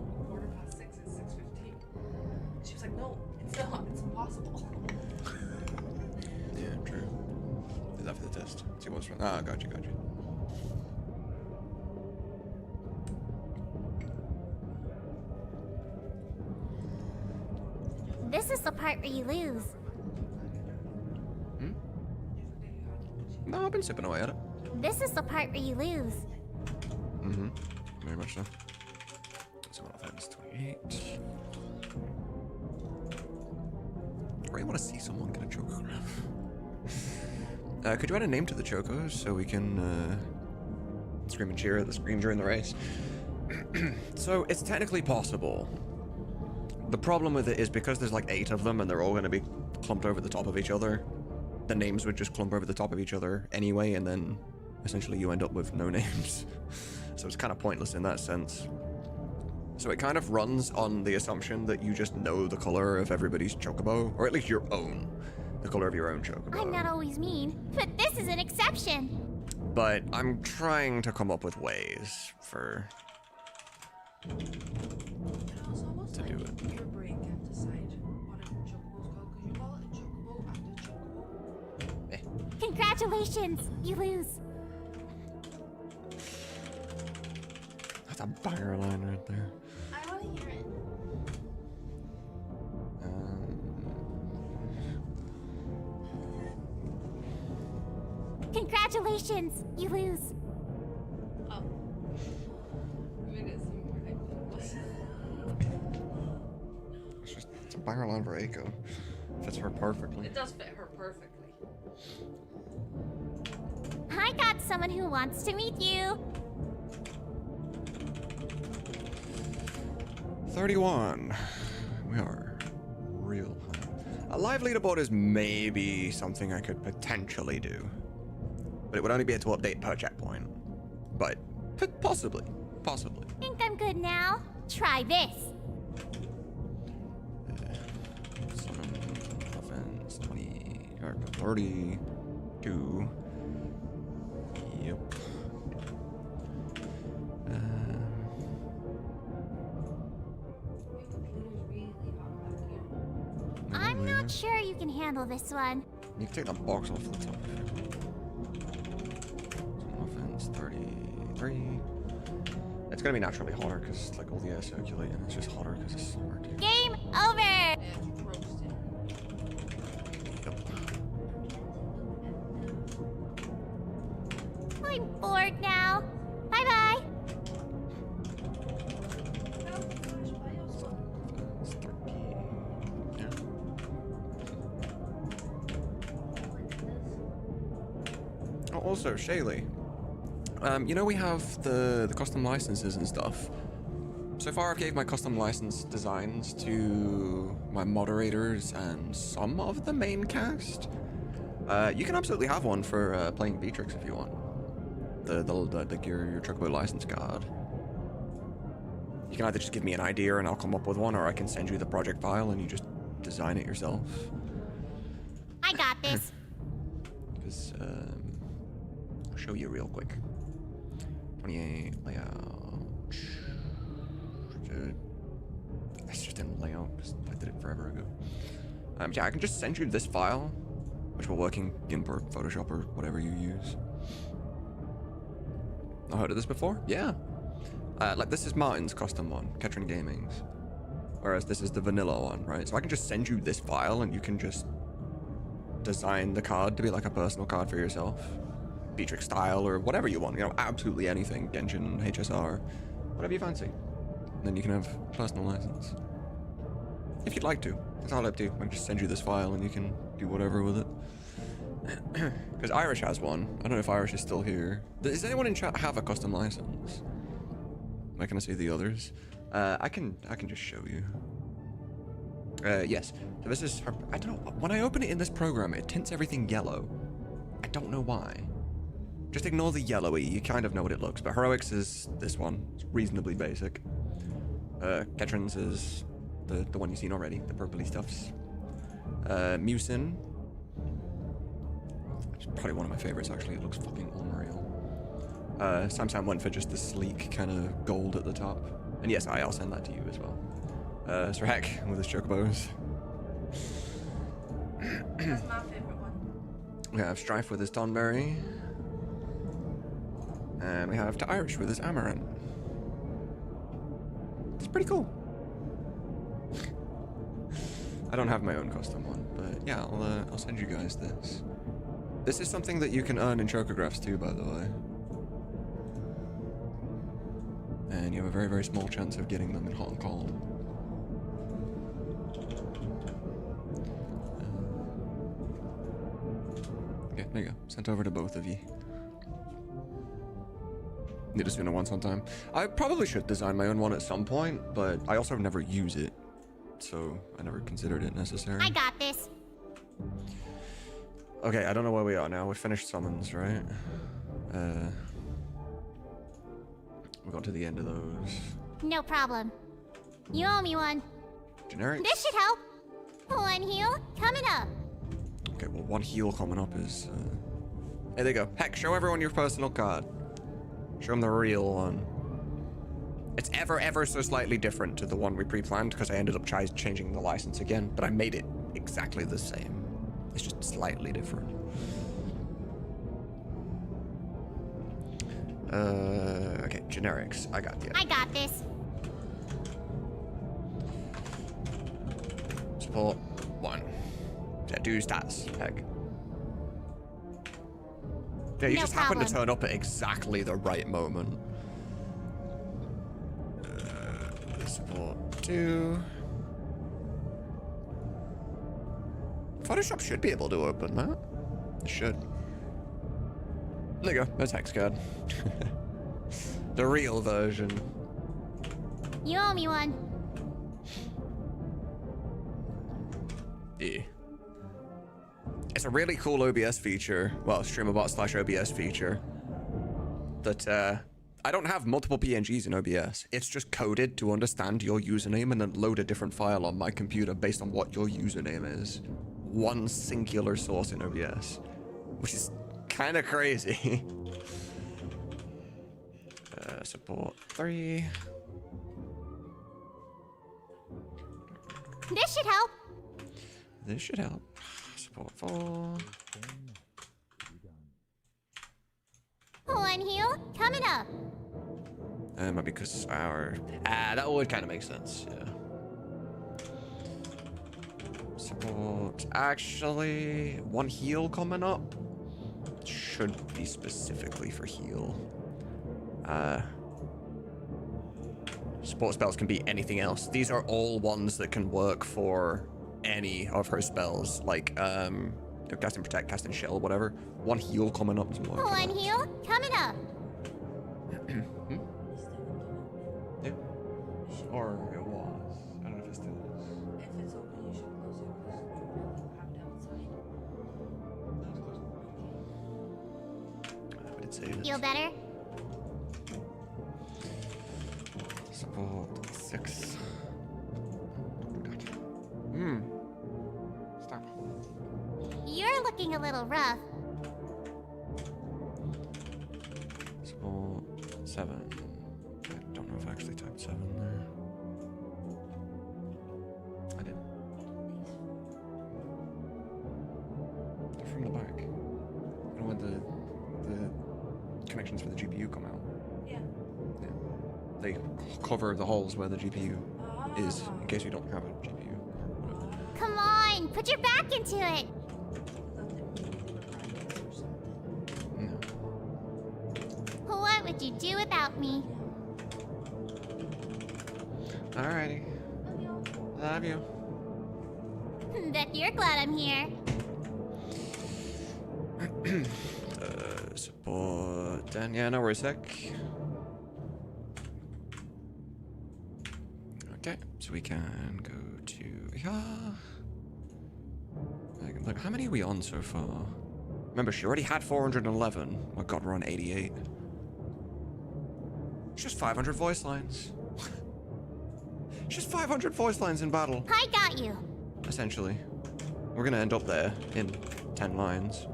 Speaker 3: 6:15 is 6:15. She was like, no, it's not. It's impossible.
Speaker 1: Yeah, true. Is that for the test? See what's wrong. Ah, gotcha.
Speaker 2: part where you lose.
Speaker 1: No, I've been sipping away at it.
Speaker 2: This is the part where you lose.
Speaker 1: Mm-hmm. Very much so. So offense 28. I really want to see someone get a chocograph. Could you add a name to the chocos so we can scream and cheer at the screen during the race? So it's technically possible. The problem with it is because there's like 8 of them and they're all going to be clumped over the top of each other, the names would just clump over the top of each other anyway, and then essentially you end up with no names. So it's kind of pointless in that sense. So it kind of runs on the assumption that you just know the color of everybody's chocobo, or at least your own, the color of your own chocobo.
Speaker 2: I'm not always mean, but this is an exception.
Speaker 1: But I'm trying to come up with ways for
Speaker 3: To
Speaker 1: do it.
Speaker 3: Your brain can decide what a chocobo's called because you call it a chocobo after chocobo.
Speaker 2: Congratulations, you lose.
Speaker 1: That's a banger line right there.
Speaker 3: I want to hear it.
Speaker 2: Congratulations, you lose.
Speaker 3: Oh. Maybe it's more like
Speaker 1: It's a banger line for Aiko. Fits her perfectly.
Speaker 3: it does fit her perfectly.
Speaker 2: I got someone who wants to meet you.
Speaker 1: 31. We are real high. A live leaderboard is maybe something I could potentially do. But it would only be able to update per checkpoint. But possibly. Possibly.
Speaker 2: Think I'm good now? Try this.
Speaker 1: Summon offense 20 or 32. Yep.
Speaker 2: I'm not sure you can handle this one.
Speaker 1: You can take that box off the top. Offense 33. It's gonna be naturally hotter because like all the air circulating. It's just hotter because it's summer. Dude.
Speaker 2: Game over.
Speaker 3: Yeah, it's roasted.
Speaker 1: Yep.
Speaker 2: I'm bored now. Bye bye.
Speaker 1: Offense 13. Yeah. Oh, also, Shaylee. You know we have the custom licenses and stuff. So far I've gave my custom license designs to my moderators and some of the main cast. You can absolutely have one for playing Beatrix if you want. Your Chocobo license card. You can either just give me an idea and I'll come up with one, or I can send you the project file and you just design it yourself.
Speaker 2: I got this.
Speaker 1: Because, I'll show you real quick. 28 layout. That's just in layout. I did it forever ago. Yeah, I can just send you this file, which will work in GIMP or Photoshop or whatever you use. I've heard of this before? Yeah. Like this is Martin's custom one, Ketrin Gaming's. Whereas this is the vanilla one, right? So I can just send you this file and you can just design the card to be like a personal card for yourself. Beatrix style or whatever you want, you know, absolutely anything. Genshin, HSR, whatever you fancy. And then you can have personal license. If you'd like to. It's all up to you. I can just send you this file and you can do whatever with it. Because Irish has one. I don't know if Irish is still here. Does anyone in chat have a custom license? Am I gonna see the others? I can just show you. Yes. So this is her. I don't know. When I open it in this program, it tints everything yellow. I don't know why. Just ignore the yellowy. You kind of know what it looks. But Heroics is this one. It's reasonably basic. Ketrin's is the one you've seen already. The purpley stuffs. Musin. It's probably one of my favorites, actually. It looks fucking unreal. Sam went for just the sleek kind of gold at the top. And yes, I'll send that to you as well. Srek with his chocobos.
Speaker 3: That's my favorite one.
Speaker 1: We have Strife with his Tonberry. And we have To Irish with his Amaranth. It's pretty cool. I don't have my own custom one, but yeah, I'll send you guys this. This is something that you can earn in chocographs too, by the way. And you have a very, very small chance of getting them in hot and cold. Okay, there you go. Sent over to both of you. Need a sooner one sometime. I probably should design my own one at some point, but I also never use it. So I never considered it necessary.
Speaker 2: I got this.
Speaker 1: Okay, I don't know where we are now. We finished summons, right? We got to the end of those.
Speaker 2: No problem. You owe me one.
Speaker 1: Generics?
Speaker 2: This should help. One heal coming up.
Speaker 1: Okay, well, one heal coming up is... Hey, there you go. Heck, show everyone your personal card. Show them the real one. It's ever so slightly different to the one we pre-planned because I ended up changing the license again, but I made it exactly the same. It's just slightly different. Okay, generics. I got you.
Speaker 2: I got this.
Speaker 1: Support 1. Yeah, do stats. Heck. Yeah, you
Speaker 2: No
Speaker 1: just happen to
Speaker 2: problem.
Speaker 1: turn up at exactly the right moment. Support 2. Photoshop should be able to open that. It should. There you go. That's hex card. The real version.
Speaker 2: You owe me one.
Speaker 1: Yeah. It's a really cool OBS feature. Well, StreamerBot/OBS feature. That I don't have multiple PNGs in OBS. It's just coded to understand your username and then load a different file on my computer based on what your username is. One singular source in OBS, which is kind of crazy. Support 3.
Speaker 2: This should help.
Speaker 1: This should help. Support 4.
Speaker 2: One heal coming up.
Speaker 1: Might be because our... that would kind of make sense, yeah. Support... Actually, one heal coming up. Should be specifically for heal. Support spells can be anything else. These are all ones that can work for any of her spells, like, cast and protect, cast and shell, whatever. One heal coming up doesn't work.
Speaker 2: One heal coming up.
Speaker 1: Yeah. Or it was. I don't know if it still is.
Speaker 3: If it's open, you should close it because you'll have it outside.
Speaker 1: I did say it.
Speaker 2: Feel better?
Speaker 1: Support 6. Stop.
Speaker 2: You're looking a little rough.
Speaker 1: Support 7. I don't know if I actually typed 7 there. I did. They're from the back. You know when the connections for the GPU come out?
Speaker 3: Yeah.
Speaker 1: Yeah. They cover the holes where the GPU is, in case you don't have a GPU.
Speaker 2: Come on, put your back into it.
Speaker 1: No.
Speaker 2: What would you do without me?
Speaker 1: Alrighty. Love you.
Speaker 2: Bet you're glad I'm here.
Speaker 1: Support 10. Yeah, no worries, sec. Okay, so we can go to... Yeah. Look, how many are we on so far? Remember, she already had 411. Oh god, we're on 88. It's just 500 voice lines. It's just 500 voice lines in battle,
Speaker 2: I got you.
Speaker 1: essentially. We're gonna end up there in 10 lines.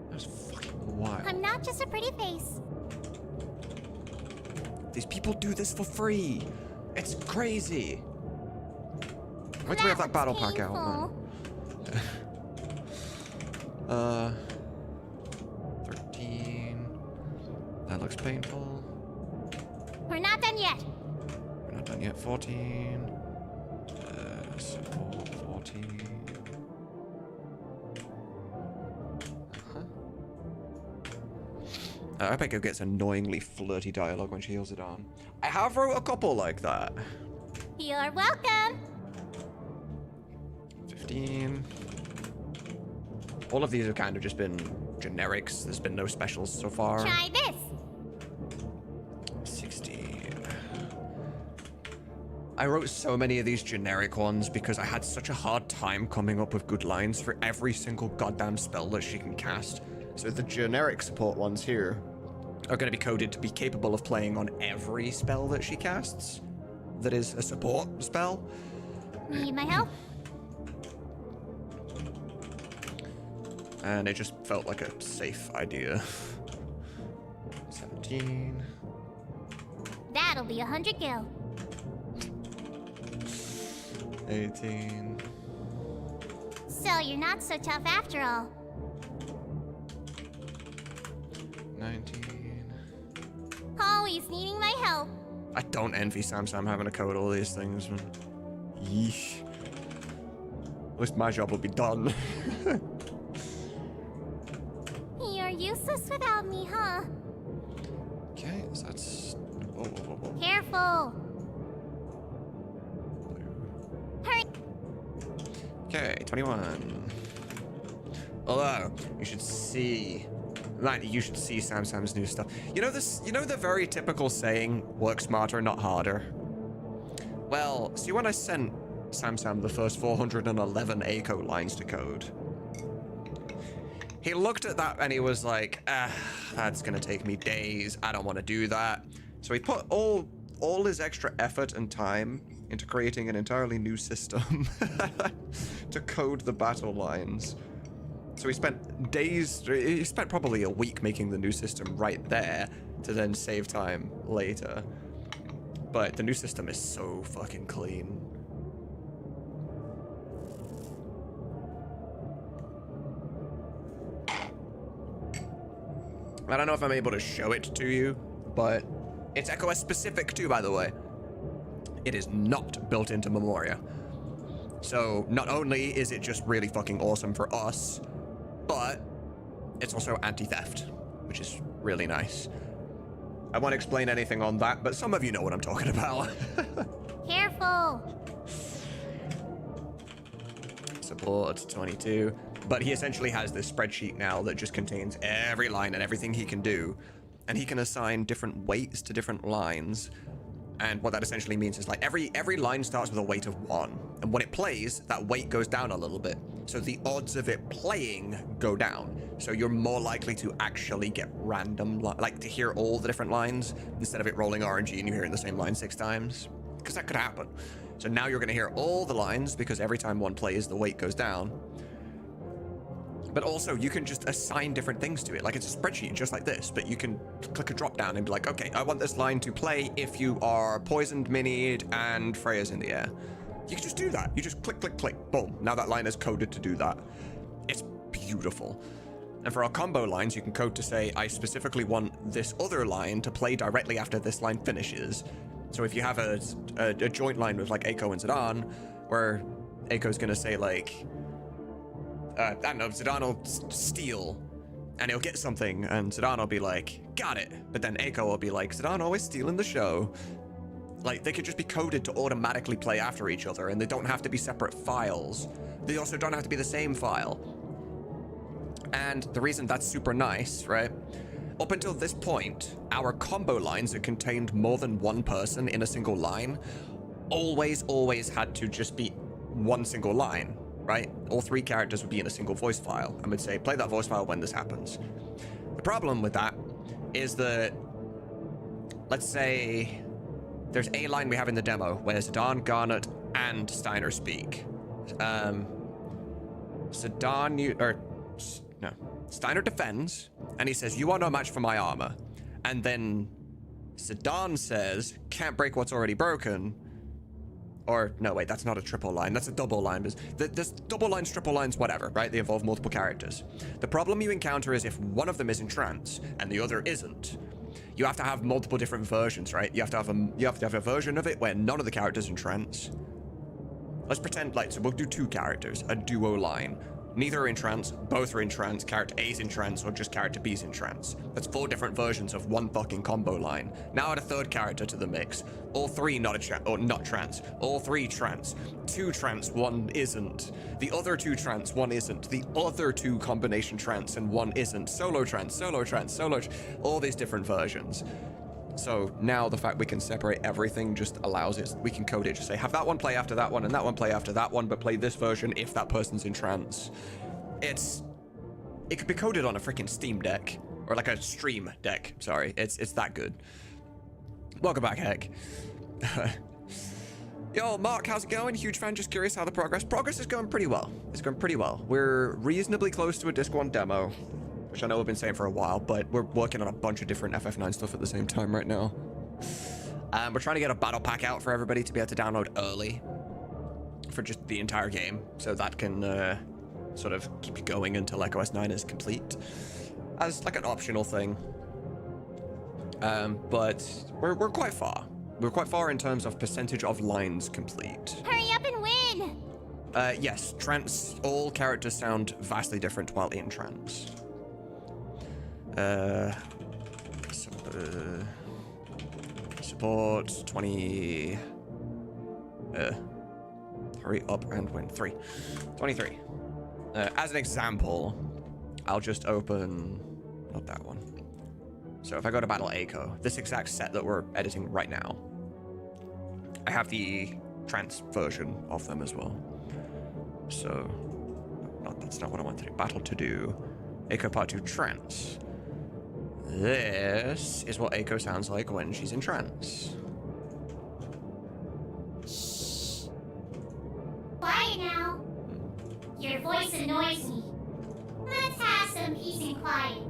Speaker 1: That's fucking wild.
Speaker 2: I'm not just a pretty face.
Speaker 1: These people do this for free. It's crazy. Wait till we have that battle pack out, man. 13. That looks painful.
Speaker 2: We're not done yet.
Speaker 1: We're not done yet. 14. Support 40. I bet Echo gets annoyingly flirty dialogue when she heals it on. I have wrote a couple like that.
Speaker 2: You're welcome.
Speaker 1: 15. All of these have kind of just been generics. There's been no specials so far.
Speaker 2: Try this.
Speaker 1: 16. I wrote so many of these generic ones because I had such a hard time coming up with good lines for every single goddamn spell that she can cast. So the generic support ones here are going to be coded to be capable of playing on every spell that she casts that is a support spell.
Speaker 2: Need my help?
Speaker 1: And it just felt like a safe idea. 17.
Speaker 2: That'll be 100 gil.
Speaker 1: 18.
Speaker 2: So you're not so tough after all.
Speaker 1: 19.
Speaker 2: Always needing my help.
Speaker 1: I don't envy Sam having to code all these things. Man. Yeesh. At least my job will be done.
Speaker 2: You're useless without me, huh?
Speaker 1: Okay, so that's... Whoa, whoa, whoa, whoa.
Speaker 2: Careful. Hurry.
Speaker 1: Okay, 21. Although, you should see... Like, you should see Sam's new stuff. You know this? You know the very typical saying, work smarter, not harder? Well, see when I sent Sam the first 411 ACO lines to code, he looked at that and he was like, that's gonna take me days. I don't want to do that. So he put all his extra effort and time into creating an entirely new system to code the battle lines. So he spent days, he spent probably a week making the new system right there to then save time later. But the new system is so fucking clean. I don't know if I'm able to show it to you, but it's EchoS specific too, by the way. It is not built into Memoria. So not only is it just really fucking awesome for us, but it's also anti-theft, which is really nice. I won't explain anything on that, but some of you know what I'm talking about.
Speaker 2: Careful.
Speaker 1: Support 22. But he essentially has this spreadsheet now that just contains every line and everything he can do. And he can assign different weights to different lines. And what that essentially means is like every line starts with a weight of 1. And when it plays, that weight goes down a little bit. So the odds of it playing go down. So you're more likely to actually get random, like to hear all the different lines instead of it rolling RNG and you hearing the same line 6 times. Because that could happen. So now you're going to hear all the lines because every time one plays, the weight goes down. But also, you can just assign different things to it. Like, it's a spreadsheet just like this, but you can click a drop down and be like, okay, I want this line to play if you are poisoned, minied, and Freya's in the air. You can just do that. You just click, click, click, boom. Now that line is coded to do that. It's beautiful. And for our combo lines, you can code to say, I specifically want this other line to play directly after this line finishes. So if you have a joint line with, like, Eiko and Zidane, where Eiko's gonna say, like... I don't know, Zidane will steal, and he'll get something, and Zidane will be like, got it. But then Eiko will be like, Zidane always stealing the show. Like, they could just be coded to automatically play after each other, and they don't have to be separate files. They also don't have to be the same file. And the reason that's super nice, right? Up until this point, our combo lines that contained more than one person in a single line always had to just be one single line. Right? All 3 characters would be in a single voice file and would say, play that voice file when this happens. The problem with that is that, let's say there's a line we have in the demo where Zidane, Garnet, and Steiner speak. Steiner defends, and he says, you are no match for my armor. And then Zidane says, can't break what's already broken. Or, no, wait, that's not a triple line. That's a double line. There's double lines, triple lines, whatever, right? They involve multiple characters. The problem you encounter is if one of them is in trance and the other isn't, you have to have multiple different versions, right? You have to have a version of it where none of the characters in trance. let's pretend like, so we'll do 2 characters, a duo line. Neither are in trance, both are in trance, character A's in trance, or just character B's in trance. That's 4 different versions of one fucking combo line. Now add a 3rd character to the mix. All 3 not trance. All 3 trance. 2 trance, 1 isn't. The other 2 trance, 1 isn't. The other 2 combination trance and 1 isn't. Solo trance, all these different versions. So now the fact we can separate everything just allows it, we can code it, just say, have that one play after that one, and that one play after that one, but play this version if that person's in trance. It could be coded on a freaking Steam Deck, or like a Stream Deck, sorry. It's that good. Welcome back, Heck. Yo, Mark, how's it going? Huge fan, just curious how the progress is going pretty well. It's going pretty well. We're reasonably close to a Disc 1 demo, which I know I've been saying for a while, but we're working on a bunch of different FF9 stuff at the same time right now. We're trying to get a battle pack out for everybody to be able to download early for just the entire game, so that can sort of keep you going until like OS 9 is complete, as like an optional thing. But we're quite far. We're quite far in terms of percentage of lines complete.
Speaker 2: Hurry up and win!
Speaker 1: Yes, trance, all characters sound vastly different while in trance. Support 20. Hurry up and win 3. 23. As an example, I'll just open, not that one. So if I go to Battle Echo, this exact set that we're editing right now, I have the trance version of them as well. So, that's not what I want to do. Battle to do. Echo Part 2 trance. This is what Echo sounds like when she's in trance.
Speaker 2: Shh. Quiet now. Your voice annoys me. Let's have some peace and quiet.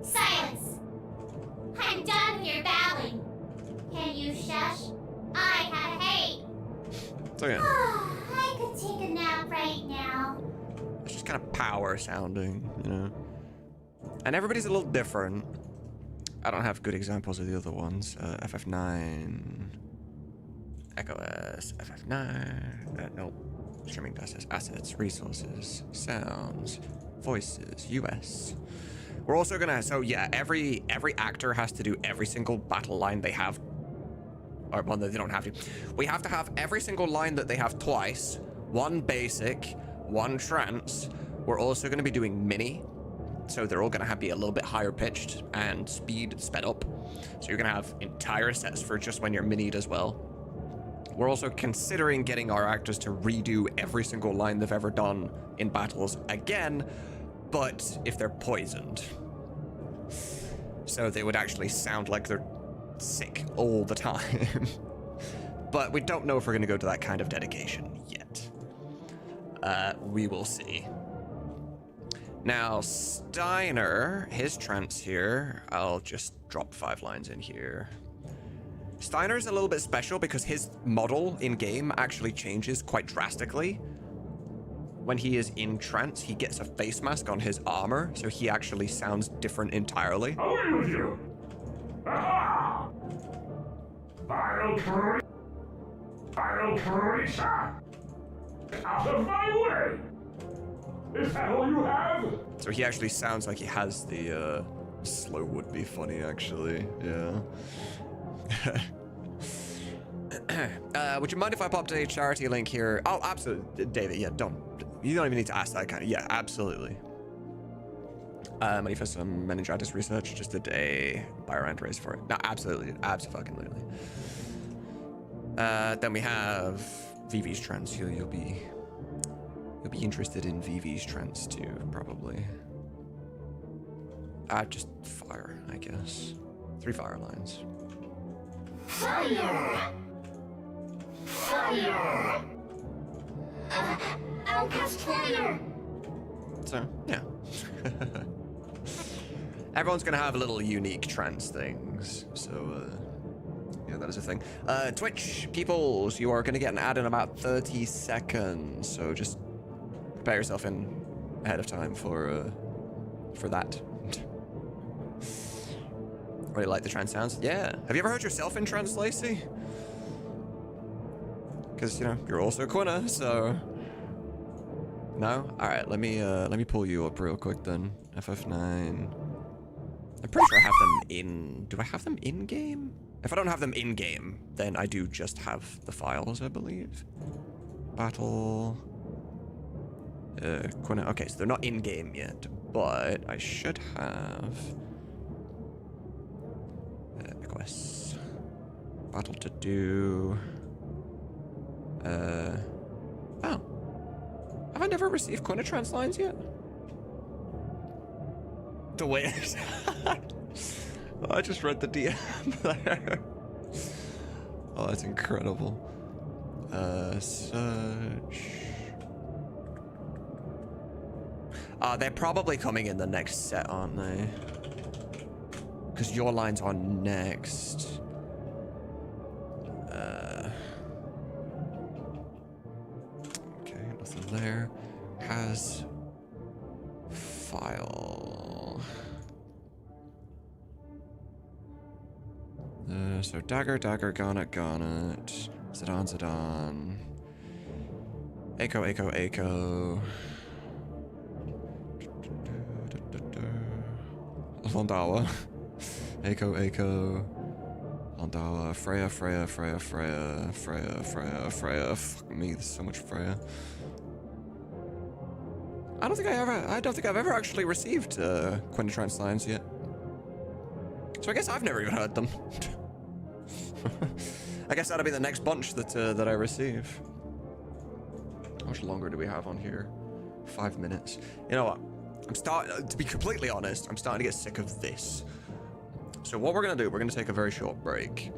Speaker 2: Silence. I'm done with your babbling. Can you shush? I have hate.
Speaker 1: So yeah.
Speaker 2: I could take a nap right now.
Speaker 1: It's just kind of power sounding, you know. And everybody's a little different. I don't have good examples of the other ones. FF9, Echo S, FF9, no, streaming assets, resources, sounds, voices, US. We're also gonna, so yeah, every actor has to do every single battle line they have, or one that they don't have to. We have to have every single line that they have twice, 1 basic, 1 trance. We're also gonna be doing mini. So they're all going to be a little bit higher pitched and sped up. So you're going to have entire sets for just when you're minied as well. We're also considering getting our actors to redo every single line they've ever done in battles again, but if they're poisoned. So they would actually sound like they're sick all the time. But we don't know if we're going to go to that kind of dedication yet. We will see. Now, Steiner, his trance here, I'll just drop 5 lines in here. Steiner's a little bit special because his model in-game actually changes quite drastically. When he is in trance, he gets a face mask on his armor, so he actually sounds different entirely.
Speaker 6: Away with you! Aha! Vile Teresa! Out of my way! Is that all you have?
Speaker 1: So he actually sounds like he has the, slow would be funny, actually, yeah. Would you mind if I popped a charity link here? Oh, absolutely, David, yeah, you don't even need to ask that kind of, yeah, absolutely. Money for some meningitis research, just did a buy-around raise for it. No, absolutely, absolutely. Then we have Vivi's trance, you'll be interested in Vivi's trance too, probably. Just fire, I guess. 3 fire lines.
Speaker 2: Fire! Fire! I'll cast fire!
Speaker 1: So, yeah. Everyone's gonna have little unique trance things, so, yeah, that is a thing. Twitch peoples, you are gonna get an ad in about 30 seconds, so just prepare yourself in ahead of time for that. Really like the trance sounds? Yeah. Have you ever heard yourself in trance, Lacey? Because, you know, you're also Quina, so... No? Alright, let me pull you up real quick then. FF9. I'm pretty sure I have them in... Do I have them in-game? If I don't have them in-game, then I do just have the files, I believe. Battle... Quina... Okay, so they're not in-game yet, but I should have... quests. Battle to do... Oh. Have I never received Quina trans lines yet? The way I just read the DM there. Oh, that's incredible. Search. They're probably coming in the next set, aren't they? Because your lines are next. Okay, nothing there. Has file. So dagger, garnet, Zidane. Echo. Londawa. Echo. Londawa. Freya. Fuck me, there's so much Freya. I don't think I've ever actually received Quina trans lines yet. So I guess I've never even heard them. I guess that'll be the next bunch that I receive. How much longer do we have on here? 5 minutes. You know what? To be completely honest, I'm starting to get sick of this. So what we're gonna do, we're gonna take a very short break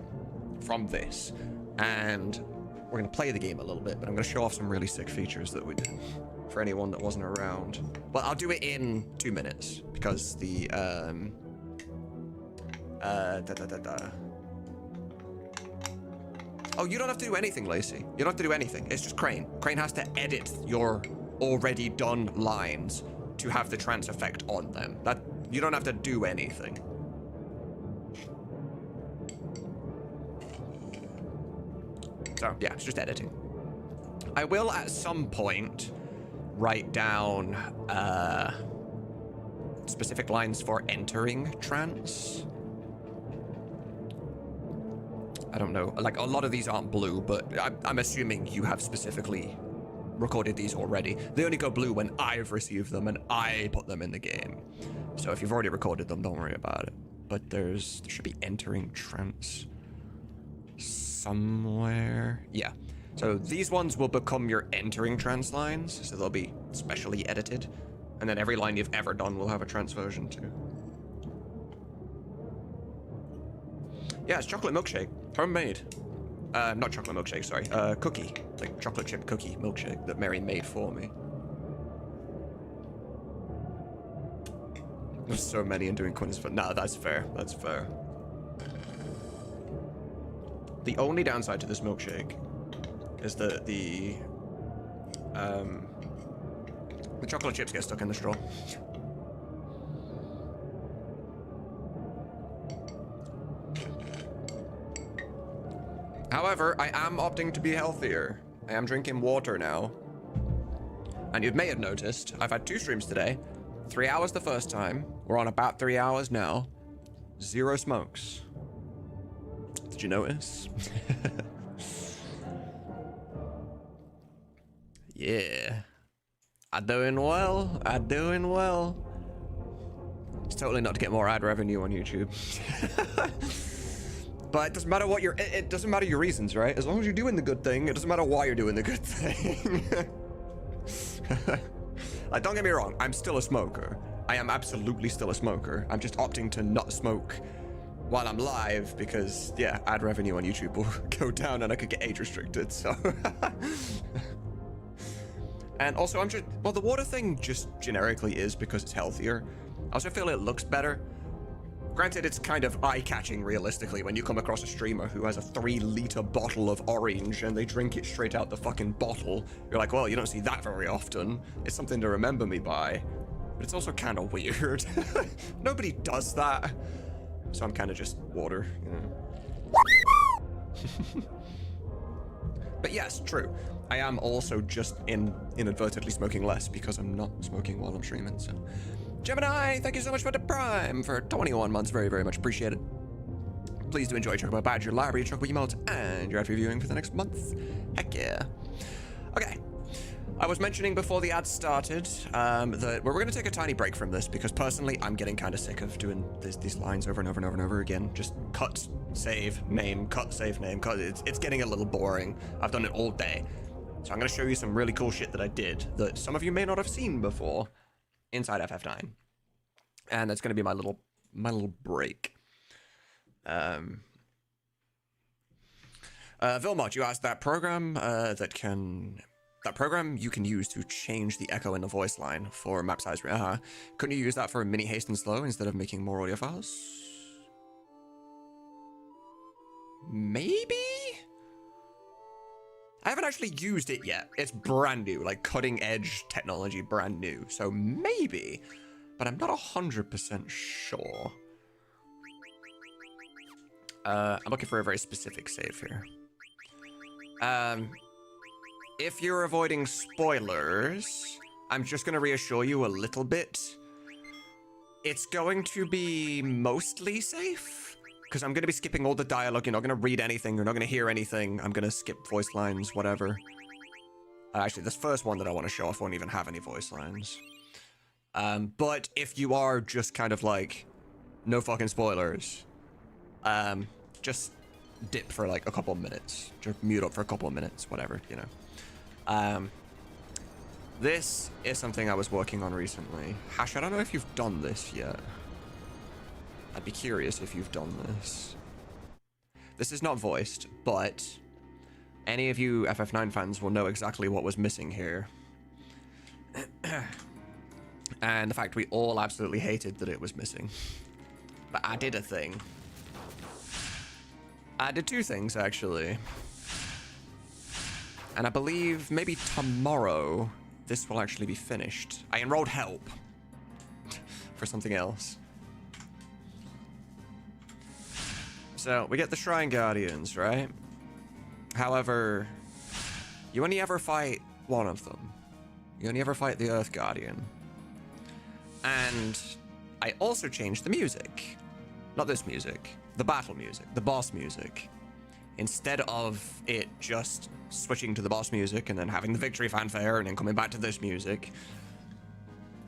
Speaker 1: from this, and we're gonna play the game a little bit, but I'm gonna show off some really sick features that we did for anyone that wasn't around. Well, I'll do it in 2 minutes, because the, Oh, you don't have to do anything, Lacey. You don't have to do anything. It's just Crane. Crane has to edit your already done lines to have the trans effect on them. You don't have to do anything. So, yeah, it's just editing. I will, at some point, write down specific lines for entering trans. I don't know. Like, a lot of these aren't blue, but I'm assuming you have specifically recorded these already. They only go blue when I've received them and I put them in the game. So if you've already recorded them, don't worry about it. But there should be entering trance somewhere. Yeah. So these ones will become your entering trance lines, so they'll be specially edited. And then every line you've ever done will have a trance version too. Yeah, it's chocolate milkshake. Homemade. Not chocolate milkshake, sorry. Cookie. Like chocolate chip cookie milkshake that Mary made for me. There's so many in doing Quina's, but no, that's fair. That's fair. The only downside to this milkshake is that the chocolate chips get stuck in the straw. However, I am opting to be healthier. I am drinking water now. And you may have noticed, I've had 2 streams today. 3 hours the first time. We're on about 3 hours now. 0 smokes. Did you notice? Yeah. I'm doing well. It's totally not to get more ad revenue on YouTube. But it doesn't matter what it doesn't matter your reasons, right? As long as you're doing the good thing, it doesn't matter why you're doing the good thing. Like, don't get me wrong, I'm still a smoker. I am absolutely still a smoker. I'm just opting to not smoke while I'm live because, yeah, ad revenue on YouTube will go down and I could get age restricted, so. And also, well, the water thing just generically is because it's healthier. I also feel it looks better. Granted, it's kind of eye-catching, realistically, when you come across a streamer who has a 3-liter bottle of orange and they drink it straight out the fucking bottle. You're like, well, you don't see that very often. It's something to remember me by. But it's also kind of weird. Nobody does that. So I'm kind of just water, you know. But yes, true. I am also just inadvertently smoking less because I'm not smoking while I'm streaming. So, Gemini, thank you so much for the Prime for 21 months. Very, very much appreciated. Please do enjoy Chocobo Badge, your library, Chocobo emotes, and your ad reviewing for the next month. Heck yeah. Okay. I was mentioning before the ad started that we're going to take a tiny break from this because personally I'm getting kind of sick of doing these lines over and over and over and over again. Just cut, save, name, cut, save, name, cut. It's getting a little boring. I've done it all day. So I'm going to show you some really cool shit that I did that some of you may not have seen before inside FF9. And that's going to be my little break. Vilmot, you asked that program that program you can use to change the echo in the voice line for map size. Couldn't you use that for a mini haste and slow instead of making more audio files? Maybe? I haven't actually used it yet. It's brand new, like cutting edge technology, brand new. So maybe, but I'm not 100% sure. I'm looking for a very specific save here. If you're avoiding spoilers, I'm just going to reassure you a little bit. It's going to be mostly safe, because I'm going to be skipping all the dialogue. You're not going to read anything. You're not going to hear anything. I'm going to skip voice lines, whatever. Actually, this first one that I want to show off won't even have any voice lines. But if you are just kind of like, no fucking spoilers, just dip for like a couple of minutes. Just mute up for a couple of minutes, whatever, you know. This is something I was working on recently. Hash, I don't know if you've done this yet. I'd be curious if you've done this. This is not voiced, but any of you FF9 fans will know exactly what was missing here. And the fact we all absolutely hated that it was missing. But I did a thing. I did two things, actually. And I believe maybe tomorrow this will actually be finished. I enrolled help for something else. So we get the Shrine Guardians, right? However, you only ever fight one of them. You only ever fight the Earth Guardian. And I also changed the music. Not this music, the battle music, the boss music. Instead of it just switching to the boss music and then having the victory fanfare and then coming back to this music,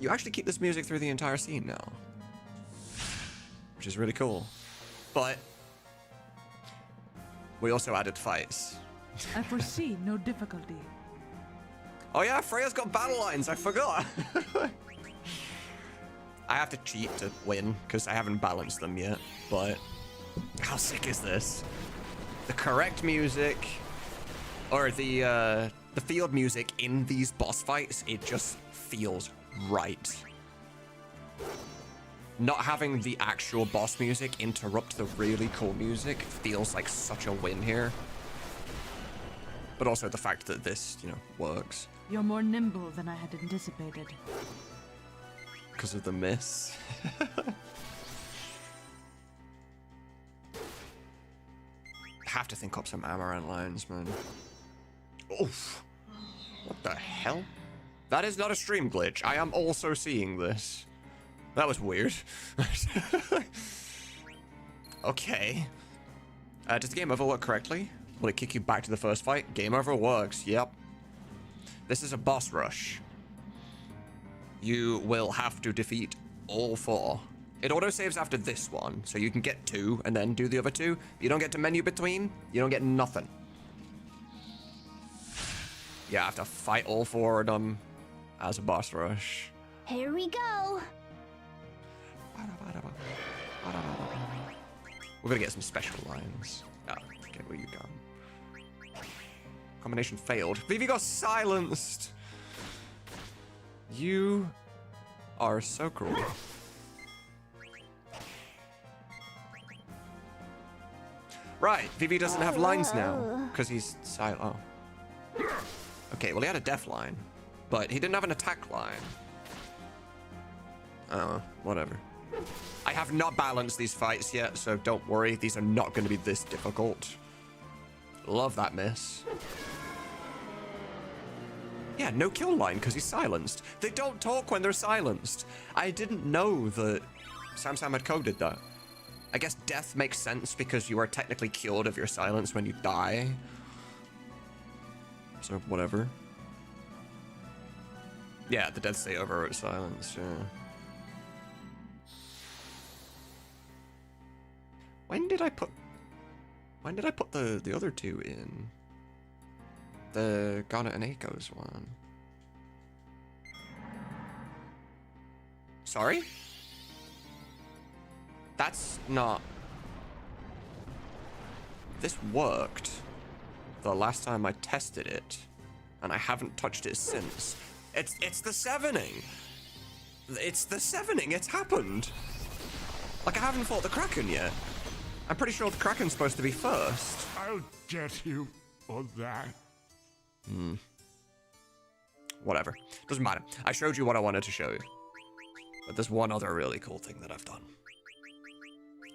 Speaker 1: you actually keep this music through the entire scene now, which is really cool. But we also added fights.
Speaker 7: I foresee no difficulty.
Speaker 1: Oh yeah, Freya's got battle lines, I forgot. I have to cheat to win because I haven't balanced them yet, but how sick is this? The correct music, or the field music in these boss fights, it just feels right. Not having the actual boss music interrupt the really cool music feels like such a win here. But also the fact that this, you know, works.
Speaker 7: You're more nimble than I had anticipated.
Speaker 1: Because of the miss. Have to think up some Amaranth lines, man. Oof. What the hell? That is not a stream glitch. I am also seeing this. That was weird. Okay. Does the game over work correctly? Will it kick you back to the first fight? Game over works, yep. This is a boss rush. You will have to defeat all four. It autosaves after this one, so you can get 2 and then do the other 2. You don't get to menu between, you don't get nothing. You have to fight all 4 of them as a boss rush.
Speaker 2: Here we go.
Speaker 1: We're gonna get some special lines. Oh, okay, where you gone? Combination failed. Vivi got silenced! You are so cruel. Right, Vivi doesn't have lines now, because he's silent. Oh. Okay, well he had a death line, but he didn't have an attack line. Oh, whatever. I have not balanced these fights yet, so don't worry, these are not going to be this difficult. Love that miss. Yeah, no kill line because he's silenced. They don't talk when they're silenced. I didn't know that Sam had coded that. I guess death makes sense because you are technically cured of your silence when you die. So, whatever. Yeah, the dead stay overwrote silence, yeah. When did I put the other two in? The Garnet and Echoes one. Sorry? That's not... This worked the last time I tested it, and I haven't touched it since. It's the sevening! It's the sevening, it's happened! Like, I haven't fought the Kraken yet. I'm pretty sure the Kraken's supposed to be first.
Speaker 6: I'll get you for that.
Speaker 1: Whatever. Doesn't matter. I showed you what I wanted to show you. But there's one other really cool thing that I've done.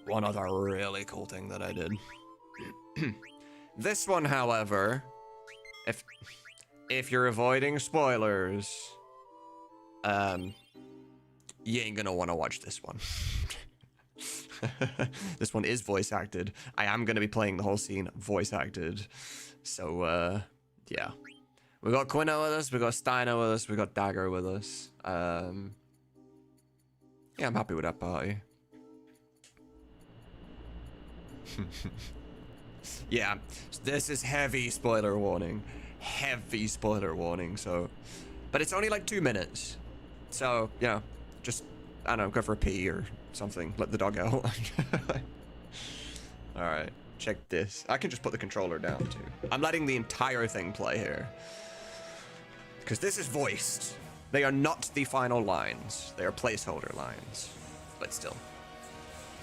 Speaker 1: One other really cool thing that I did. This one, however, if you're avoiding spoilers, you ain't gonna want to watch this one. This one is voice acted. I am gonna be playing the whole scene voice acted. So, yeah. We got Quino with us, we got Steiner with us, we got Dagger with us. Yeah, I'm happy with that party. Yeah, this is heavy spoiler warning. Heavy spoiler warning, so... But it's only like 2 minutes. So, you know, just, I don't know, go for a pee or something. Let the dog out. Alright, check this. I can just put the controller down, too. I'm letting the entire thing play here. Because this is voiced. They are not the final lines. They are placeholder lines. But still.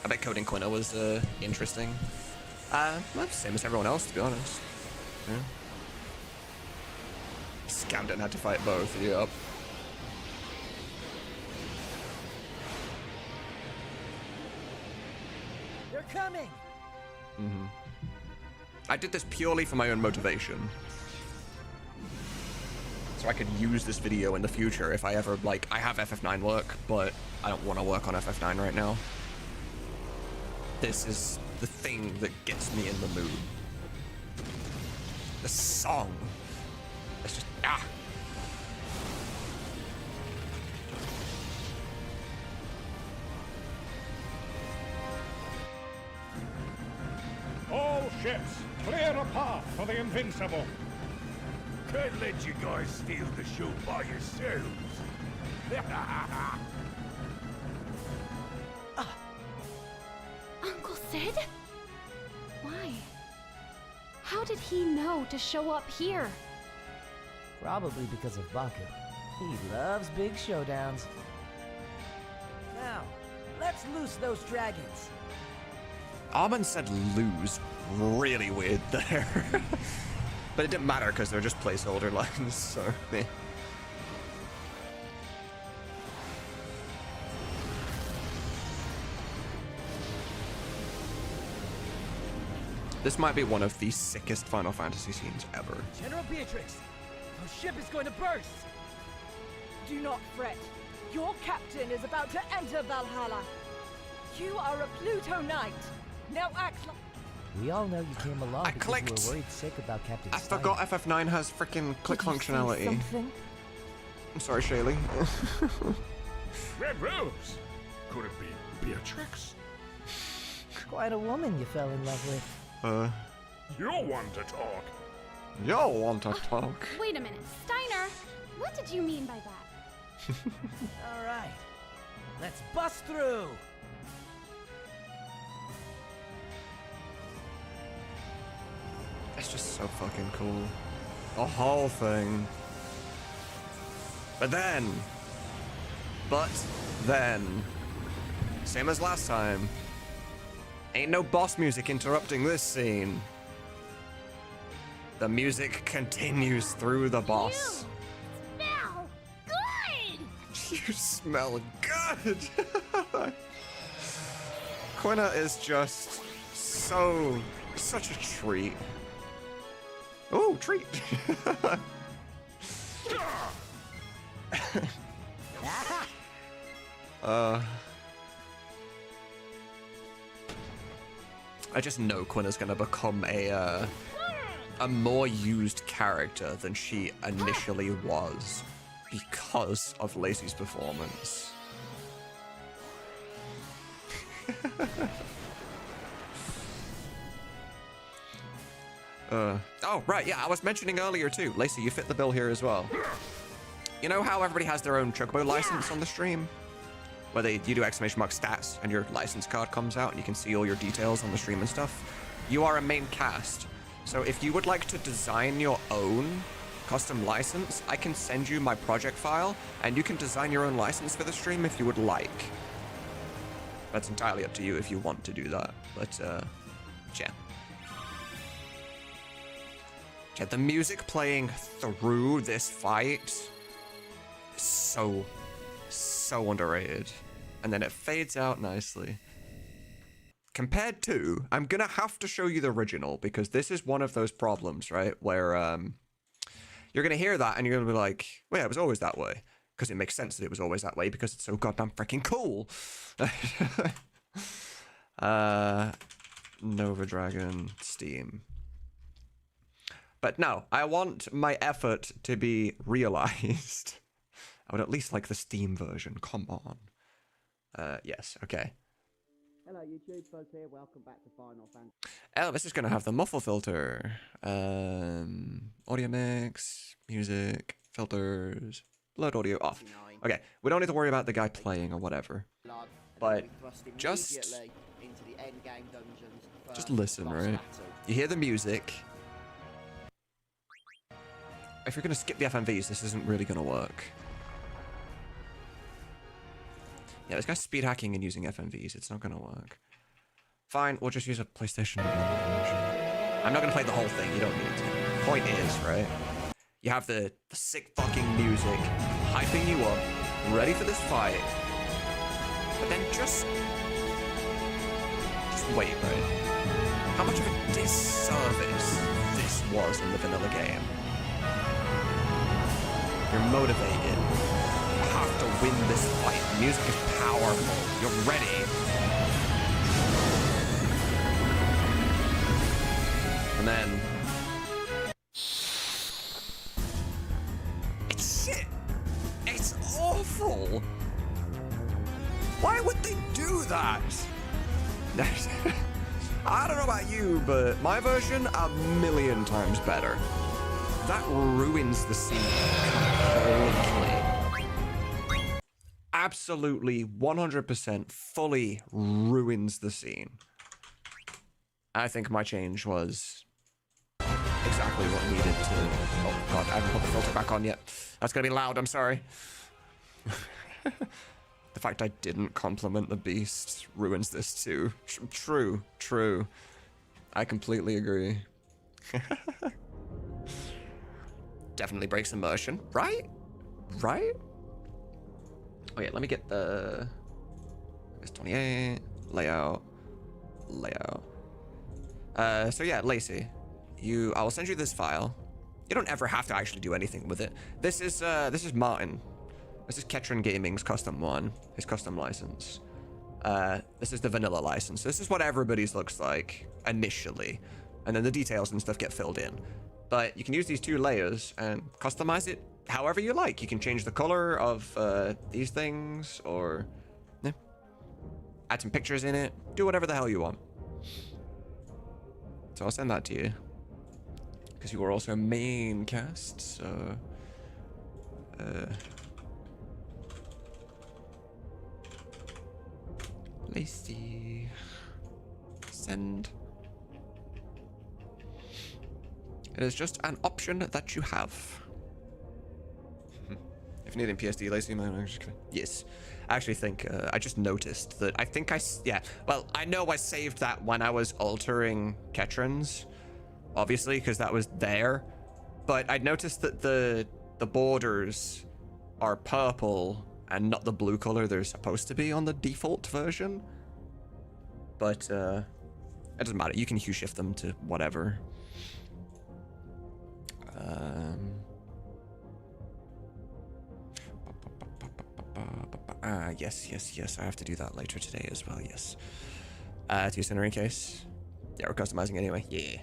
Speaker 1: I bet coding Quino was interesting. Well, same as everyone else, to be honest. Yeah. Scammed and had to fight both, yep.
Speaker 8: They're coming!
Speaker 1: I did this purely for my own motivation. So I could use this video in the future if I ever, like, I have FF9 work, but I don't want to work on FF9 right now. This is the thing that gets me in the mood. The song. It's just, ah.
Speaker 6: All ships, clear a path for the Invincible.
Speaker 9: Can't let you guys steal the show by yourselves.
Speaker 10: Uncle Sid? Why? How did he know to show up here?
Speaker 8: Probably because of Baku. He loves big showdowns. Now, let's loose those dragons.
Speaker 1: Armin said lose really weird there. But it didn't matter because they're just placeholder lines, so meh. This might be one of the sickest Final Fantasy scenes ever.
Speaker 8: General Beatrix, our ship is going to burst.
Speaker 11: Do not fret. Your captain is about to enter Valhalla. You are a Pluto Knight. Now act like...
Speaker 8: We all know you came along
Speaker 1: I
Speaker 8: because
Speaker 1: clicked.
Speaker 8: you were worried sick about Captain
Speaker 1: I
Speaker 8: Steiner.
Speaker 1: forgot FF9 has freaking click functionality.
Speaker 11: Something?
Speaker 1: I'm sorry, Shaylee.
Speaker 6: Red Rose! Could it be Beatrix?
Speaker 8: Quite a woman you fell in love with.
Speaker 6: You're one to talk.
Speaker 1: Y'all want to talk.
Speaker 10: Wait a minute. Steiner, what did you mean by that?
Speaker 8: All right, let's bust through.
Speaker 1: It's just so fucking cool. The whole thing. But then, same as last time, ain't no boss music interrupting this scene. The music continues through the boss.
Speaker 2: Smell good!
Speaker 1: You smell good! Quina is just such a treat. Oh, treat! I just know Quinn is gonna become a more used character than she initially was because of Lacey's performance. Oh, right, yeah, I was mentioning earlier too. Lacey, you fit the bill here as well. You know how everybody has their own Chocobo license on the stream? Where you do exclamation mark stats and your license card comes out and you can see all your details on the stream and stuff. You are a main cast. So if you would like to design your own custom license, I can send you my project file and you can design your own license for the stream if you would like. That's entirely up to you if you want to do that. But, yeah. Yeah, the music playing through this fight is so underrated. And then it fades out nicely. Compared to, I'm gonna have to show you the original because this is one of those problems, right? Where you're gonna hear that and you're gonna be like, well, yeah, it was always that way. Because it makes sense that it was always that way because it's so goddamn freaking cool. Nova Dragon, Steam. But no, I want my effort to be realized. I would at least like the Steam version. Come on. Yes, okay.
Speaker 12: Hello YouTube, Fuzz here, welcome back to Final Fantasy.
Speaker 1: Oh, this is gonna have the muffle filter. Audio mix, music, filters, blood audio off. Okay, we don't need to worry about the guy playing or whatever. But just listen, right? You hear the music. If you're gonna skip the FMVs, this isn't really gonna work. Yeah, this guy's speed hacking and using FMVs. It's not gonna work. Fine, we'll just use a PlayStation. I'm not gonna play the whole thing. You don't need to. Point is, right? You have the sick fucking music hyping you up, ready for this fight. But then just wait, right? How much of a disservice this was in the vanilla game. You're motivated. You have to win this fight. The music is powerful. You're ready. And then it's shit. It's awful. Why would they do that? I don't know about you, but my version a million times better. That ruins the scene completely. Absolutely, 100%, fully ruins the scene. I think my change was exactly what needed to... Oh god, I haven't put the filter back on yet. That's gonna be loud, I'm sorry. The fact I didn't compliment the beast ruins this too. True, true. I completely agree. Definitely breaks immersion, right? Right? Oh yeah, let me get the... It's 28, layout. So yeah, Lacey, I will send you this file. You don't ever have to actually do anything with it. This is Martin. This is Ketron Gaming's custom one, his custom license. This is the vanilla license. This is what everybody's looks like initially. And then the details and stuff get filled in. But you can use these two layers and customize it however you like. You can change the color of these things or add some pictures in it. Do whatever the hell you want. So I'll send that to you. Because you are also main cast, so... Lacey. Send. It is just an option that you have. If you need in PSD, Lacey, I'm just gonna... Yes. I actually think, I just noticed that I know I saved that when I was altering Ketron's, obviously, because that was there. But I noticed that the borders are purple and not the blue color they're supposed to be on the default version. But, it doesn't matter. You can hue shift them to whatever. Yes. I have to do that later today as well. Yes. To scenery case. Yeah, we're customizing anyway. Yeah.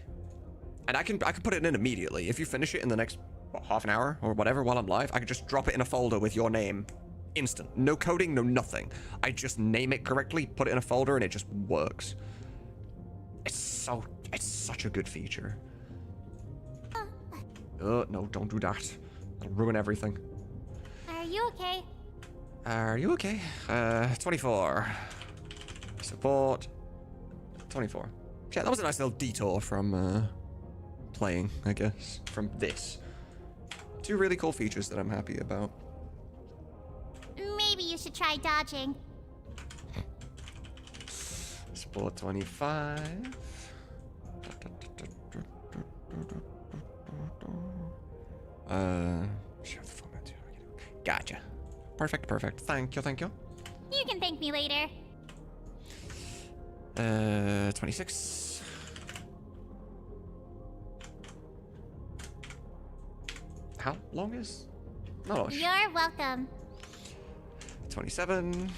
Speaker 1: And I can put it in immediately. If you finish it in the next half an hour or whatever while I'm live, I can just drop it in a folder with your name. Instant. No coding, no nothing. I just name it correctly, put it in a folder, and it just works. It's such a good feature. No, don't do that. That'll ruin everything.
Speaker 2: Are you okay?
Speaker 1: Are you okay? 24. Support. 24. Yeah, that was a nice little detour from playing, I guess, from this. 2 really cool features that I'm happy about.
Speaker 2: Maybe you should try dodging.
Speaker 1: Support 25. Gotcha. Perfect. Thank you.
Speaker 2: You can thank me later.
Speaker 1: 26. How long is? No.
Speaker 2: You're welcome.
Speaker 1: 27.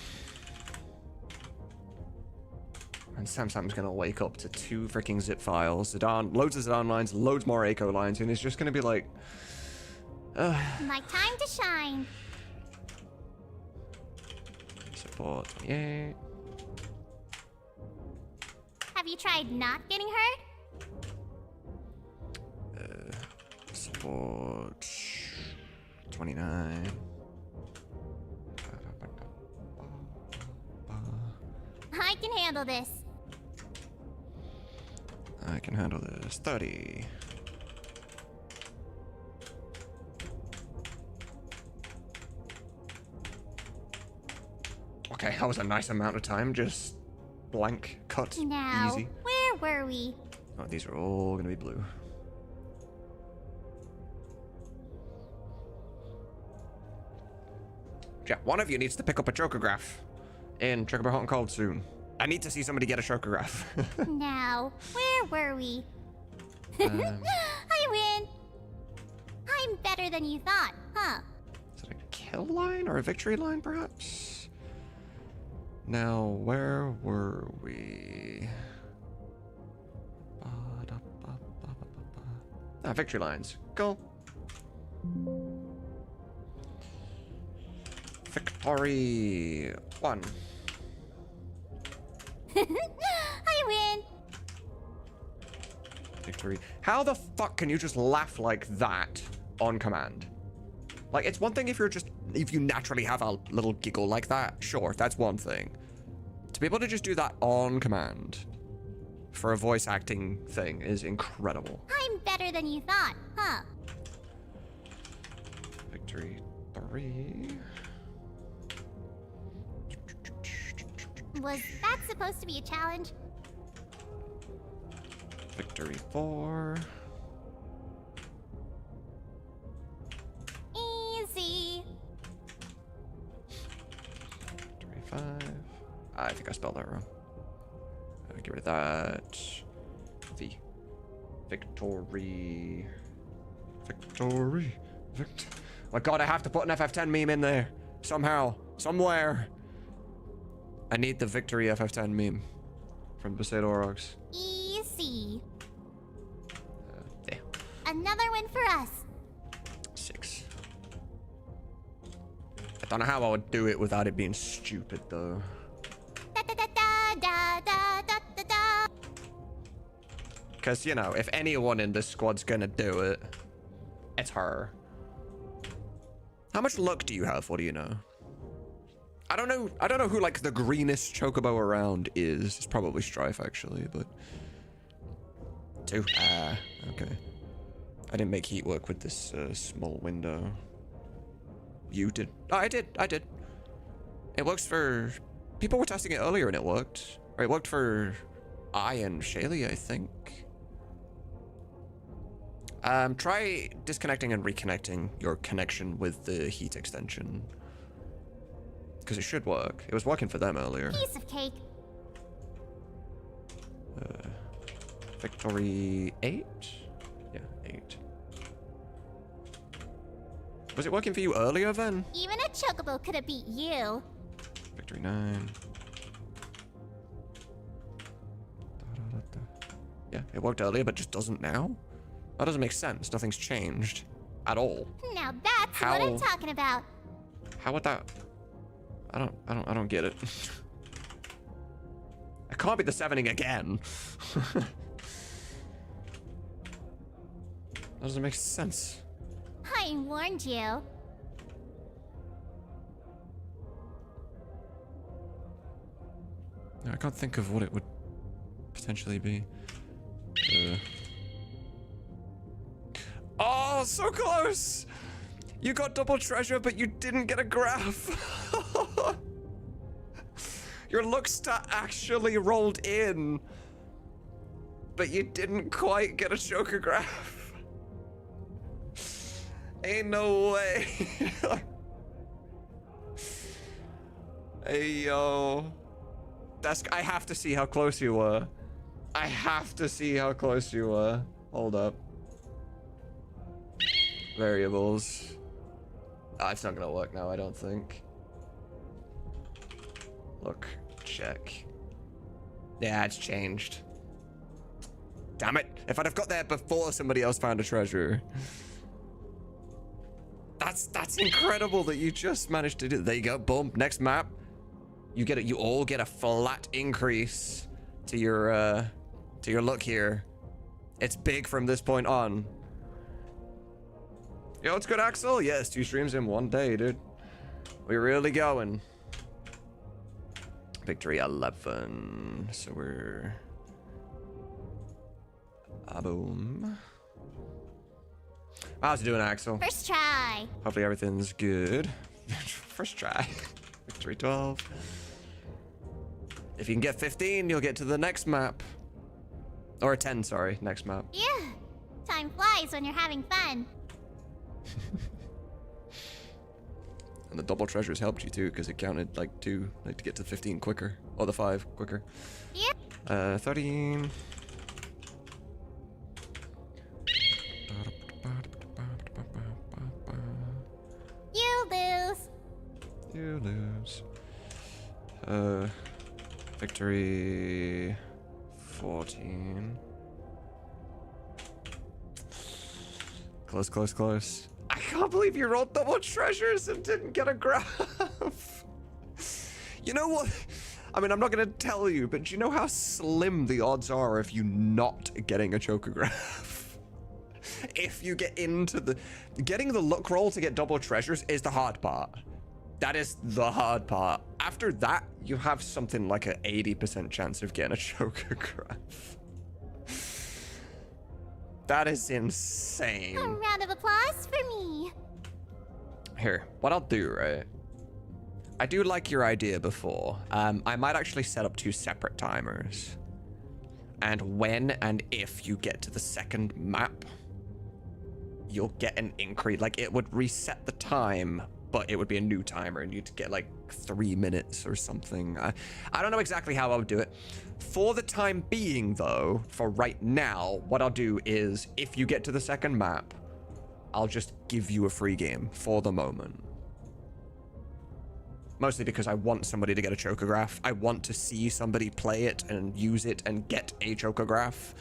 Speaker 1: And Samsam's gonna wake up to 2 freaking zip files, loads of Zidane lines, loads more Echo lines, and it's just gonna be like,
Speaker 2: My time to shine.
Speaker 1: Support 28.
Speaker 2: Have you tried not getting hurt?
Speaker 1: Support 29.
Speaker 2: I can handle this.
Speaker 1: I can handle this. 30. Okay, that was a nice amount of time. Just blank cut.
Speaker 2: Now,
Speaker 1: Easy.
Speaker 2: where were we?
Speaker 1: Oh, these are all gonna be blue. Yeah, one of you needs to pick up a chocograph in Chocobo Hot and Cold soon. I need to see somebody get a chocograph.
Speaker 2: Now, where were we? I win. I'm better than you thought, huh?
Speaker 1: Is it a kill line or a victory line, perhaps? Now, where were we? Ah, victory lines. Go. Victory 1.
Speaker 2: I win.
Speaker 1: Victory. How the fuck can you just laugh like that on command? Like, it's one thing if you naturally have a little giggle like that. Sure, that's one thing. To be able to just do that on command for a voice acting thing is incredible.
Speaker 2: I'm better than you thought, huh?
Speaker 1: Victory 3.
Speaker 2: Was that supposed to be a challenge?
Speaker 1: Victory 4.
Speaker 2: Easy.
Speaker 1: Victory 5. I think I spelled that wrong. Get rid of that. V. Victory. Oh my god, I have to put an FF10 meme in there. Somehow. Somewhere. I need the victory FF10 meme from Besaid Orogs.
Speaker 2: Easy.
Speaker 1: There.
Speaker 2: Another win for us.
Speaker 1: 6. I don't know how I would do it without it being stupid, though.
Speaker 2: Da da da da da da da da.
Speaker 1: Because, you know, if anyone in this squad's gonna do it, it's her. How much luck do you have? What do you know? I don't know who, like, the greenest chocobo around is. It's probably Strife, actually, but... 2. Okay. I didn't make heat work with this small window. You did. Oh, I did. It works for... People were testing it earlier and it worked. Or it worked for I and Shaylee, I think. Try disconnecting and reconnecting your connection with the heat extension. Because it should work. It was working for them earlier.
Speaker 2: Piece of cake.
Speaker 1: Victory 8? Yeah, 8. Was it working for you earlier then?
Speaker 2: Even a chocobo could have beat you.
Speaker 1: Victory 9. Yeah, it worked earlier, but just doesn't now? That doesn't make sense. Nothing's changed. At all.
Speaker 2: Now that's what I'm talking about.
Speaker 1: How would that... I don't get it. It can't be the 7ing again. That doesn't make sense.
Speaker 2: I warned you.
Speaker 1: I can't think of what it would potentially be. Oh, so close! You got double treasure, but you didn't get a graph. Your look stat actually rolled in, but you didn't quite get a choker graph. Ain't no way. Hey, yo. I have to see how close you were. I have to see how close you were. Hold up. Variables. Oh, it's not gonna work now, I don't think. Look, check. Yeah, it's changed. Damn it! If I'd have got there before somebody else found a treasure. That's incredible that you just managed to do. There you go, boom, next map. You get it. You all get a flat increase to your look here. It's big from this point on. Yo, it's good, Axel. Yes, 2 streams in 1 day, dude. We're really going. Victory 11. So we're... boom. How's it doing, Axel?
Speaker 2: First try.
Speaker 1: Hopefully everything's good. First try. Victory 12. If you can get 15, you'll get to the next map. Or 10, sorry. Next map.
Speaker 2: Yeah. Time flies when you're having fun.
Speaker 1: And the double treasures helped you too, because it counted like 2, like to get to 15 quicker. Or the 5 quicker.
Speaker 2: Yeah.
Speaker 1: 13.
Speaker 2: You lose.
Speaker 1: You lose. Victory 14. Close, close, close. I can't believe you rolled double treasures and didn't get a graph. You know what? I mean, I'm not gonna tell you, but do you know how slim the odds are of you not getting a choker graph? If you get into the... Getting the luck roll to get double treasures is the hard part. That is the hard part. After that, you have something like an 80% chance of getting a choker graph. That is insane.
Speaker 2: A round of applause for me.
Speaker 1: Here, what I'll do, right? I do like your idea before. I might actually set up 2 separate timers. And when and if you get to the second map, you'll get an increase. Like, it would reset the time, but it would be a new timer and you'd get like 3 minutes or something. I don't know exactly how I would do it. For the time being though, for right now, what I'll do is if you get to the second map, I'll just give you a free game for the moment. Mostly because I want somebody to get a chocograph. I want to see somebody play it and use it and get a chocograph.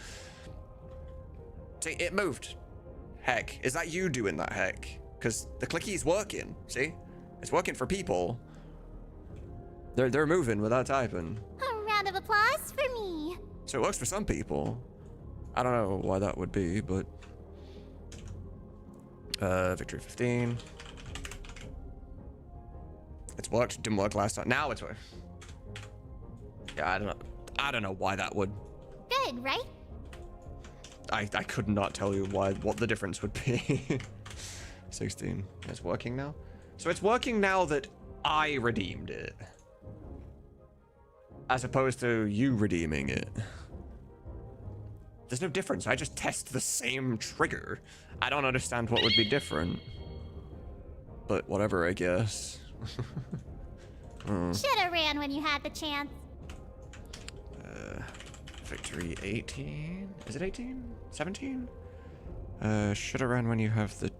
Speaker 1: See, it moved. Heck, is that you doing that, heck? Because the clicky's working, see? It's working for people. They're moving without typing.
Speaker 2: A round of applause for me.
Speaker 1: So it works for some people. I don't know why that would be, but... Victory 15. It's worked, didn't work last time. Now it's worked. Yeah, I don't know why that would.
Speaker 2: Good, right?
Speaker 1: I could not tell you what the difference would be. 16. It's working now? So it's working now that I redeemed it. As opposed to you redeeming it. There's no difference. I just test the same trigger. I don't understand what would be different. But whatever, I guess.
Speaker 2: Shoulda ran when you had the chance.
Speaker 1: Victory 18? Is it 18? 17? Shoulda ran when you have the...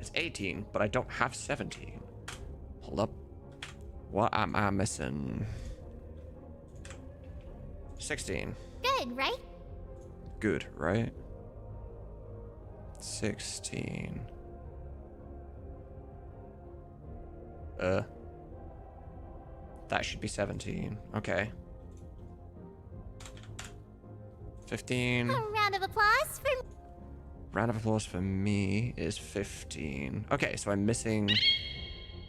Speaker 1: It's 18, but I don't have 17. Hold up. What am I missing? 16.
Speaker 2: Good, right?
Speaker 1: Good, right? 16. That should be 17. Okay. 15.
Speaker 2: A round of applause for me.
Speaker 1: Round of applause for me is 15. Okay, so I'm missing...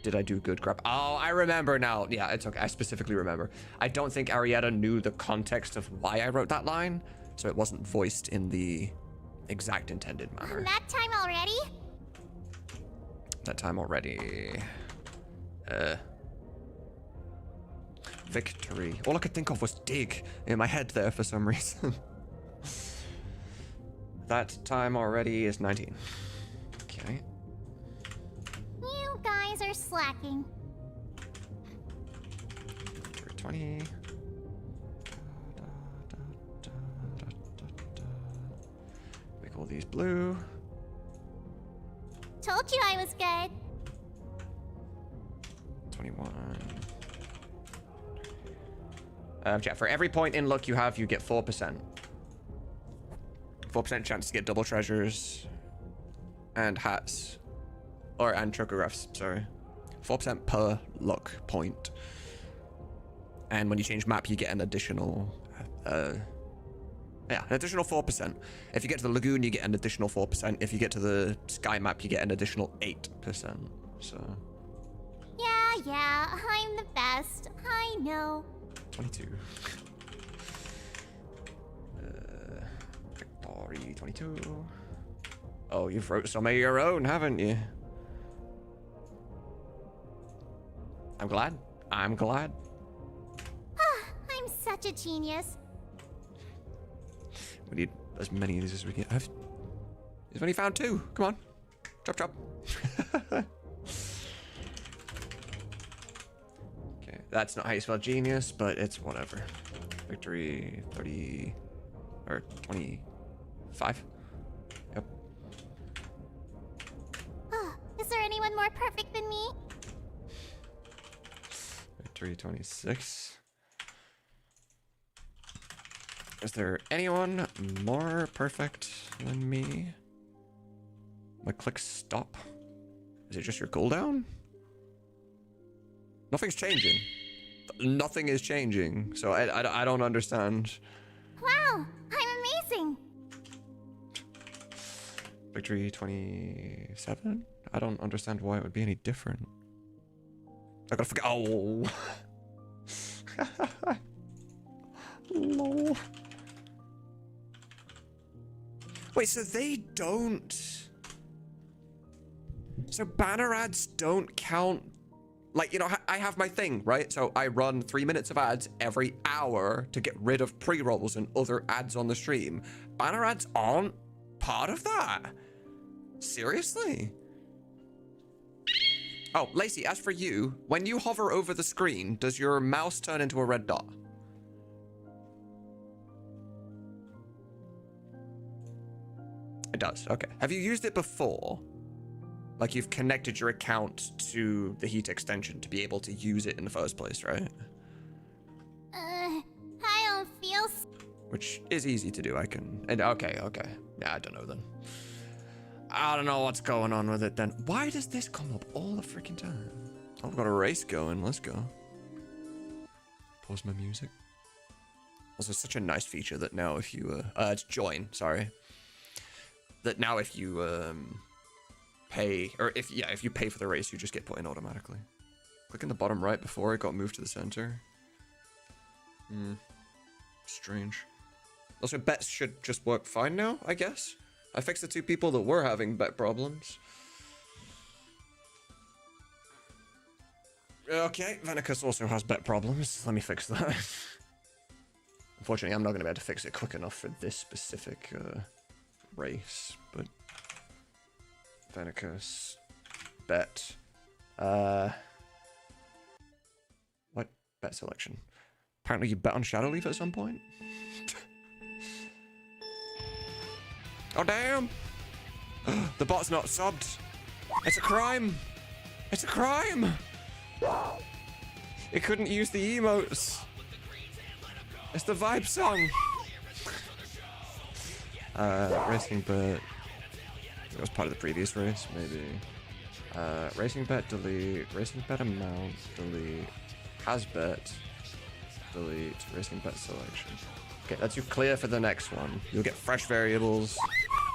Speaker 1: Did I do good grab? Oh, I remember now. Yeah, it's okay. I specifically remember. I don't think Arietta knew the context of why I wrote that line, so it wasn't voiced in the exact intended manner.
Speaker 2: That time already?
Speaker 1: That time already. Victory. All I could think of was dig in my head there for some reason. That time already is 19. Okay.
Speaker 2: You guys are slacking.
Speaker 1: 20. Make all these blue.
Speaker 2: Told you I was good.
Speaker 1: 21. Yeah, for every point in luck you have, you get 4%. 4% chance to get double treasures and hats. And chocographs, sorry. 4% per luck point. And when you change map, you get an additional... an additional 4%. If you get to the lagoon, you get an additional 4%. If you get to the sky map, you get an additional 8%. So...
Speaker 2: Yeah, I'm the best. I know.
Speaker 1: 22. Victory, 22. Oh, you've wrote some of your own, haven't you? I'm glad. I'm glad.
Speaker 2: I'm such a genius.
Speaker 1: We need as many of these as we can. You've only found 2. Come on. Chop. Okay, that's not how you spell genius, but it's whatever. Victory 30 or 25. Yep.
Speaker 2: Is there anyone more perfect than me?
Speaker 1: Victory 26. Is there anyone more perfect than me? My click stop. Is it just your cooldown? Nothing's changing. Nothing is changing. So I don't understand.
Speaker 2: Wow, I'm amazing.
Speaker 1: Victory 27? I don't understand why it would be any different. I gotta forget. Oh. Lol. Wait, so they don't... So banner ads don't count... Like, you know, I have my thing, right? So I run 3 minutes of ads every hour to get rid of pre-rolls and other ads on the stream. Banner ads aren't part of that. Seriously? Oh, Lacey, as for you, when you hover over the screen, does your mouse turn into a red dot? It does, okay. Have you used it before? Like you've connected your account to the Heat extension to be able to use it in the first place, right?
Speaker 2: I don't feel...
Speaker 1: Which is easy to do, okay. Yeah, I don't know then. I don't know what's going on with it then. Why does this come up all the freaking time? Oh, we've got a race going, let's go. Pause my music. Also, such a nice feature that now if you, it's join, sorry. That now if you, pay, or if you pay for the race, you just get put in automatically. Click in the bottom right before it got moved to the center. Strange. Also, bets should just work fine now, I guess. I fixed the 2 people that were having bet problems. Okay, Venicus also has bet problems. Let me fix that. Unfortunately, I'm not going to be able to fix it quick enough for this specific race, but... Venicus, bet. What bet selection? Apparently you bet on Shadow Leaf at some point? Oh damn! The bot's not subbed. It's a crime. It's a crime. It couldn't use the emotes. It's the vibe song. Racing bet. It was part of the previous race, maybe. Racing bet, delete. Racing bet amount, delete. Has bet, delete. Racing bet selection. Okay, that's you clear for the next one. You'll get fresh variables.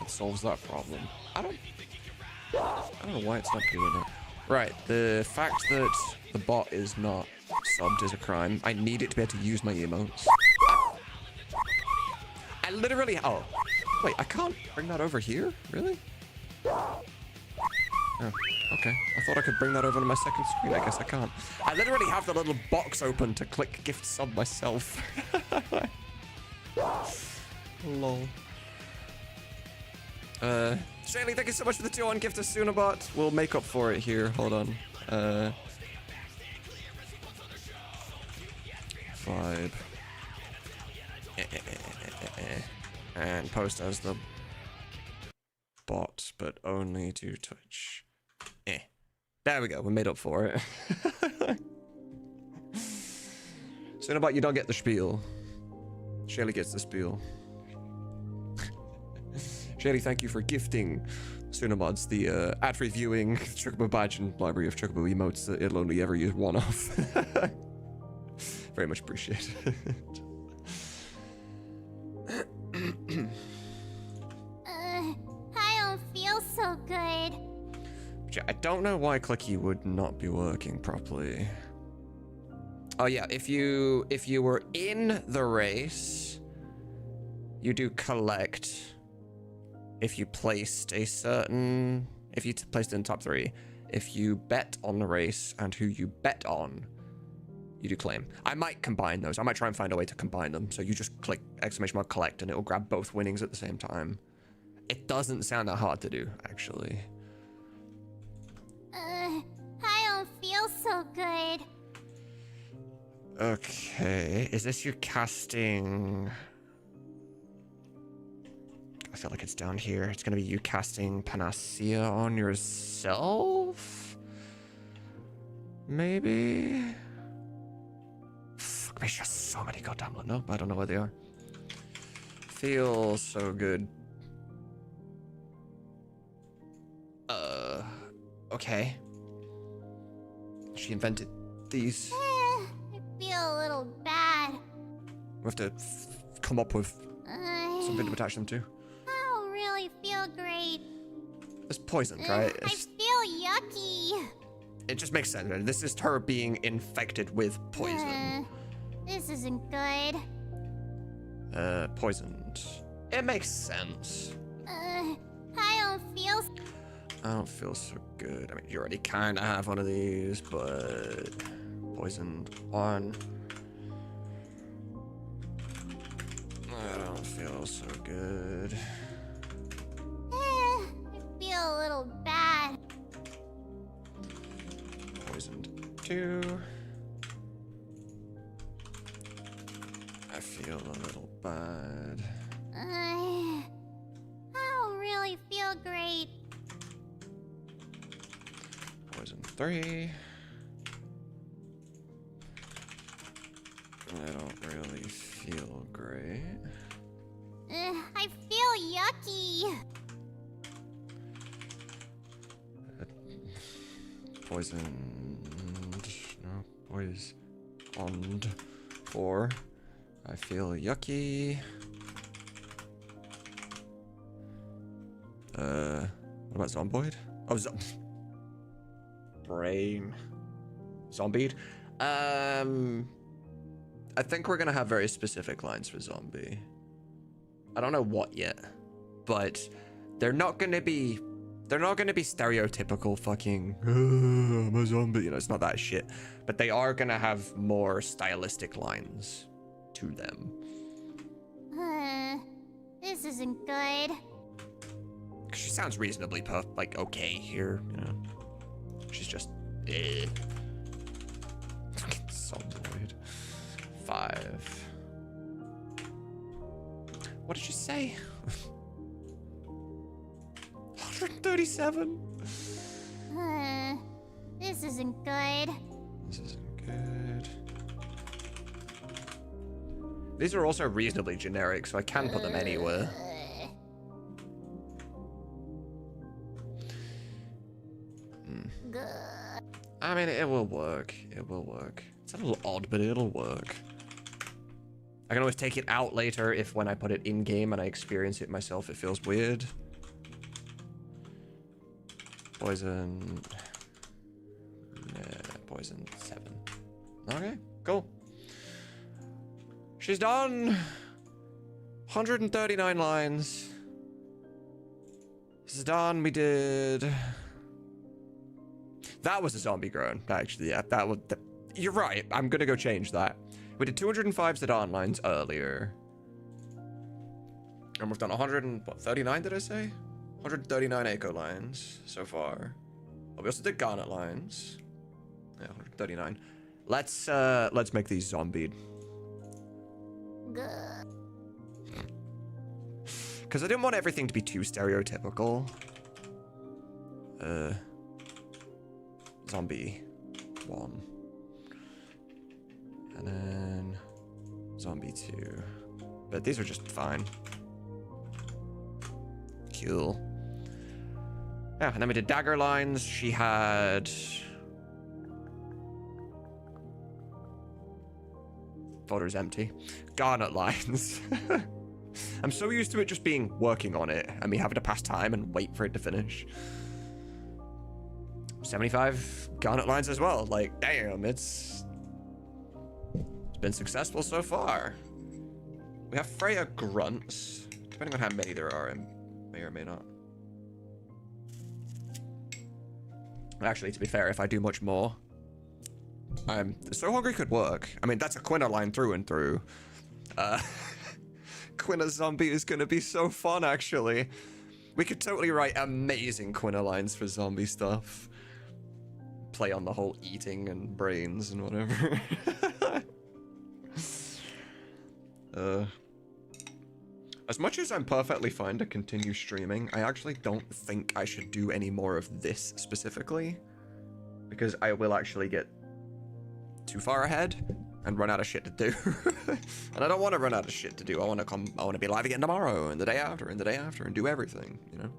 Speaker 1: That solves that problem. I don't know why it's not doing it. Right, the fact that the bot is not subbed is a crime. I need it to be able to use my emotes. I literally... Oh. Wait, I can't bring that over here? Really? Oh, okay. I thought I could bring that over to my second screen. I guess I can't. I literally have the little box open to click gift sub myself. Lol. Shaylee, thank you so much for the 2-1 gift to Tsunamods. We'll make up for it here. Hold on. Vibe. And post as the bot, but only to Twitch. There we go. We made up for it. Tsunabot, you don't get the spiel. Shaylee gets the spiel. Shaylee, thank you for gifting Tsunamods the ad-free viewing Chocobo badge and library of Chocobo emotes that it'll only ever use one of. Very much appreciated.
Speaker 2: I don't feel so good.
Speaker 1: I don't know why Clicky would not be working properly. Oh yeah, if you were in the race, you do collect. If you placed a certain, if you placed in top 3, if you bet on the race and who you bet on, you do claim. I might combine those. I might try and find a way to combine them. So you just click ~ collect and it'll grab both winnings at the same time. It doesn't sound that hard to do, actually.
Speaker 2: I don't feel so good.
Speaker 1: Okay, is this you casting? I feel like it's down here. It's gonna be you casting Panacea on yourself? Maybe? Fuck, there's just so many goddamn... Nope, I don't know where they are. Feels so good. Okay. She invented these.
Speaker 2: I feel a little bad.
Speaker 1: We have to come up with something to attach them to.
Speaker 2: I don't really feel great.
Speaker 1: It's poisoned, right?
Speaker 2: I feel yucky.
Speaker 1: It just makes sense, right? This is her being infected with poison.
Speaker 2: This isn't good.
Speaker 1: Poisoned. It makes sense.
Speaker 2: I don't feel...
Speaker 1: I don't feel so good. I mean, you already kind of have one of these, but... Poisoned on. I don't feel so good.
Speaker 2: I feel a little bad.
Speaker 1: Poisoned 2. I feel a little bad.
Speaker 2: I don't really feel great.
Speaker 1: Poison 3. I don't really feel great.
Speaker 2: I feel yucky.
Speaker 1: Poisoned. No, poisoned 4. I feel yucky. What about Zomboid? Oh, Brain. Zombied? I think we're gonna have very specific lines for zombie. I don't know what yet, but they're not gonna be stereotypical fucking I'm a zombie, you know, it's not that shit. But they are gonna have more stylistic lines to them.
Speaker 2: This isn't good.
Speaker 1: She sounds reasonably okay here, you know. She's just Zomboid. 5. What did she say? 137.
Speaker 2: This isn't good.
Speaker 1: This isn't good. These are also reasonably generic, so I can put them anywhere. I mean, it will work. It will work. It's a little odd, but it'll work. I can always take it out later if when I put it in game and I experience it myself, it feels weird. Poison. Poison 7. Okay, cool. She's done. 139 lines. This is done. We did. That was a zombie groan. Actually, yeah, that would. You're right. I'm gonna go change that. We did 205 Zidane lines earlier. And we've done 139, did I say? 139 Echo lines so far. Oh, we also did Garnet lines. Yeah, 139. Let's make these zombied. Because I didn't want everything to be too stereotypical. Zombie 1. And then zombie 2. But these are just fine. Cool. Yeah, and then we did dagger lines. She had... Folder's empty. Garnet lines. I'm so used to it just being working on it and me having to pass time and wait for it to finish. 75 garnet lines as well. Like, damn, it's been successful so far. We have Freya grunts, depending on how many there are, and may or may not. Actually, to be fair, if I do much more, So Hungry could work. I mean, that's a Quina line through and through. Quina zombie is gonna be so fun, actually. We could totally write amazing Quina lines for zombie stuff. Play on the whole eating and brains and whatever. As much as I'm perfectly fine to continue streaming, I actually don't think I should do any more of this specifically, because I will actually get too far ahead and run out of shit to do. And I don't want to run out of shit to do. I want to be live again tomorrow and the day after and the day after and do everything, you know?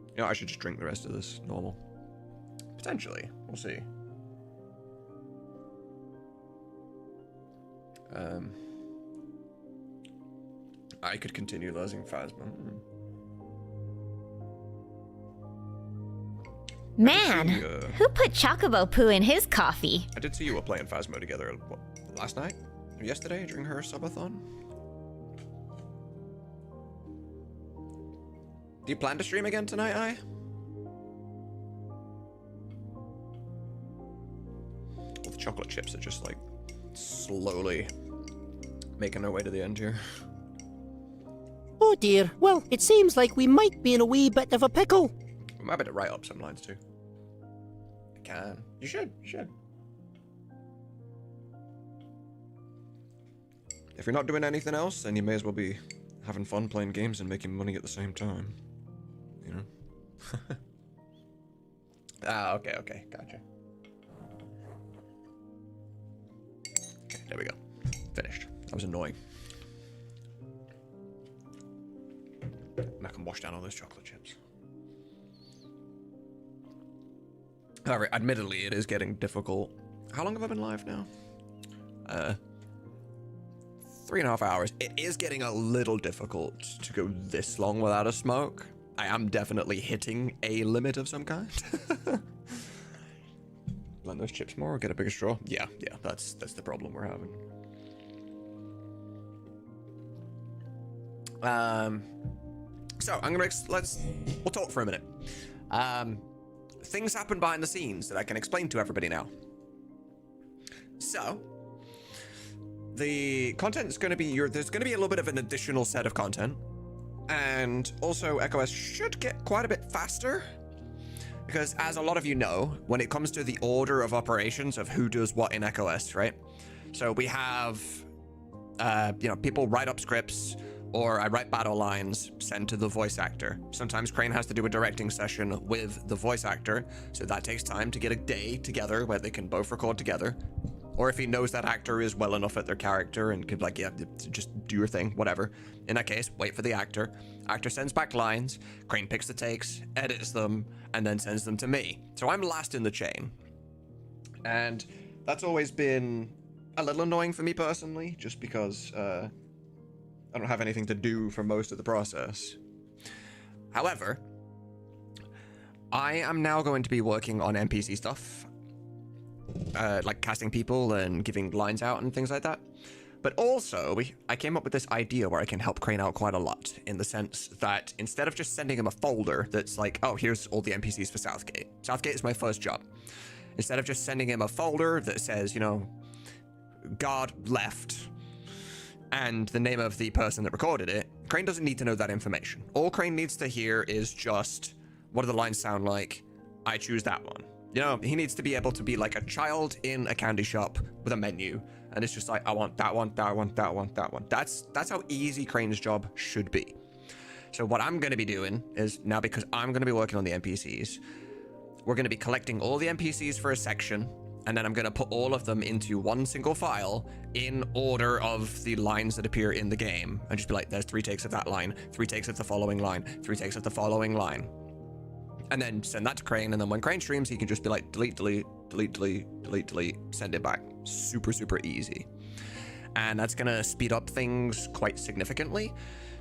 Speaker 1: You know, I should just drink the rest of this normal. Potentially. We'll see. I could continue losing Phasma.
Speaker 5: Man, who put chocobo poo in his coffee?
Speaker 1: I did see you were playing Phasma together, what, last night? Or yesterday during her subathon? Do you plan to stream again tonight, I? All the chocolate chips are just like slowly making their way to the end here.
Speaker 13: Oh dear, well, it seems like we might be in a wee bit of a pickle.
Speaker 1: I'm happy to write up some lines too. I can. You should. If you're not doing anything else, then you may as well be having fun playing games and making money at the same time. You know? Okay, gotcha. Okay, there we go. Finished. That was annoying. And I can wash down all those chocolate chips. However, admittedly, it is getting difficult. How long have I been live now? 3.5 hours. It is getting a little difficult to go this long without a smoke. I am definitely hitting a limit of some kind. Blend those chips more or get a bigger straw? Yeah, that's the problem we're having. So I'm gonna we'll talk for a minute. Things happen behind the scenes that I can explain to everybody now. So the content is going to be there's going to be a little bit of an additional set of content, and also EchoS should get quite a bit faster, because as a lot of you know, when it comes to the order of operations of who does what in EchoS, right? So we have, people write up scripts, Or I write battle lines, send to the voice actor. Sometimes Crane has to do a directing session with the voice actor, so that takes time to get a day together where they can both record together. Or if he knows that actor is well enough at their character and could be like, yeah, just do your thing, whatever. In that case, wait for the actor. Actor sends back lines, Crane picks the takes, edits them, and then sends them to me. So I'm last in the chain. And that's always been a little annoying for me personally, just because I don't have anything to do for most of the process. However, I am now going to be working on NPC stuff, like casting people and giving lines out and things like that. But also, I came up with this idea where I can help Crane out quite a lot, in the sense that instead of just sending him a folder that's like, oh, here's all the NPCs for Southgate. Southgate is my first job. Instead of just sending him a folder that says, you know, God left, and the name of the person that recorded it, Crane doesn't need to know that information. All Crane needs to hear is just, what do the lines sound like? I choose that one. You know, he needs to be able to be like a child in a candy shop with a menu, and it's just like, I want that one, that one, that one, that one. That's how easy Crane's job should be. So what I'm going to be doing is, now because I'm going to be working on the NPCs, we're going to be collecting all the NPCs for a section, and then I'm going to put all of them into one single file in order of the lines that appear in the game. And just be like, there's 3 takes of that line, 3 takes of the following line, 3 takes of the following line. And then send that to Crane, and then when Crane streams, he can just be like, delete, delete, delete, delete, delete, delete, send it back. Super, super easy. And that's going to speed up things quite significantly.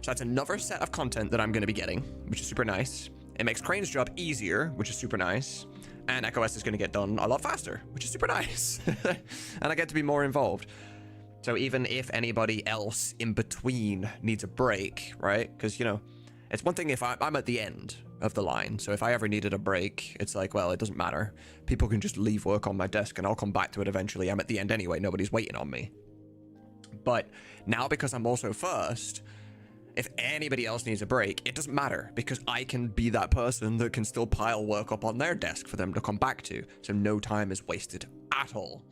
Speaker 1: So that's another set of content that I'm going to be getting, which is super nice. It makes Crane's job easier, which is super nice. And EchoS is going to get done a lot faster, which is super nice. And I get to be more involved. So even if anybody else in between needs a break, right? Because, you know, it's one thing if I'm at the end of the line. So if I ever needed a break, it's like, well, it doesn't matter. People can just leave work on my desk and I'll come back to it eventually. I'm at the end anyway. Nobody's waiting on me. But now because I'm also first, if anybody else needs a break, it doesn't matter because I can be that person that can still pile work up on their desk for them to come back to. So no time is wasted at all,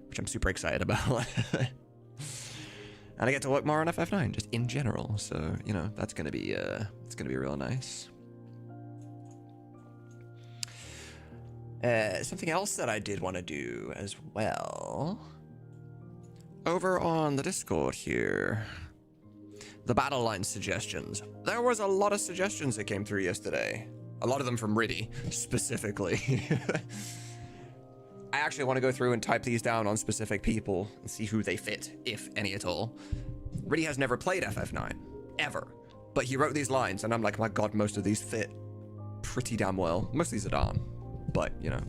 Speaker 1: which I'm super excited about. And I get to work more on FF9 just in general. So, you know, that's going to be, it's going to be real nice. Something else that I did want to do as well, over on the Discord here, the battle line suggestions. There was a lot of suggestions that came through yesterday. A lot of them from Riddy, specifically. I actually want to go through and type these down on specific people and see who they fit, if any at all. Riddy has never played FF9, ever. But he wrote these lines, and I'm like, my god, most of these fit pretty damn well. Most of these are done. But, you know,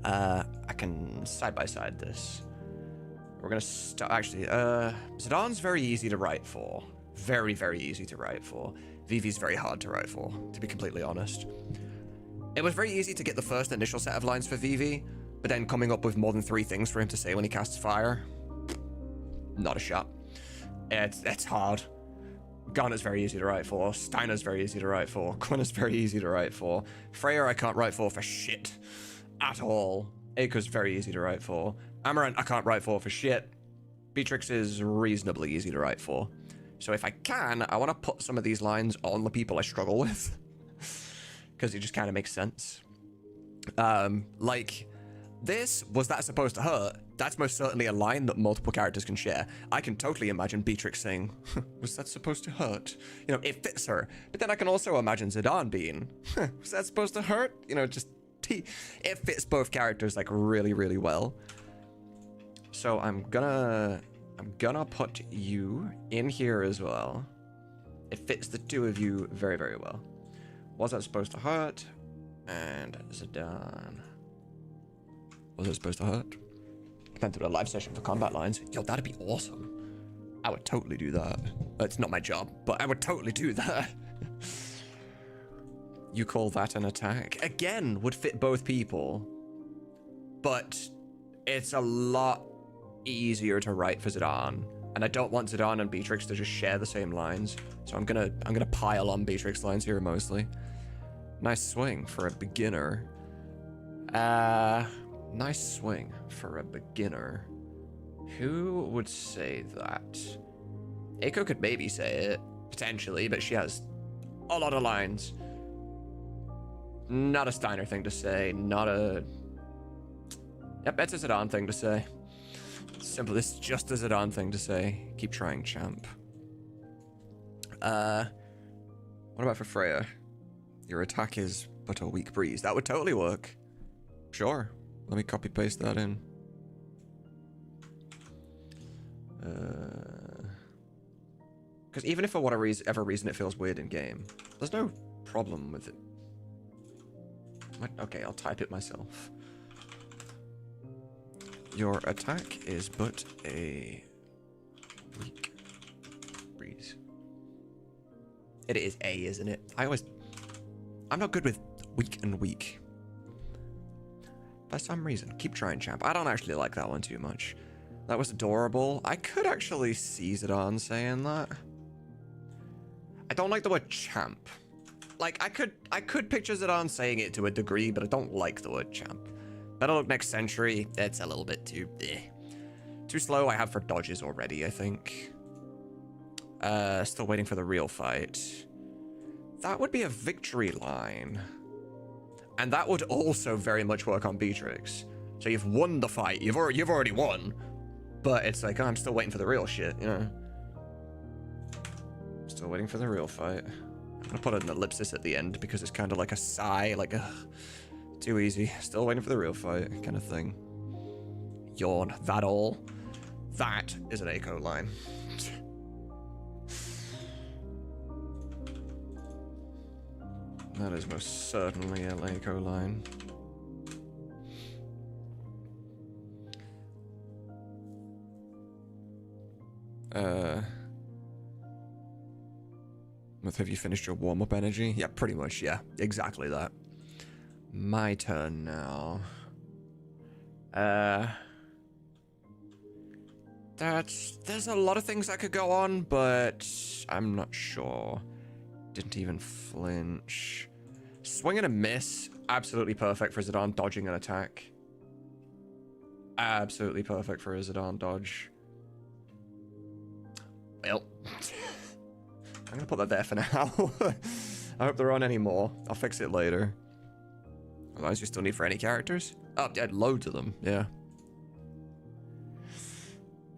Speaker 1: I can side-by-side this. We're gonna start, actually, Zidane very easy to write for. Very, very easy to write for. Vivi's very hard to write for, to be completely honest. It was very easy to get the first initial set of lines for Vivi, but then coming up with more than 3 things for him to say when he casts fire, not a shot. It's hard. Garner's very easy to write for. Steiner's very easy to write for. Quinna's very easy to write for. Freya I can't write for shit. At all. Aiko's very easy to write for. Amaranth I can't write for shit. Beatrix is reasonably easy to write for. So if I can, I want to put some of these lines on the people I struggle with. Because it just kind of makes sense. Like, this, was that supposed to hurt? That's most certainly a line that multiple characters can share. I can totally imagine Beatrix saying, was that supposed to hurt? You know, it fits her. But then I can also imagine Zidane being, was that supposed to hurt? You know, just, it fits both characters like really, really well. So I'm gonna put you in here as well. It fits the 2 of you very, very well. Was that supposed to hurt? And Zidane. Was it supposed to hurt? Plan to do a live session for combat lines. Yo, that'd be awesome. I would totally do that. It's not my job, but I would totally do that. You call that an attack? Again, would fit both people. But it's a lot easier to write for Zidane. And I don't want Zidane and Beatrix to just share the same lines. So I'm gonna pile on Beatrix lines here mostly. Nice swing for a beginner. Nice swing for a beginner. Who would say that? Eiko could maybe say it, potentially, but she has a lot of lines. Not a Steiner thing to say, not a... Yep, it's a Zidane thing to say. Simple, it's just a Zidane thing to say. Keep trying, champ. What about for Freya? Your attack is but a weak breeze. That would totally work. Sure. Let me copy paste that in. Because even if for whatever reason it feels weird in game, there's no problem with it. Okay, I'll type it myself. Your attack is but a weak breeze. It is A, isn't it? I'm not good with weak and weak. For some reason. Keep trying, champ. I don't actually like that one too much. That was adorable. I could actually see Zidane saying that. I don't like the word champ. Like, I could picture Zidane saying it to a degree, but I don't like the word champ. Better Luck Next Century, it's a little bit too too slow. I have for dodges already, I think. Still waiting for the real fight. That would be a victory line. And that would also very much work on Beatrix. So you've won the fight. You've already won. But it's like, oh, I'm still waiting for the real shit, you know? Still waiting for the real fight. I'm gonna put an ellipsis at the end because it's kind of like a sigh, like, too easy. Still waiting for the real fight, kind of thing. Yawn. That all? That is an Eiko line. That is most certainly a Eiko line. Have you finished your warm-up energy? Yeah, pretty much, yeah. Exactly that. My turn now. There's a lot of things that could go on, but I'm not sure. Didn't even flinch. Swing and a miss. Absolutely perfect for Zidane dodging an attack. Absolutely perfect for a Zidane dodge. Well, I'm gonna put that there for now. I hope there aren't any more. I'll fix it later. Otherwise, you still need for any characters? Oh, yeah, loads of them, yeah.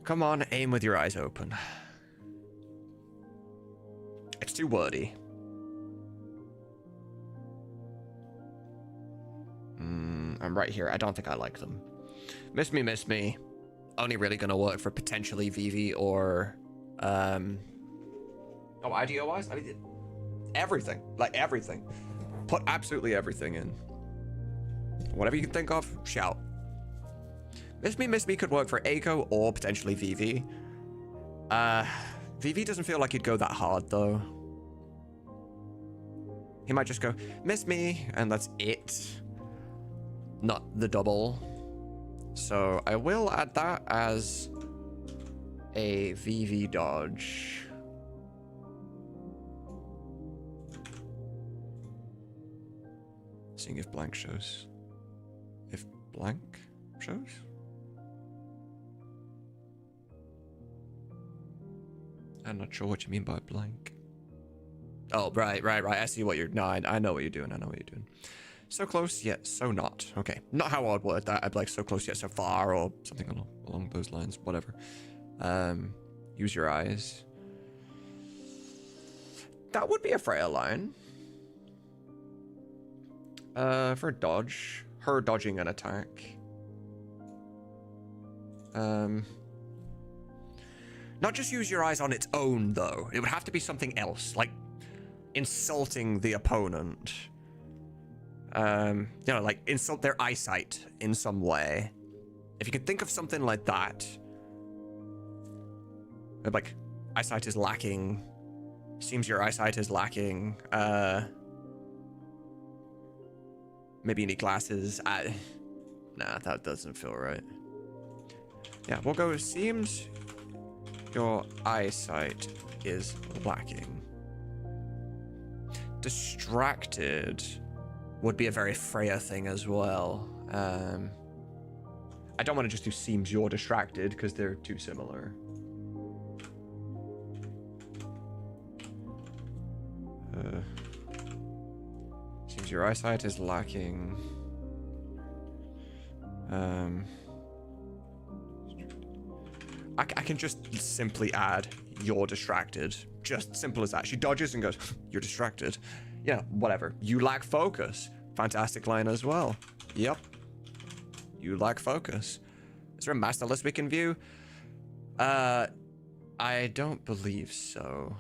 Speaker 1: Come on, aim with your eyes open. It's too wordy. I'm right here. I don't think I like them. Miss Me. Only really gonna work for potentially Vivi or... Oh, IDO-wise? I mean, everything. Like, everything. Put absolutely everything in. Whatever you can think of, shout. Miss Me could work for Eiko or potentially Vivi. Vivi doesn't feel like he'd go that hard, though. He might just go, Miss Me, and that's it. Not the double. So I will add that as a Vivi dodge. Seeing if blank shows. If blank shows? I'm not sure what you mean by blank. Oh, right. I see what you're... No, I know what you're doing. So close, yet so not. Okay, not how I'd word that. I'd be like so close, yet so far, or something along those lines. Whatever. Use your eyes. That would be a Freya line. For dodge. Her dodging an attack. Not just use your eyes on its own, though. It would have to be something else, like insulting the opponent. You know, like insult their eyesight in some way. If you can think of something like that, like eyesight is lacking. Seems your eyesight is lacking. Maybe you need glasses. Nah, that doesn't feel right. Yeah, we'll go. Seems your eyesight is lacking. Distracted would be a very Freya thing as well. I don't want to just do seems you're distracted because they're too similar. Seems your eyesight is lacking. I can just simply add, you're distracted. Just simple as that. She dodges and goes, you're distracted. Yeah, whatever. You lack focus. Fantastic line as well. Yep. You lack focus. Is there a master list we can view? I don't believe so.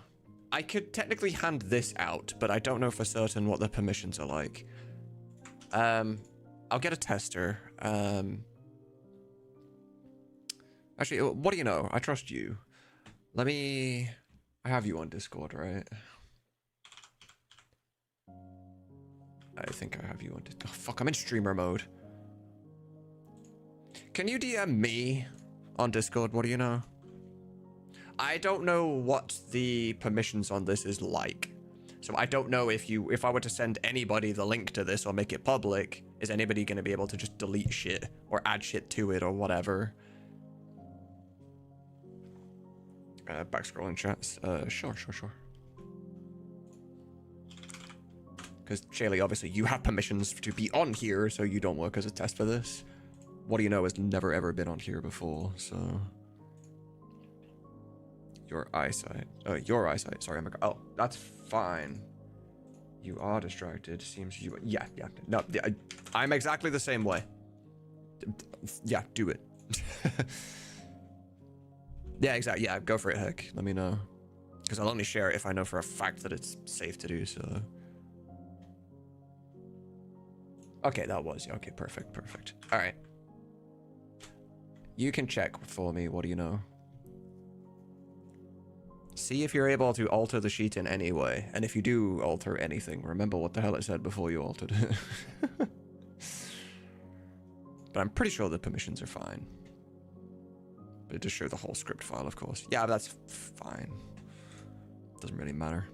Speaker 1: I could technically hand this out, but I don't know for certain what the permissions are like. I'll get a tester. Actually, what do you know? I trust you. I have you on Discord, right? I think I have you on Discord. Oh, fuck, I'm in streamer mode. Can you DM me on Discord? What do you know? I don't know what the permissions on this is like. So I don't know if I were to send anybody the link to this or make it public, is anybody going to be able to just delete shit or add shit to it or whatever? Back scrolling chats. Sure. Because Shaylee, obviously you have permissions to be on here, so you don't work as a test for this. What do you know has never ever been on here before, so... Your eyesight. Sorry, oh, that's fine. You are distracted. Seems you... Yeah. No, I'm exactly the same way. Yeah, do it. Yeah, exactly. Yeah, go for it, heck. Let me know. Because I'll only share it if I know for a fact that it's safe to do so. Okay, that was... Okay, perfect. All right. You can check for me. What do you know? See if you're able to alter the sheet in any way. And if you do alter anything, remember what the hell it said before you altered it. But I'm pretty sure the permissions are fine. But it does show the whole script file, of course. Yeah, that's fine. Doesn't really matter.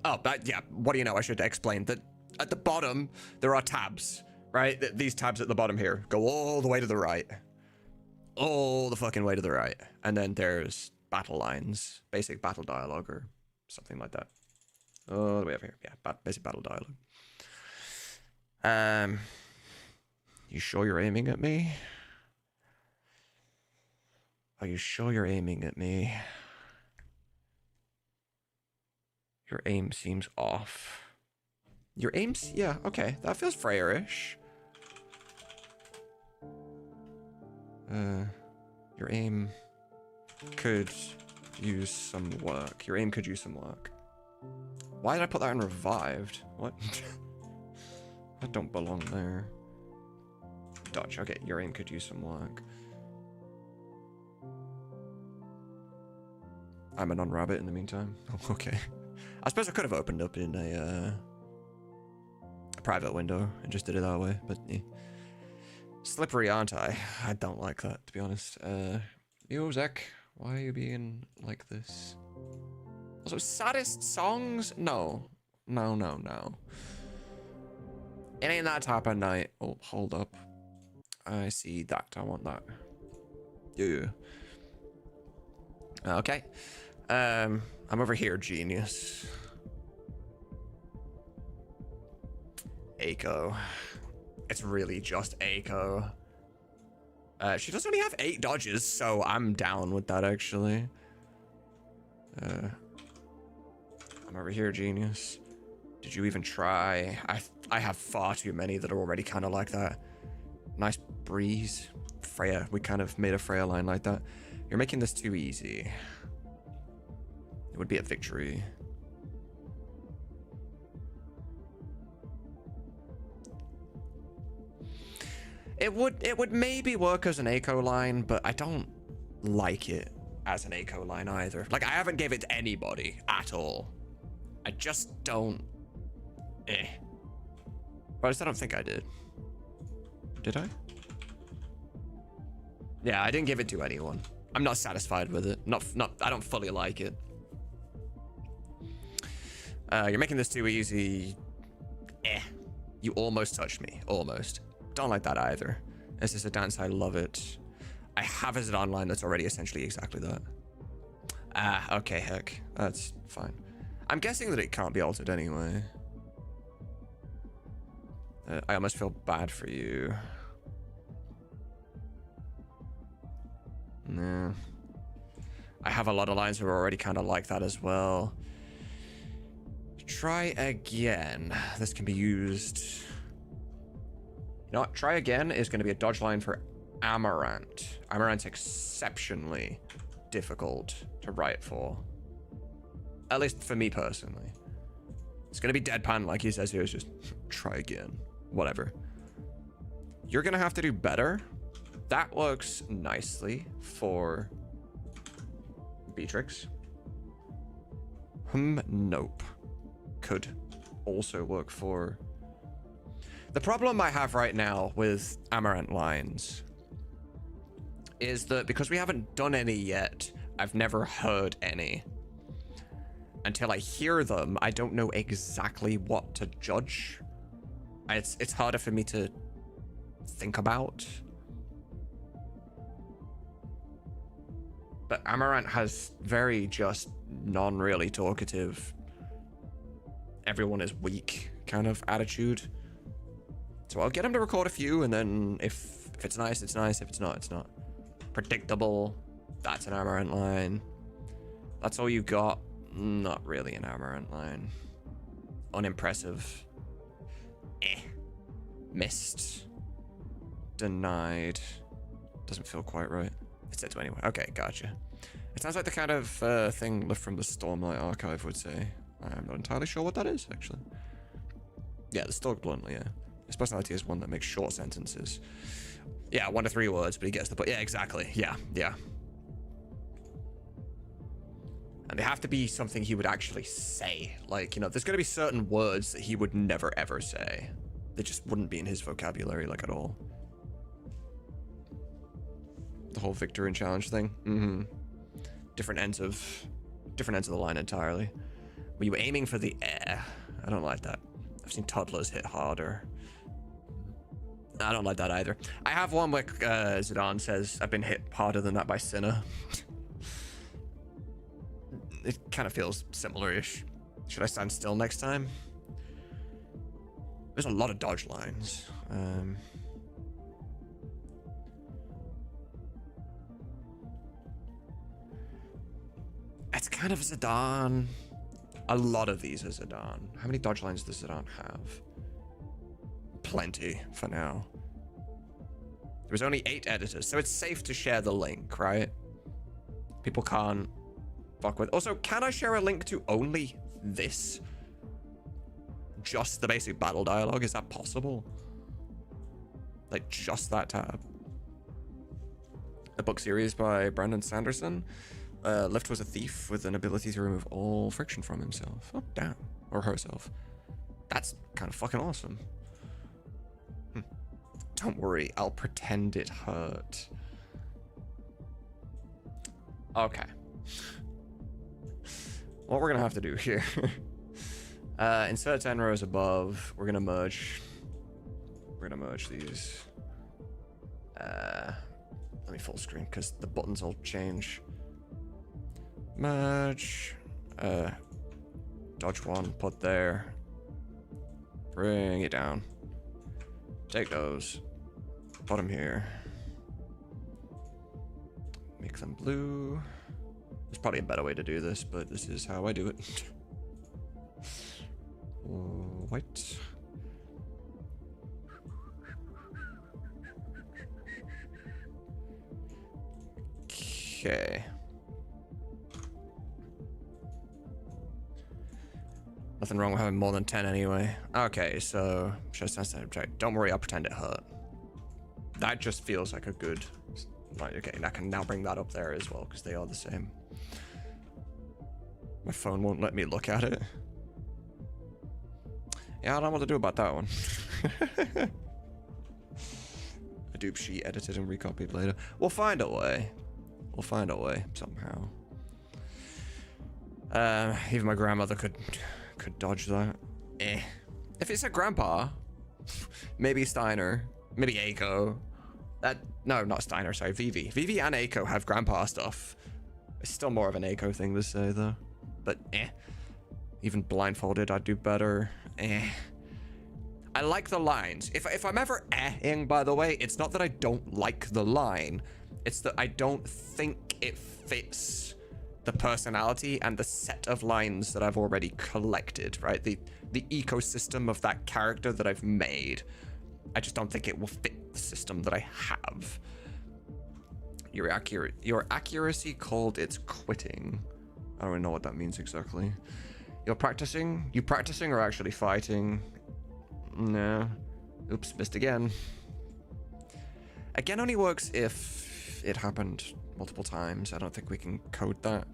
Speaker 1: Oh, but yeah, what do you know? I should explain that at the bottom, there are tabs, right? These tabs at the bottom here go all the way to the right. All the fucking way to the right. And then there's battle lines, basic battle dialogue or something like that. All the way over here. Yeah, basic battle dialogue. You sure you're aiming at me? Are you sure you're aiming at me? Your aim seems off. Your aim's... Yeah, okay. That feels Freyr-ish. Your aim could use some work. Your aim could use some work. Why did I put that in revived? What? That don't belong there. Dodge. Okay, your aim could use some work. I'm a non-rabbit in the meantime. Oh, okay. I suppose I could have opened up in a private window and just did it that way, but yeah. Slippery, aren't I? I don't like that, to be honest. Music, why are you being like this? Also, saddest songs? No. No. It ain't that type of night. Oh, hold up. I see that. I want that. Yeah. Okay. I'm over here, genius. Aiko. It's really just Aiko. She does only have 8 dodges, so I'm down with that, actually. I'm over here, genius. Did you even try? I have far too many that are already kind of like that. Nice breeze. Freya. We kind of made a Freya line like that. You're making this too easy. It would be a victory. It would maybe work as an Aiko line, but I don't like it as an Aiko line either. Like, I haven't gave it to anybody at all. I just don't... Or at least I don't think I did. Did I? Yeah, I didn't give it to anyone. I'm not satisfied with it. I don't fully like it. You're making this too easy. You almost touched me. Almost. Don't like that either. Is this a dance? I love it. I have it online that's already essentially exactly that. Okay, heck. That's fine. I'm guessing that it can't be altered anyway. I almost feel bad for you. Nah. I have a lot of lines that are already kind of like that as well. Try again. This can be used. You know what? Try again is going to be a dodge line for Amaranth. Amaranth's exceptionally difficult to write for. At least for me personally. It's going to be deadpan, like he says here. It's just try again. Whatever. You're going to have to do better. That works nicely for Beatrix. Nope. Could also work for... The problem I have right now with Amaranth lines is that because we haven't done any yet, I've never heard any. Until I hear them, I don't know exactly what to judge. It's harder for me to think about. But Amaranth has very just non-really talkative, everyone is weak kind of attitude. So I'll get him to record a few, and then if it's nice, it's nice. If it's not, it's not. Predictable. That's an Amaranth line. That's all you got. Not really an Amaranth line. Unimpressive. Missed. Denied. Doesn't feel quite right. It said to anyone. Okay, gotcha. It sounds like the kind of thing left from the Stormlight Archive would say. I'm not entirely sure what that is, actually. Yeah, the Stalk Bluntly, yeah. His personality is one that makes short sentences. Yeah, 1 to 3 words, but he gets the point. Yeah, exactly. Yeah, yeah. And they have to be something he would actually say. Like, you know, there's going to be certain words that he would never, ever say. They just wouldn't be in his vocabulary, like, at all. The whole victory and challenge thing. Mm-hmm. Different ends of the line entirely. Were you aiming for the air? I don't like that. I've seen toddlers hit harder. I don't like that either. I have one where Zidane says, I've been hit harder than that by Cinna. It kind of feels similar-ish. Should I stand still next time? There's a lot of dodge lines. It's kind of Zidane. A lot of these are Zidane. How many dodge lines does Zidane have? Plenty for now. There was only 8 editors, so it's safe to share the link, right? People can't fuck with. Also, can I share a link to only this? Just the basic battle dialogue? Is that possible? Like, just that tab? A book series by Brandon Sanderson. Lift was a thief with an ability to remove all friction from himself. Oh, damn. Or herself. That's kind of fucking awesome. Don't worry, I'll pretend it hurt. Okay. What we're gonna have to do here. Insert 10 rows above. We're gonna merge. We're gonna merge these. Let me full screen because the buttons will change. Merge. Dodge 1, put there. Bring it down. Take those. Put them here. Make them blue. There's probably a better way to do this, but this is how I do it. White. Okay. Nothing wrong with having more than 10 anyway. Okay, so don't worry, I'll pretend it hurt. That just feels like a good... Right, okay, and I can now bring that up there as well, because they are the same. My phone won't let me look at it. Yeah, I don't know what to do about that one. A dupe sheet edited and recopied later. We'll find a way. We'll find a way, somehow. Even my grandmother could dodge that. If it's a grandpa, maybe Steiner, maybe Aiko. No, not Steiner, sorry, Vivi. Vivi and Aiko have grandpa stuff. It's still more of an Aiko thing to say, though. But Even blindfolded, I'd do better. I like the lines. If I'm ever ing, by the way, it's not that I don't like the line. It's that I don't think it fits the personality and the set of lines that I've already collected, right? The ecosystem of that character that I've made. I just don't think it will fit the system that I have. Your accuracy called its quitting. I don't even know what that means exactly. You're practicing? You practicing or actually fighting? No. Oops, missed again. Again only works if it happened multiple times. I don't think we can code that.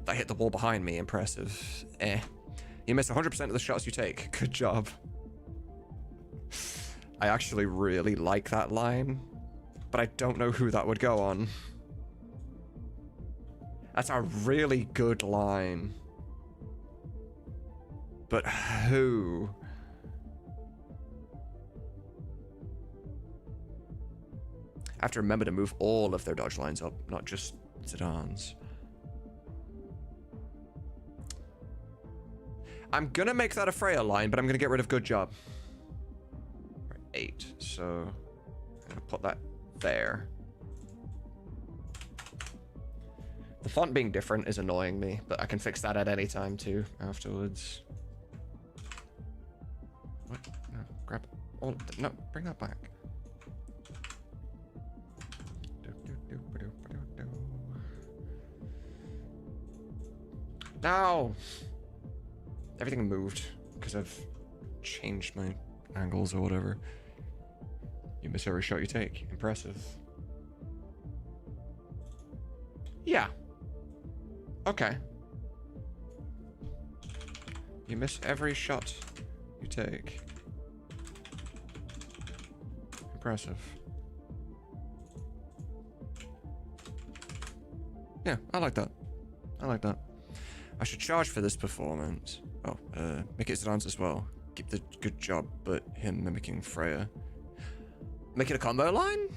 Speaker 1: That hit the wall behind me. Impressive. You miss 100% of the shots you take. Good job. I actually really like that line, but I don't know who that would go on. That's a really good line. But who? I have to remember to move all of their dodge lines up, not just Zidane's. I'm gonna make that a Freya line, but I'm gonna get rid of good job. Right, 8, so I'm gonna put that there. The font being different is annoying me, but I can fix that at any time too afterwards. What? No, grab all. No, bring that back. No! Everything moved because I've changed my angles or whatever. You miss every shot you take. Impressive. Yeah. Okay. You miss every shot you take. Impressive. Yeah, I like that. I like that. I should charge for this performance. Oh, make it Zidane's as well. Keep the good job, but him mimicking Freya. Make it a combo line?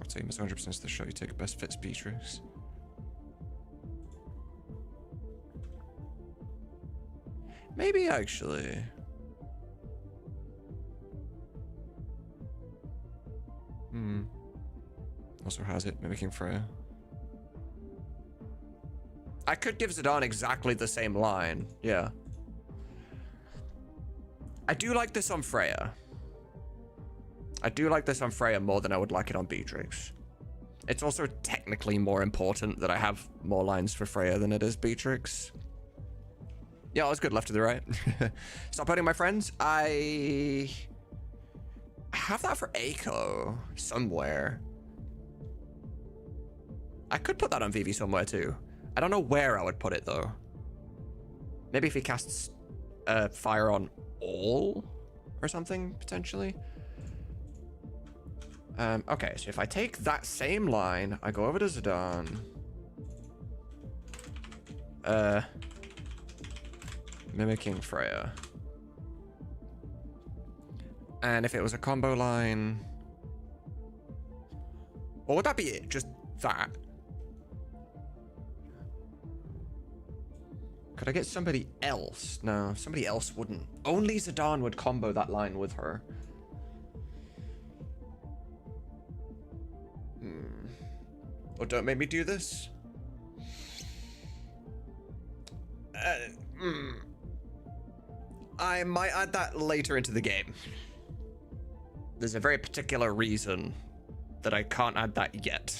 Speaker 1: I'd say you miss 100% of the shot you take. Best fits Beatrix. Maybe actually. Also has it, mimicking Freya. I could give Zidane exactly the same line, yeah. I do like this on Freya. I do like this on Freya more than I would like it on Beatrix. It's also technically more important that I have more lines for Freya than it is Beatrix. Yeah, that was good left to the right. Stop hurting my friends. I have that for Aiko somewhere. I could put that on Vivi somewhere too. I don't know where I would put it though. Maybe if he casts fire on all or something potentially. Okay, so if I take that same line, I go over to Zidane. Mimicking Freya. And if it was a combo line, or would that be it? Just that? Could I get somebody else? No, somebody else wouldn't. Only Zidane would combo that line with her. Or don't make me do this. I might add that later into the game. There's a very particular reason that I can't add that yet.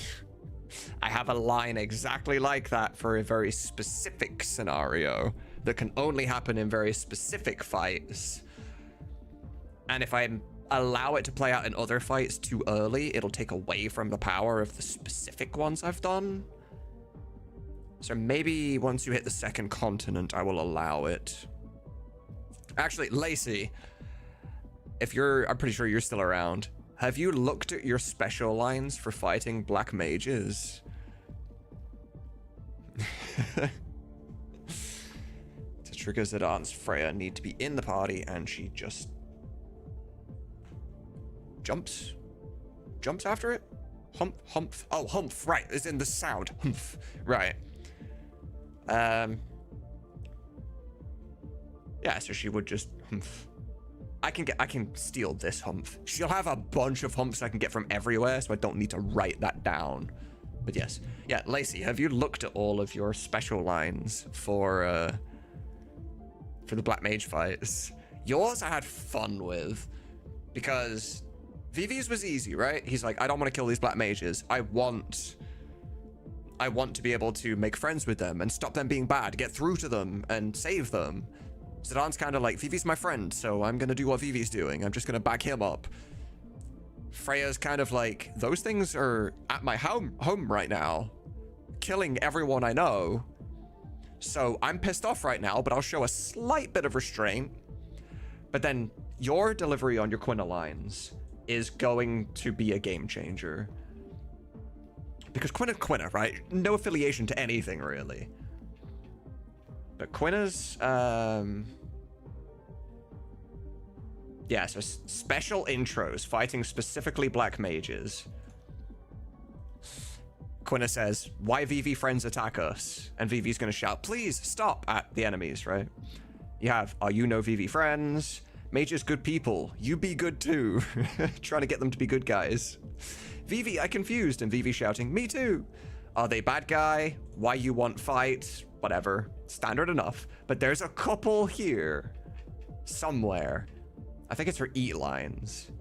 Speaker 1: I have a line exactly like that for a very specific scenario that can only happen in very specific fights. And if I allow it to play out in other fights too early, it'll take away from the power of the specific ones I've done. So maybe once you hit the second continent, I will allow it. Actually, Lacey, if I'm pretty sure you're still around. Have you looked at your special lines for fighting black mages? To trigger Zidane's Freya need to be in the party and she just jumps. jumps after it? Humph. Oh, humph, right. It's in the sound. Humph. Right. Yeah, so she would just humph. I can steal this humph. She'll have a bunch of humphs I can get from everywhere, so I don't need to write that down. But yes. Yeah, Lacey, have you looked at all of your special lines for the Black Mage fights? Yours I had fun with, because Vivi's was easy, right? He's like, I don't want to kill these Black Mages. I want to be able to make friends with them and stop them being bad, get through to them and save them. Zidane kind of like, Vivi's my friend, so I'm going to do what Vivi's doing. I'm just going to back him up. Freya's kind of like, those things are at my home right now, killing everyone I know. So I'm pissed off right now, but I'll show a slight bit of restraint. But then your delivery on your Quina lines is going to be a game changer. Because Quina, right? No affiliation to anything, really. But Quina's, yeah, so special intros fighting specifically Black Mages. Quina says, why Vivi friends attack us? And Vivi's gonna shout, please stop, at the enemies, right? You have, are you no Vivi friends? Mages good people, you be good too. Trying to get them to be good guys. Vivi, I confused, and Vivi shouting, me too. Are they bad guy? Why you want fight? Whatever, standard enough. But there's a couple here, somewhere. I think it's her eat lines.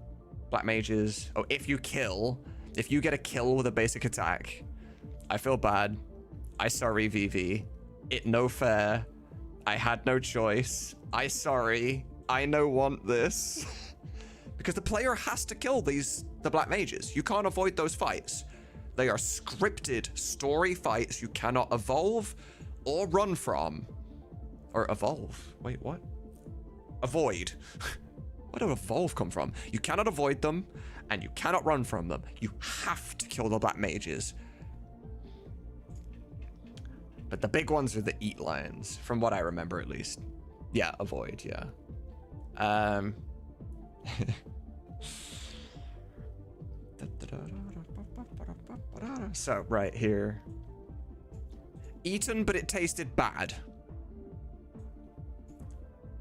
Speaker 1: Black Mages, oh, if you get a kill with a basic attack, I feel bad. I sorry, Vivi. It no fair. I had no choice. I sorry. I no want this. Because the player has to kill the Black Mages. You can't avoid those fights. They are scripted story fights you cannot evolve or run from. Or evolve. Wait, what? Avoid. Where did evolve come from? You cannot avoid them, and you cannot run from them. You have to kill the Black Mages. But the big ones are the eat lines, from what I remember at least. Yeah, avoid, yeah. So, right here. Eaten, but it tasted bad.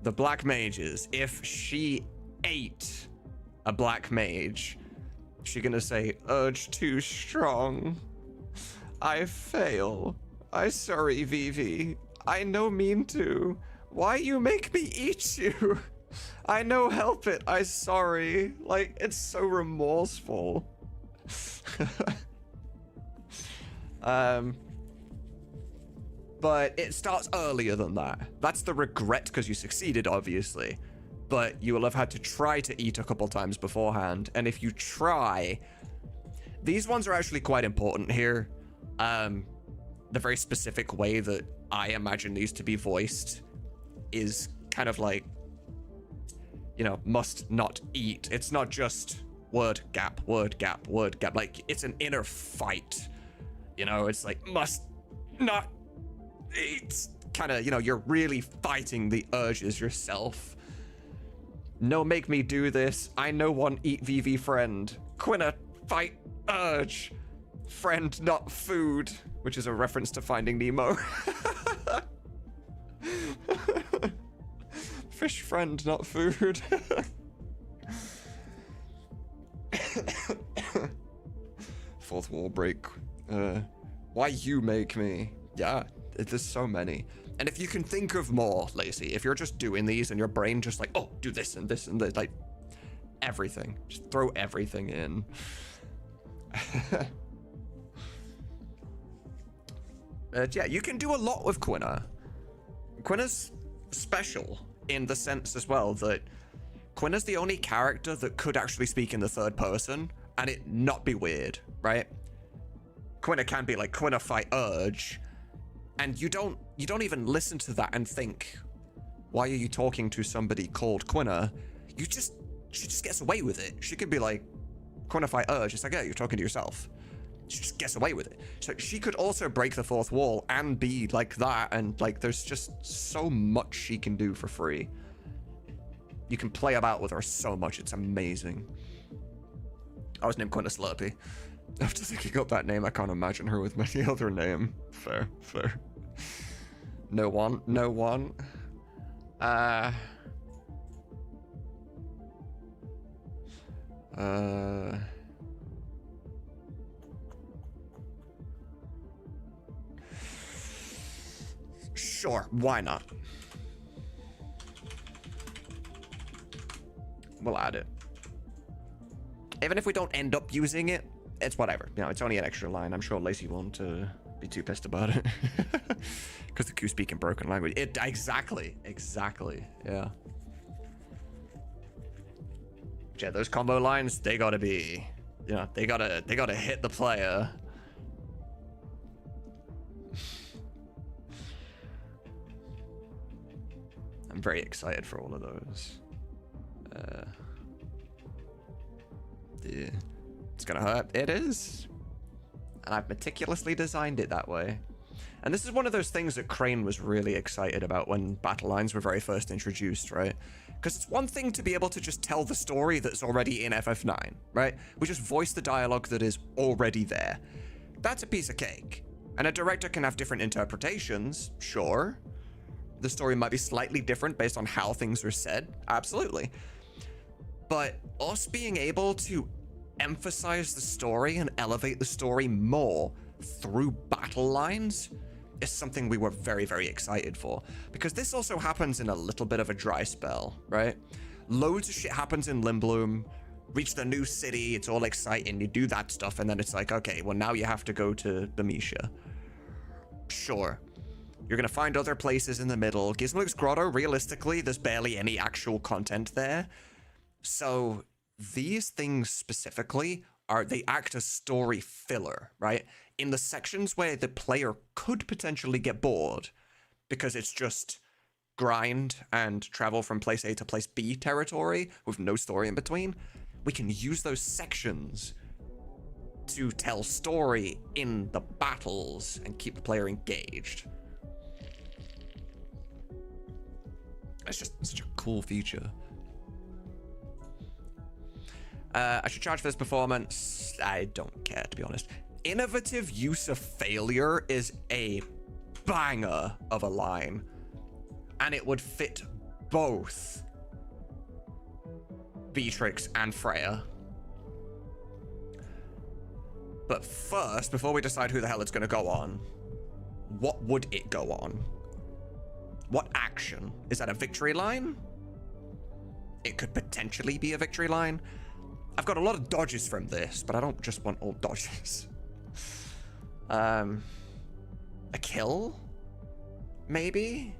Speaker 1: The Black Mages, if she ate a Black Mage, she gonna say, urge too strong. I fail. I sorry, Vivi. I no mean to. Why you make me eat you? I no help it. I sorry. Like, it's so remorseful. But it starts earlier than that. That's the regret, because you succeeded, obviously. But you will have had to try to eat a couple times beforehand. And if you try... These ones are actually quite important here. The very specific way that I imagine these to be voiced is kind of like, you know, must not eat. It's not just word gap, word gap, word gap. Like, it's an inner fight. You know, it's like, must not eat. Kind of, you know, you're really fighting the urges yourself. No, make me do this. I no one eat Vivi friend. Quina, fight urge. Friend, not food. Which is a reference to Finding Nemo. Fish friend, not food. Fourth wall break. Why you make me? Yeah, there's so many. And if you can think of more, Lacey, if you're just doing these and your brain just like, oh, do this and this and this, like everything. Just throw everything in. Yeah, you can do a lot with Quina. Quina's special in the sense as well that Quina's the only character that could actually speak in the third person and it not be weird, right? Quina can be like, Quina fight urge, and you don't even listen to that and think, why are you talking to somebody called Quina? She just gets away with it. She could be like, Quina fight urge. It's like, yeah, you're talking to yourself. She just gets away with it. So she could also break the fourth wall and be like that, and like there's just so much she can do for free. You can play about with her so much, it's amazing. I was named Quinta Slurpee. After thinking up that name, I can't imagine her with any other name. Fair, fair. No one, no one. Sure, why not? We'll add it. Even if we don't end up using it, it's whatever. You know, it's only an extra line. I'm sure Lacey won't be too pissed about it. Because the Q speak in broken language. Exactly. Yeah. Yeah, those combo lines, they gotta be, you know, they gotta hit the player. I'm very excited for all of those. Yeah. It's gonna hurt. It is. And I've meticulously designed it that way. And this is one of those things that Crane was really excited about when battle lines were very first introduced, right? Because it's one thing to be able to just tell the story that's already in FF9, right? We just voice the dialogue that is already there. That's a piece of cake. And a director can have different interpretations, sure. The story might be slightly different based on how things are said, absolutely. But us being able to emphasize the story and elevate the story more through battle lines is something we were very, very excited for. Because this also happens in a little bit of a dry spell, right? Loads of shit happens in Limbloom. Reach the new city, it's all exciting, you do that stuff, and then it's like, okay, well now you have to go to Bamisha. Sure. You're gonna find other places in the middle. Gizmo's Grotto, realistically, there's barely any actual content there. So these things specifically they act as story filler, right? In the sections where the player could potentially get bored because it's just grind and travel from place A to place B territory with no story in between, we can use those sections to tell story in the battles and keep the player engaged. It's just such a cool feature. I should charge for this performance. I don't care, to be honest. Innovative use of failure is a banger of a line. And it would fit both Beatrix and Freya. But first, before we decide who the hell it's going to go on, what would it go on? What action? Is that a victory line? It could potentially be a victory line. I've got a lot of dodges from this, but I don't just want all dodges. A kill? Maybe?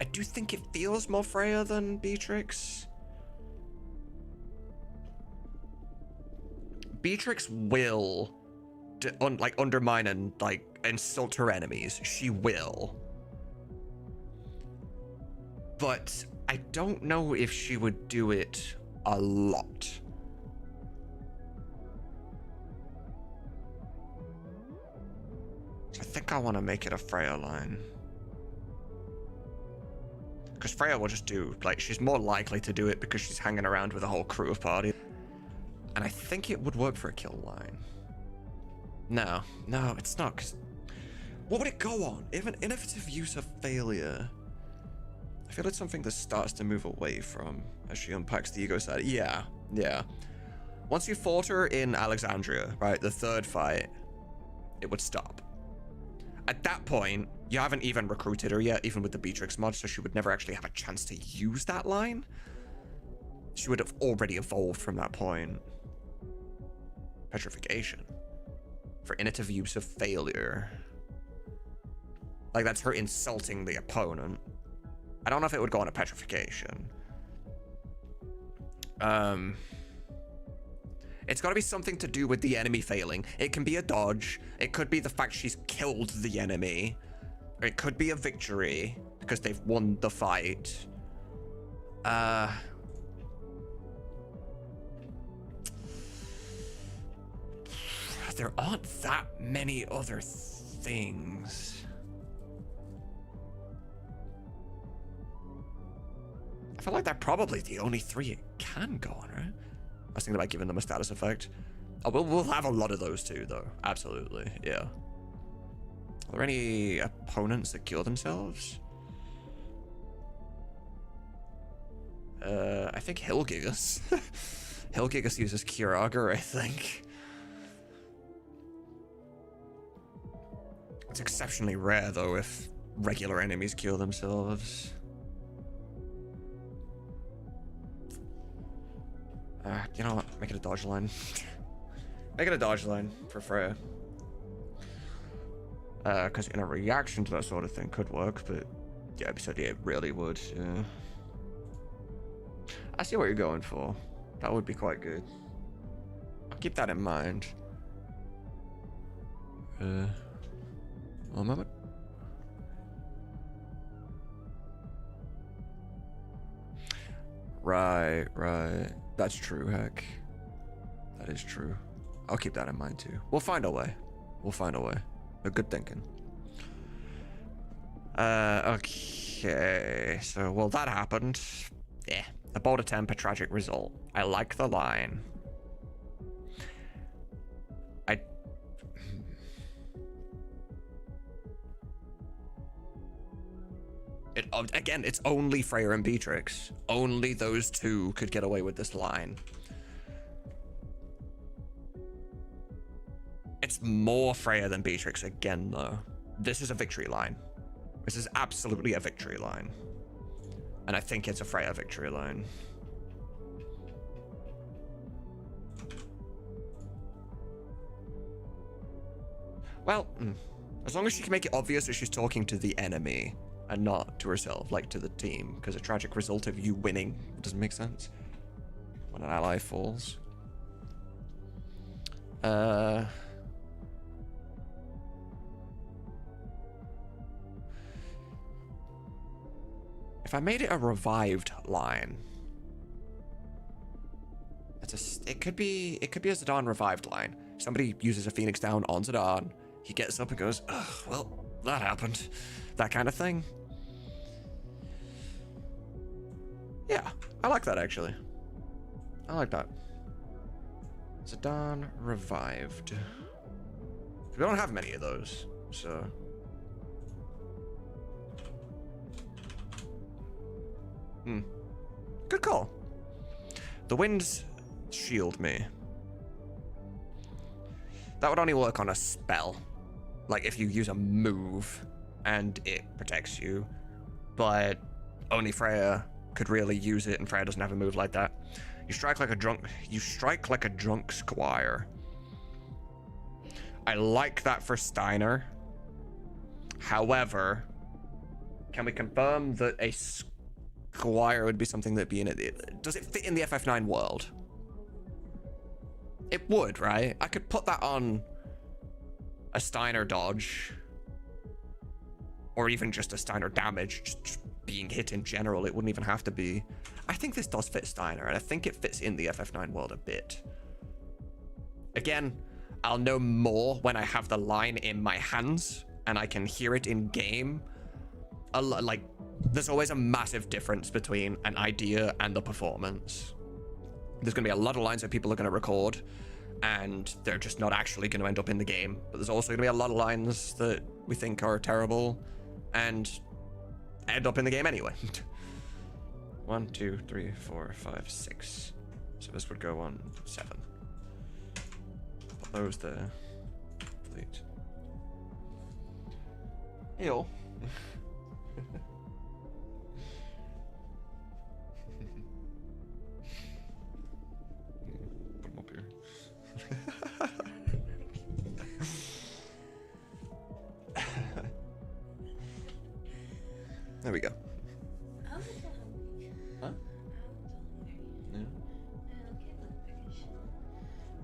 Speaker 1: I do think it feels more Freya than Beatrix. Beatrix will undermine and insult her enemies. She will. But I don't know if she would do it a lot. So I think I want to make it a Freya line. Because Freya will just do, she's more likely to do it because she's hanging around with a whole crew of party. And I think it would work for a kill line. No, it's not. Cause what would it go on? Even innovative use of failure. I feel it's something that starts to move away from as she unpacks the ego side. Yeah. Once you fought her in Alexandria, right, the third fight, it would stop. At that point, you haven't even recruited her yet, even with the Beatrix mod, so she would never actually have a chance to use that line. She would have already evolved from that point. Petrification. For innovative use of failure. That's her insulting the opponent. I don't know if it would go on a petrification. It's got to be something to do with the enemy failing. It can be a dodge. It could be the fact she's killed the enemy. Or it could be a victory because they've won the fight. There aren't that many other things. I feel like they're probably the only 3 it can go on, right? I was thinking about giving them a status effect. Oh, we'll have a lot of those too, though. Absolutely, yeah. Are there any opponents that cure themselves? I think Hillgigas. Hillgigas uses Cure Augur, I think. It's exceptionally rare, though, if regular enemies cure themselves. You know what? Make it a dodge line. Make it a dodge line for Freya. Because in a reaction to that sort of thing could work, but yeah, episode 8 really would. Yeah. I see what you're going for. That would be quite good. I'll keep that in mind. One moment. Right. That's true, heck. That is true. I'll keep that in mind too. We'll find a way. But good thinking. Okay. So, well, that happened. Yeah. A bold attempt, a tragic result. I like the line. Again, it's only Freya and Beatrix. Only those 2 could get away with this line. It's more Freya than Beatrix again, though. This is a victory line. This is absolutely a victory line. And I think it's a Freya victory line. Well, as long as she can make it obvious that she's talking to the enemy and not to herself, like to the team, because a tragic result of you winning doesn't make sense when an ally falls. If I made it a revived line, it could be a Zidane revived line. Somebody uses a Phoenix down on Zidane, he gets up and goes, "Ugh, well, that happened," that kind of thing. Yeah, I like that actually. I like that. Zidane revived. We don't have many of those, so. Good call. The winds shield me. That would only work on a spell. Like if you use a move and it protects you, but only Freya could really use it, and Freya doesn't have a move like that. You strike like a drunk squire. I like that for Steiner. However, can we confirm that a squire would be something that'd be in it? Does it fit in the FF9 world? It would, right? I could put that on a Steiner dodge, or even just a Steiner damage, just being hit in general. It wouldn't even have to be. I think this does fit Steiner, and I think it fits in the FF9 world a bit. Again, I'll know more when I have the line in my hands and I can hear it in game. Like, there's always a massive difference between an idea and the performance. There's going to be a lot of lines that people are going to record and they're just not actually going to end up in the game. But there's also going to be a lot of lines that we think are terrible and end up in the game anyway. 1, 2, 3, 4, 5, 6. So this would go on 7. Put those there. Delete. Heal. Put them up here. There we go. Huh? Yeah.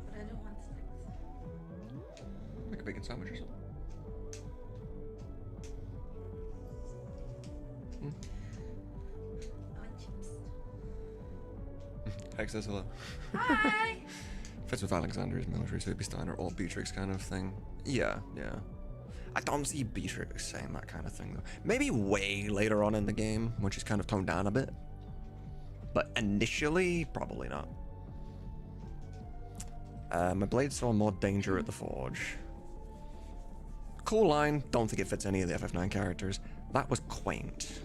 Speaker 3: But I don't want snacks.
Speaker 1: Make a bacon sandwich or something.
Speaker 3: I want chips.
Speaker 1: Hex says hello.
Speaker 3: Hi!
Speaker 1: Fits with Alexander's military, so it'd be Steiner or Beatrix kind of thing. Yeah, yeah. I don't see Beatrix saying that kind of thing though. Maybe way later on in the game, when she's kind of toned down a bit. but initially, probably not. My blade saw more danger at the forge. Cool line. Don't think it fits any of the FF9 characters. That was quaint.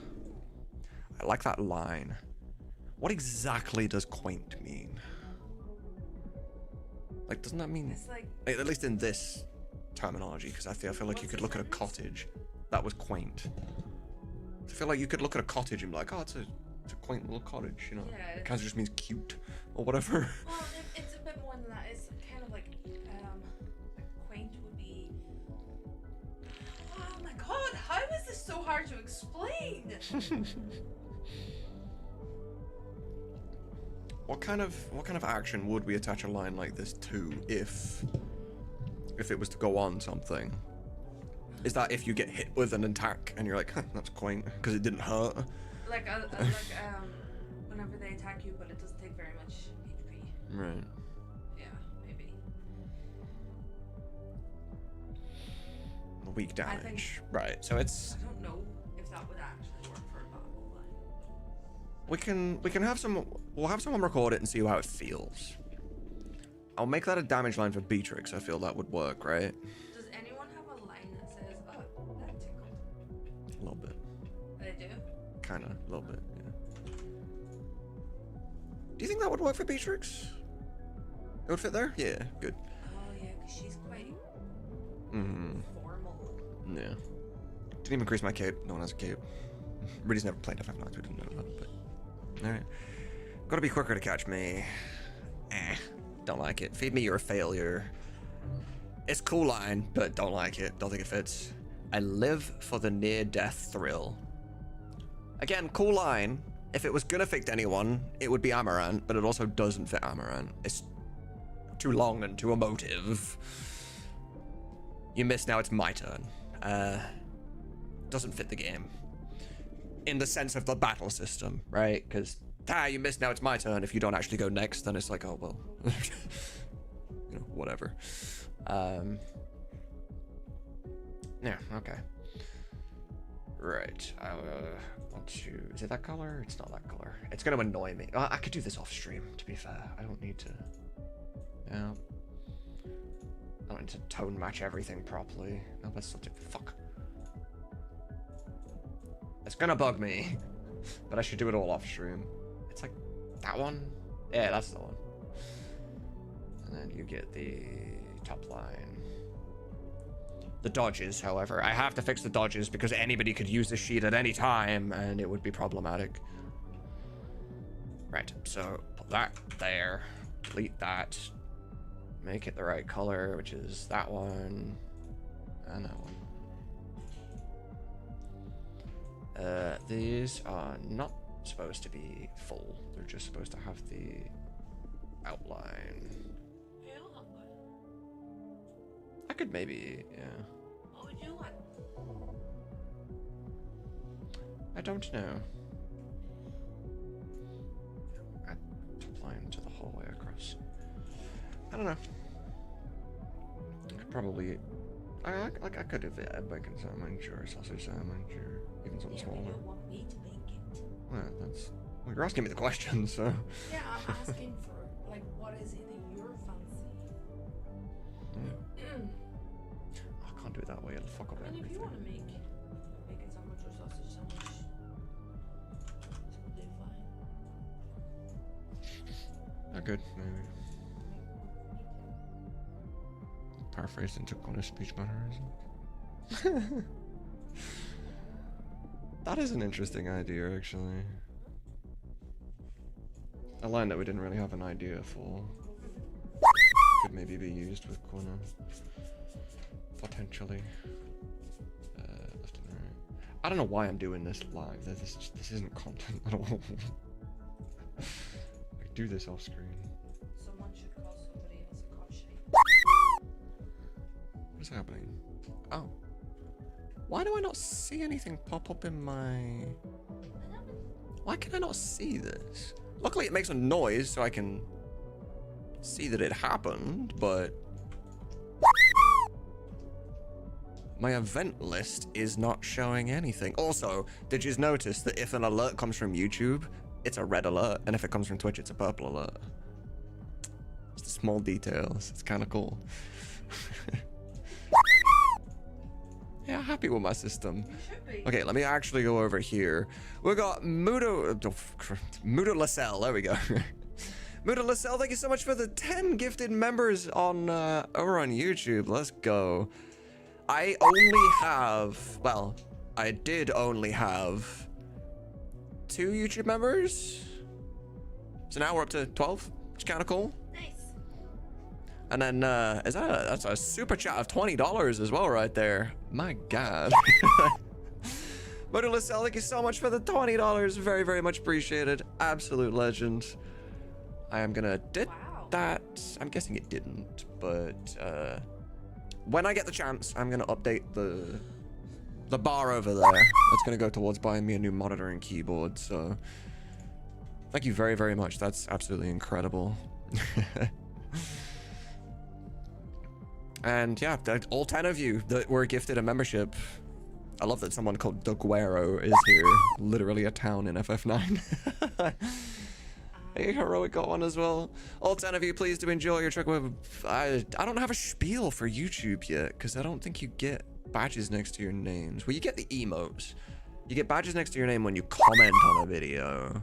Speaker 1: I like that line. What exactly does quaint mean? Like, doesn't that mean...
Speaker 3: It's like...
Speaker 1: At least in this terminology, because I feel like you could look at a cottage. That was quaint. I feel like you could look at a cottage and be like, oh, it's a quaint little cottage, you know?
Speaker 3: Yeah,
Speaker 1: it kind of just means cute, or whatever.
Speaker 3: Well, it's a bit more than that. It's kind of like quaint would be... Oh my god, how is this so hard to explain?
Speaker 1: What kind of action would we attach a line like this to if it was to go on something? Is that if you get hit with an attack and you're like, huh, that's quaint because it didn't hurt?
Speaker 3: Like whenever they attack you, but it doesn't take very much HP.
Speaker 1: Right.
Speaker 3: Yeah, maybe.
Speaker 1: Weak damage. Right. So it's.
Speaker 3: I don't know if that would actually work for a battle line.
Speaker 1: We can have some. We'll have someone record it and see how it feels. I'll make that a damage line for Beatrix. I feel that would work, right?
Speaker 3: Does anyone have a line that says, "Oh, that tickled"?
Speaker 1: A little bit.
Speaker 3: They do.
Speaker 1: Kind of, a little bit. Yeah. Do you think that would work for Beatrix? It would fit there? Yeah. Good.
Speaker 3: Oh yeah, because she's quite
Speaker 1: formal. Yeah. Didn't even increase my cape. No one has a cape. Riddy's never played FF9, so we didn't know that. But all right. Gotta be quicker to catch me. Don't like it. Feed me, you're a failure. It's a cool line, but don't like it. Don't think it fits. I live for the near-death thrill. Again, cool line. If it was gonna fit anyone, it would be Amaranth, but it also doesn't fit Amaranth. It's too long and too emotive. You missed, now it's my turn. Doesn't fit the game. In the sense of the battle system, right? Because you missed, now it's my turn. If you don't actually go next, then it's like, oh well. You know, whatever. Yeah, okay. Right. I want to... Is it that color? It's not that color. It's going to annoy me. I could do this off stream, to be fair. I don't need to... Yeah. I don't need to tone match everything properly. No, that's such a... Fuck. It's going to bug me. But I should do it all off stream. It's like... That one? Yeah, that's the one. And then you get the top line. The dodges, however. I have to fix the dodges because anybody could use the sheet at any time and it would be problematic. Right, so put that there. Delete that. Make it the right color, which is that one. And that one. These are not supposed to be full. They're just supposed to have the outline. I could maybe, yeah.
Speaker 3: What would you like?
Speaker 1: I don't know. Add top line to the whole way across. I don't know. I could probably, I could have a bacon sandwich or a sausage sandwich or even something smaller.
Speaker 3: You don't want me to make it.
Speaker 1: Well, that's, well, you're asking me the question, so.
Speaker 3: Yeah, I'm asking for, like, what is it that you're fancy?
Speaker 1: I can't do it that way, it'll fuck up
Speaker 3: And
Speaker 1: everything.
Speaker 3: if you want to make bacon sandwich or sausage sandwich, it's totally fine.
Speaker 1: I could, maybe. Paraphrased into Kona's speech mannerism. That is an interesting idea, actually. A line that we didn't really have an idea for. Could maybe be used with Kona. Potentially. Left and right. I don't know why I'm doing this live. This isn't content at all. I do this off screen.
Speaker 3: Someone should call somebody else a cock shape.
Speaker 1: What is happening? Oh. Why do I not see anything pop up in my... Why can I not see this? Luckily it makes a noise so I can see that it happened, but... My event list is not showing anything. Also, did you notice that if an alert comes from YouTube, it's a red alert, and if it comes from Twitch, it's a purple alert. It's the small details. It's kind of cool. Yeah, happy with my system. Okay, let me actually go over here. We got Mudo Lascelle. There we go. Mudo Lascelle, thank you so much for the 10 gifted members on over on YouTube. Let's go. I only have, well, I did only have 2 YouTube members. So now we're up to 12, which is kind of cool.
Speaker 3: Nice.
Speaker 1: And then, that's a super chat of $20 as well right there. My God. Mudo Lascelle, thank you so much for the $20. Very, very much appreciated. Absolute legend. I am gonna did that. I'm guessing it didn't, but when I get the chance, I'm gonna update the bar over there. That's gonna go towards buying me a new monitor and keyboard. So thank you very, very much. That's absolutely incredible. And yeah, all 10 of you that were gifted a membership. I love that someone called Doguero is here. Literally a town in FF9. Hey, Heroic got one as well. All 10 of you, please do enjoy your trip with... I don't have a spiel for YouTube yet, because I don't think you get badges next to your names. Well, you get the emotes. You get badges next to your name when you comment on a video.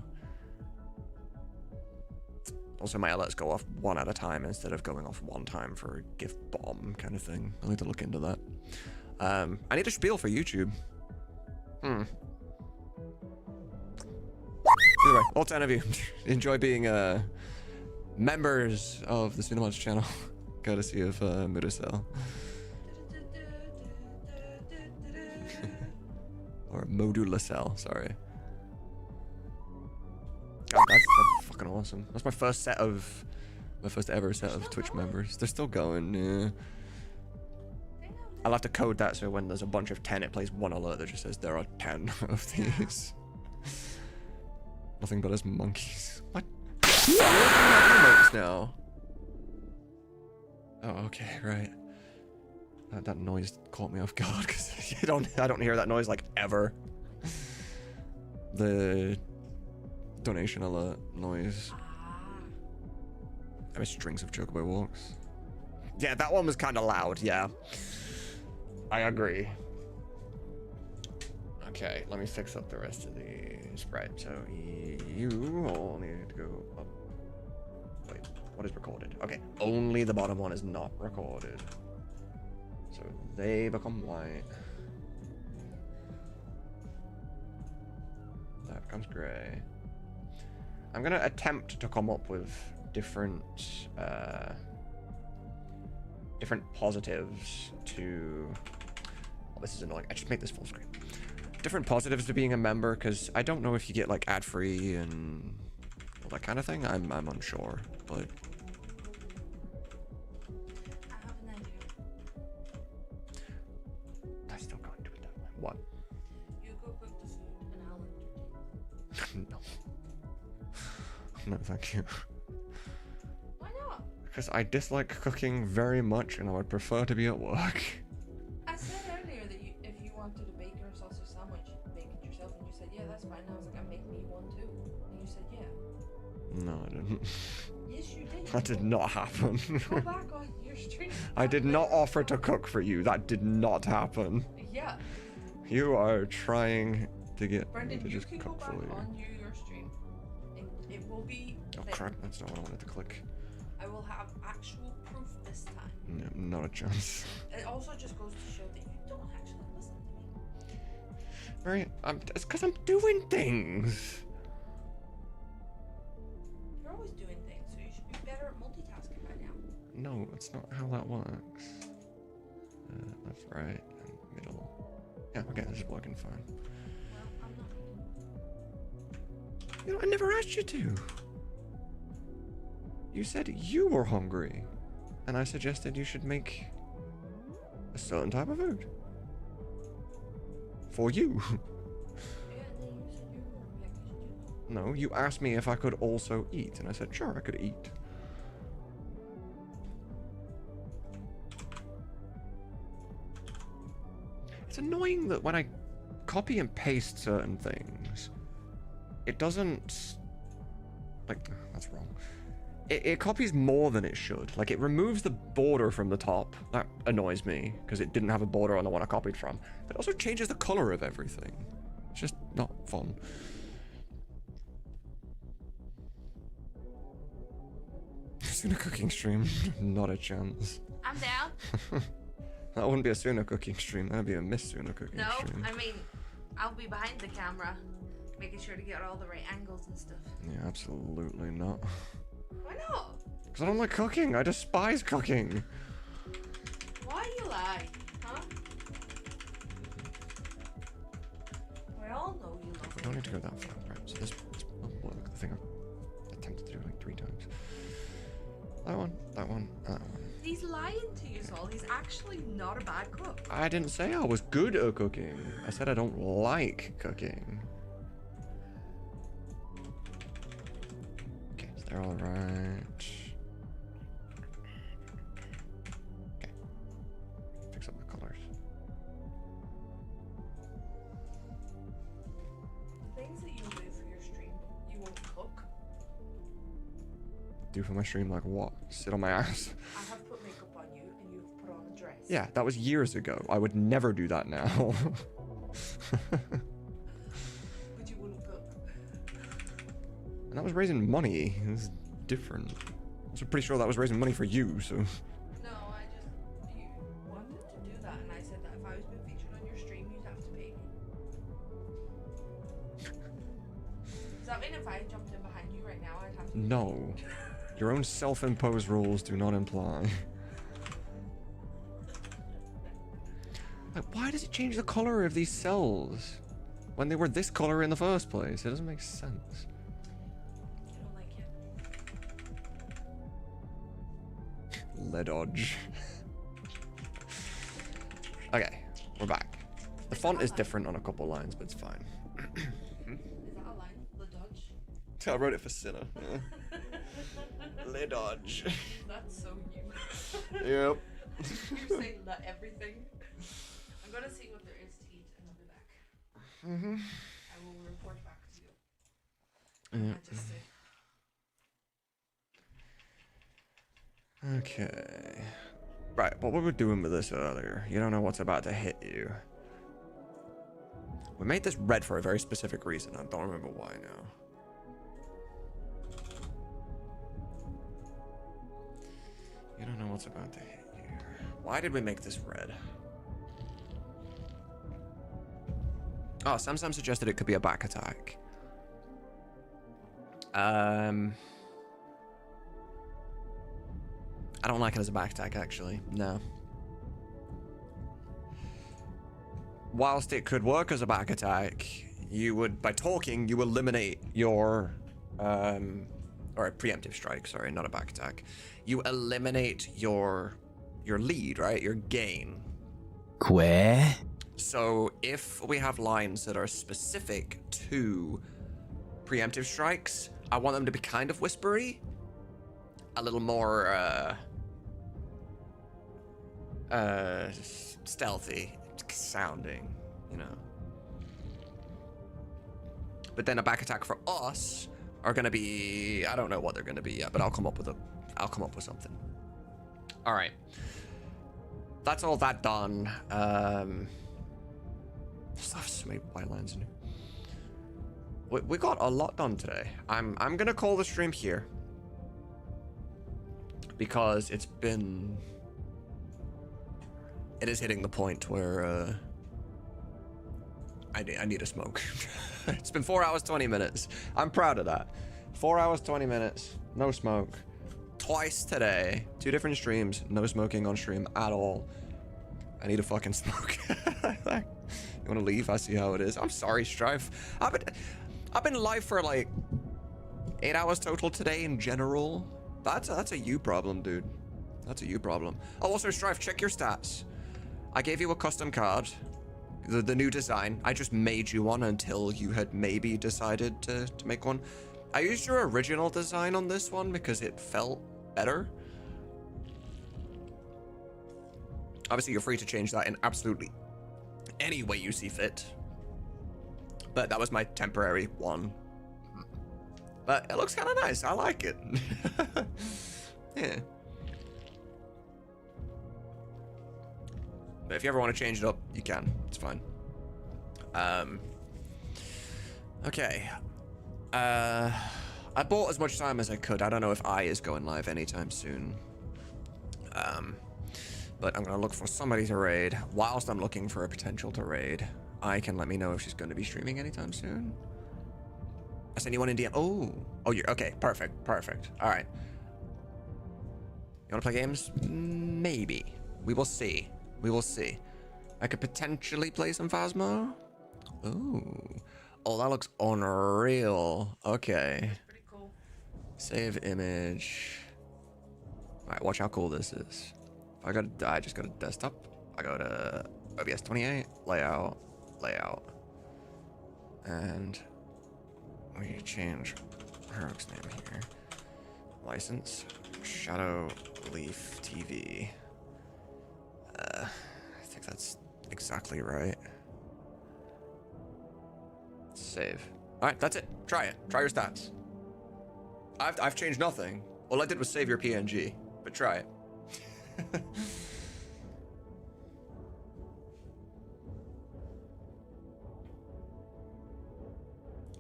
Speaker 1: Also, my alerts go off one at a time instead of going off one time for a gift bomb kind of thing. I'll need to look into that. I need a spiel for YouTube. Either way, all 10 of you, enjoy being members of the Tsunamods channel, courtesy of Mudacell. Or Modulacell, sorry. God, that's fucking awesome. That's my first ever set of Twitch members. They're still going, yeah. I'll have to code that so when there's a bunch of 10, it plays one alert that just says there are 10 of these. Nothing but as monkeys. What? You're looking at emotes now. Oh, okay, right. That noise caught me off guard because I don't hear that noise like ever. The donation alert noise. I miss strings of chocobo walks. Yeah, that one was kind of loud. Yeah, I agree. Okay, let me fix up the rest of these. Right, so you all need to go up. Wait, what is recorded? Okay, only the bottom one is not recorded. So they become white. That becomes gray. I'm gonna attempt to come up with different positives to... Oh, this is annoying. I should make this full screen. Different positives to being a member, because I don't know if you get like ad-free and all that kind of thing. I'm unsure, but...
Speaker 3: I have an idea.
Speaker 1: I still can't do it that way. What?
Speaker 3: You go cook the food and I'll entertain.
Speaker 1: No. No, thank you.
Speaker 3: Why not?
Speaker 1: Because I dislike cooking very much and I would prefer to be at work.
Speaker 3: I said earlier that if you wanted a bacon or sausage sandwich, make it yourself, and you said, yeah, that's fine. And I was like, I'll make me one too. And you said, yeah.
Speaker 1: No, I didn't.
Speaker 3: Yes, you did.
Speaker 1: That did not happen.
Speaker 3: Go back on your stream.
Speaker 1: I did not offer to cook for you. That did not happen.
Speaker 3: Yeah.
Speaker 1: You are trying to get
Speaker 3: Brendan,
Speaker 1: me to just
Speaker 3: you can
Speaker 1: cook
Speaker 3: go
Speaker 1: for
Speaker 3: back
Speaker 1: you.
Speaker 3: on your stream. And it will be...
Speaker 1: Oh crap, that's not what I wanted to click.
Speaker 3: I will have actual proof this time.
Speaker 1: No, not a chance.
Speaker 3: It also just goes to show that you don't actually listen to me.
Speaker 1: Right, it's because I'm doing things.
Speaker 3: You're always doing things, so you should be better at multitasking by now.
Speaker 1: No, that's not how that works. Left, right, and middle. Yeah, okay, this is working fine.
Speaker 3: Well, I'm not.
Speaker 1: You know, I never asked you to. You said you were hungry, and I suggested you should make a certain type of food. For you.
Speaker 3: Yeah, then you said you were hungry. I should do that.
Speaker 1: No, you asked me if I could also eat, and I said, sure, I could eat. It's annoying that when I copy and paste certain things, it doesn't like, that's wrong. It copies more than it should. Like, it removes the border from the top. That annoys me, because it didn't have a border on the one I copied from. But it also changes the color of everything. It's just not fun. Sooner cooking stream? Not a chance.
Speaker 3: I'm down.
Speaker 1: That wouldn't be a Sooner cooking stream. That'd be a Miss Sooner cooking stream.
Speaker 3: No, I mean, I'll be behind the camera, making sure to get all the right angles and stuff.
Speaker 1: Yeah, absolutely not.
Speaker 3: Why not?
Speaker 1: Because I don't like cooking. I despise cooking.
Speaker 3: Why you lie, huh? We all know you love
Speaker 1: We don't need to go that far. Right, so this will work. The thing I attempted to do like 3 times. That one, that one, that one.
Speaker 3: He's lying to you, Saul. He's actually not a bad cook.
Speaker 1: I didn't say I was good at cooking. I said I don't like cooking. Okay, so they're all right. Okay. Fix up the colors.
Speaker 3: The things that you do for your stream, you won't cook.
Speaker 1: Do for my stream like what? Sit on my ass?
Speaker 3: I have put makeup on you and you've put on a dress.
Speaker 1: Yeah, that was years ago. I would never do that now.
Speaker 3: But you wouldn't cook.
Speaker 1: And that was raising money. It was different. I'm pretty sure that was raising money for you, so.
Speaker 3: No, you wanted to do that, and I said that if I was being featured on your stream, you'd have to pay me. Does that mean if I jumped in behind you right now, I'd have to?
Speaker 1: No. Your own self-imposed rules do not imply. Like, why does it change the color of these cells when they were this color in the first place? It doesn't make sense.
Speaker 3: I don't like it.
Speaker 1: Le dodge. Okay, we're back. The font is different on a couple lines, but it's fine.
Speaker 3: Is that a line? The dodge?
Speaker 1: I wrote it for Sinner. Yeah. Le dodge.
Speaker 3: That's so you.
Speaker 1: Yep.
Speaker 3: You say let everything. I'm gonna see what there is to eat and I'll be back. I will report back to you.
Speaker 1: Yeah.
Speaker 3: I just say.
Speaker 1: Okay. Right, what we were doing with this earlier. You don't know what's about to hit you. We made this red for a very specific reason. I don't remember why now. You don't know what's about to hit you. Why did we make this red? Oh, Sam suggested it could be a back attack. I don't like it as a back attack, actually. No. Whilst it could work as a back attack, you would, by talking, you eliminate your, or a preemptive strike, sorry, not a back attack. You eliminate your lead, right? Your gain.
Speaker 14: Where?
Speaker 1: So if we have lines that are specific to preemptive strikes, I want them to be kind of whispery, a little more stealthy sounding, you know. But then a back attack for us are gonna be, I don't know what they're gonna be yet, but I'll come up with something. All right, that's all that done. Still have so many white lines in here. We got a lot done today. I'm gonna call the stream here because it is hitting the point where I need a smoke. It's been 4 hours 20 minutes. I'm proud of that. 4 hours 20 minutes, no smoke. Twice today, 2 different streams, no smoking on stream at all. I need a fucking smoke. You want to leave? I see how it is. I'm sorry, Strife. I've been live for like 8 hours total today in general. That's a you problem, dude. That's a you problem. Oh, also, Strife, check your stats. I gave you a custom card, the new design. I just made you one until you had maybe decided to make one. I used your original design on this one because it felt better. Obviously, you're free to change that in absolutely any way you see fit. But that was my temporary one. But it looks kind of nice. I like it. Yeah. But if you ever want to change it up, you can. It's fine. Okay. I bought as much time as I could. I don't know if I is going live anytime soon. But I'm gonna look for somebody to raid. Whilst I'm looking for a potential to raid, I can let me know if she's going to be streaming anytime soon. Is anyone in DM? Oh, you're okay. Perfect. All right. You want to play games? Maybe. We will see. I could potentially play some Phasmo. Oh, that looks unreal. Okay.
Speaker 3: That's pretty cool.
Speaker 1: Save image. All right, watch how cool this is. I just go to desktop. I go to OBS 28, layout, and we change Herrick's name here. License, Shadow Leaf TV. I think that's exactly right. Save. All right, that's it. Try it. Try your stats. I've changed nothing. All I did was save your PNG, but try it.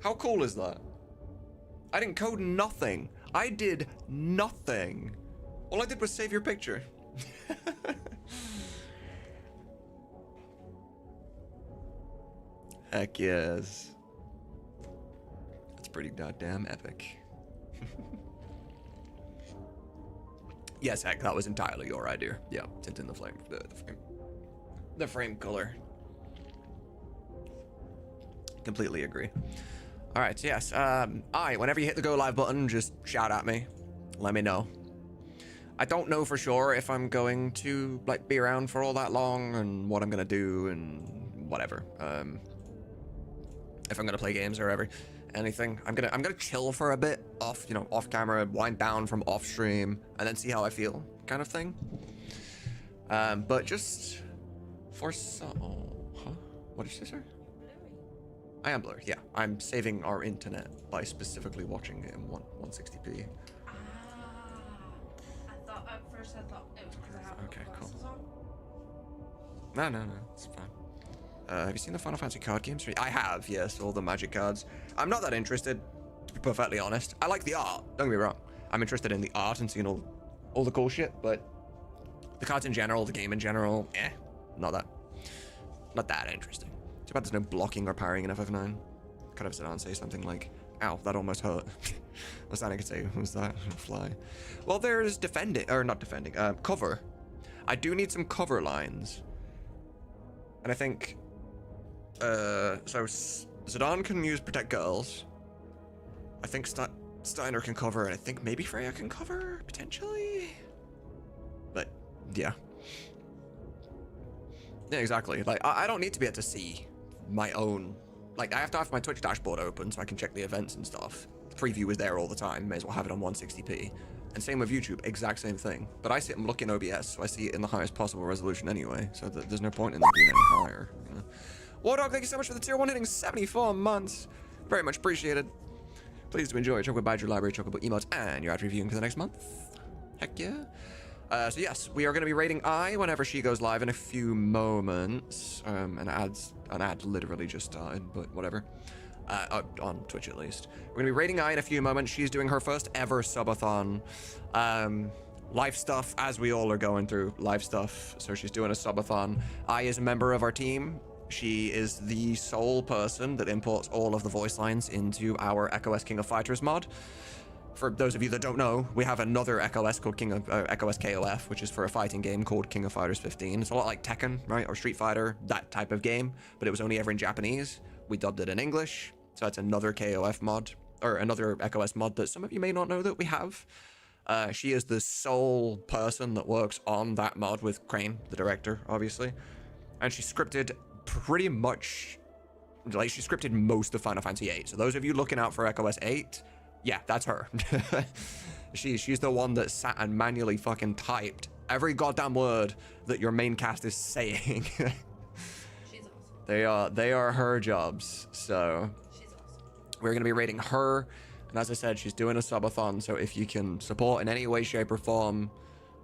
Speaker 1: How cool is that? I didn't code nothing. I did nothing. All I did was save your picture. Heck yes. That's pretty goddamn epic. Yes, heck, that was entirely your idea. Yeah, tinting the frame, the frame color. Completely agree. All right, yes. Whenever you hit the go live button, just shout at me. Let me know. I don't know for sure if I'm going to like be around for all that long and what I'm gonna do and whatever. If I'm gonna play games or whatever, anything. I'm gonna chill for a bit off camera, wind down from off stream, and then see how I feel, kind of thing. But just for what did you say, sir? I am blurry. Yeah, I'm saving our internet by specifically watching it in 160p.
Speaker 3: At first I thought it was because I have
Speaker 1: okay, cool.
Speaker 3: On.
Speaker 1: No, it's fine. Have you seen the Final Fantasy card games? I have, yes, all the magic cards. I'm not that interested, to be perfectly honest. I like the art, don't get me wrong. I'm interested in the art and seeing all the cool shit, but the cards in general, the game in general, not that interesting. Too bad there's no blocking or parrying in FF9. Could have sit down and say something like, ow, that almost hurt. What's that I could say? Who's that? Fly. Well, there's cover. I do need some cover lines. And I think, so Zidane can use Protect Girls. I think Steiner can cover, and I think maybe Freya can cover, potentially? But, yeah. Yeah, exactly. Like, I don't need to be able to see my own... Like, I have to have my Twitch dashboard open so I can check the events and stuff. The preview is there all the time. May as well have it on 160p. And same with YouTube, exact same thing. But I sit and look in OBS, so I see it in the highest possible resolution anyway. So there's no point in them being any higher. You know? Wardog, thank you so much for the tier 1 hitting 74 months. Very much appreciated. Please do enjoy Chocobo Badger Library, Chocobo emotes, and your ad reviewing for the next month. Heck yeah. So yes, we are going to be rating I whenever she goes live in a few moments. An ad literally just started, but whatever. On Twitch at least. We're going to be rating I in a few moments. She's doing her first ever subathon. Live stuff, as we all are going through live stuff. So she's doing a subathon. I is a member of our team. She is the sole person that imports all of the voice lines into our EchoS King of Fighters mod. For those of you that don't know, we have another EchoS called EchoS KOF, which is for a fighting game called King of Fighters 15. It's a lot like Tekken, right? Or Street Fighter, that type of game, but it was only ever in Japanese. We dubbed it in English, so that's another KOF mod, or another EchoS mod that some of you may not know that we have. She is the sole person that works on that mod with Crane, the director, obviously. And she scripted pretty much, like, she scripted most of Final Fantasy VIII. So those of you looking out for EchoS 8, yeah, that's her. She's the one that sat and manually fucking typed every goddamn word that your main cast is saying.
Speaker 3: She's awesome.
Speaker 1: They are her jobs. So
Speaker 3: she's awesome.
Speaker 1: We're gonna be rating her. And as I said, she's doing a subathon, so if you can support in any way, shape, or form,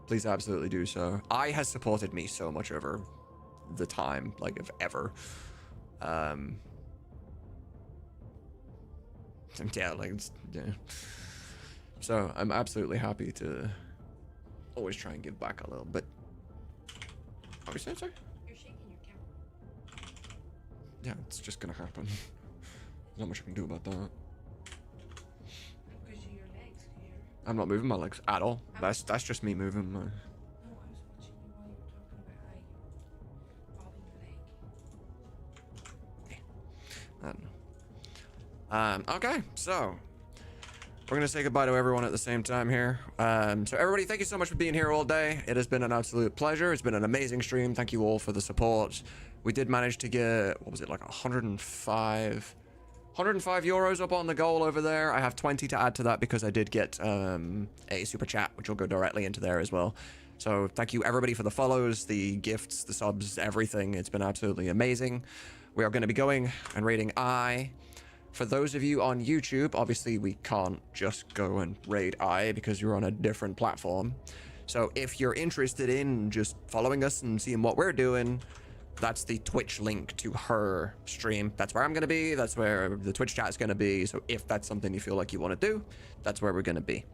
Speaker 1: please absolutely do so. I has supported me so much over the time, like, if ever. Yeah, like, yeah. So I'm absolutely happy to always try and give back a little bit. What are you saying, sorry?
Speaker 3: You're shaking your camera.
Speaker 1: Yeah, it's just gonna happen. There's not much I can do about that.
Speaker 3: Because your legs here.
Speaker 1: I'm not moving my legs at all. That's just me moving my...
Speaker 3: No, I was watching you while you were talking about how you bobbing your leg.
Speaker 1: I don't know. Okay, so we're gonna say goodbye to everyone at the same time here. So everybody, thank you so much for being here all day. It has been an absolute pleasure. It's been an amazing stream. Thank you all for the support. We did manage to get, what was it, like 105 euros up on the goal over there. I have 20 to add to that because I did get a super chat, which will go directly into there as well. So thank you everybody for the follows, the gifts, the subs, everything. It's been absolutely amazing. We are going to be going and raiding I. For those of you on YouTube, obviously we can't just go and raid I because you're on a different platform. So if you're interested in just following us and seeing what we're doing, that's the Twitch link to her stream. That's where I'm going to be. That's where the Twitch chat is going to be. So if that's something you feel like you want to do, that's where we're going to be.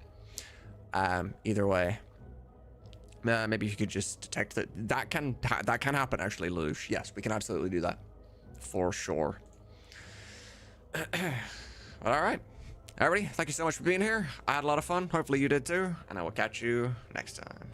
Speaker 1: Either way, maybe you could just detect that. That can happen actually, Lelouch. Yes, we can absolutely do that for sure. All right, everybody, thank you so much for being here. I had a lot of fun. Hopefully you did too, and I will catch you next time.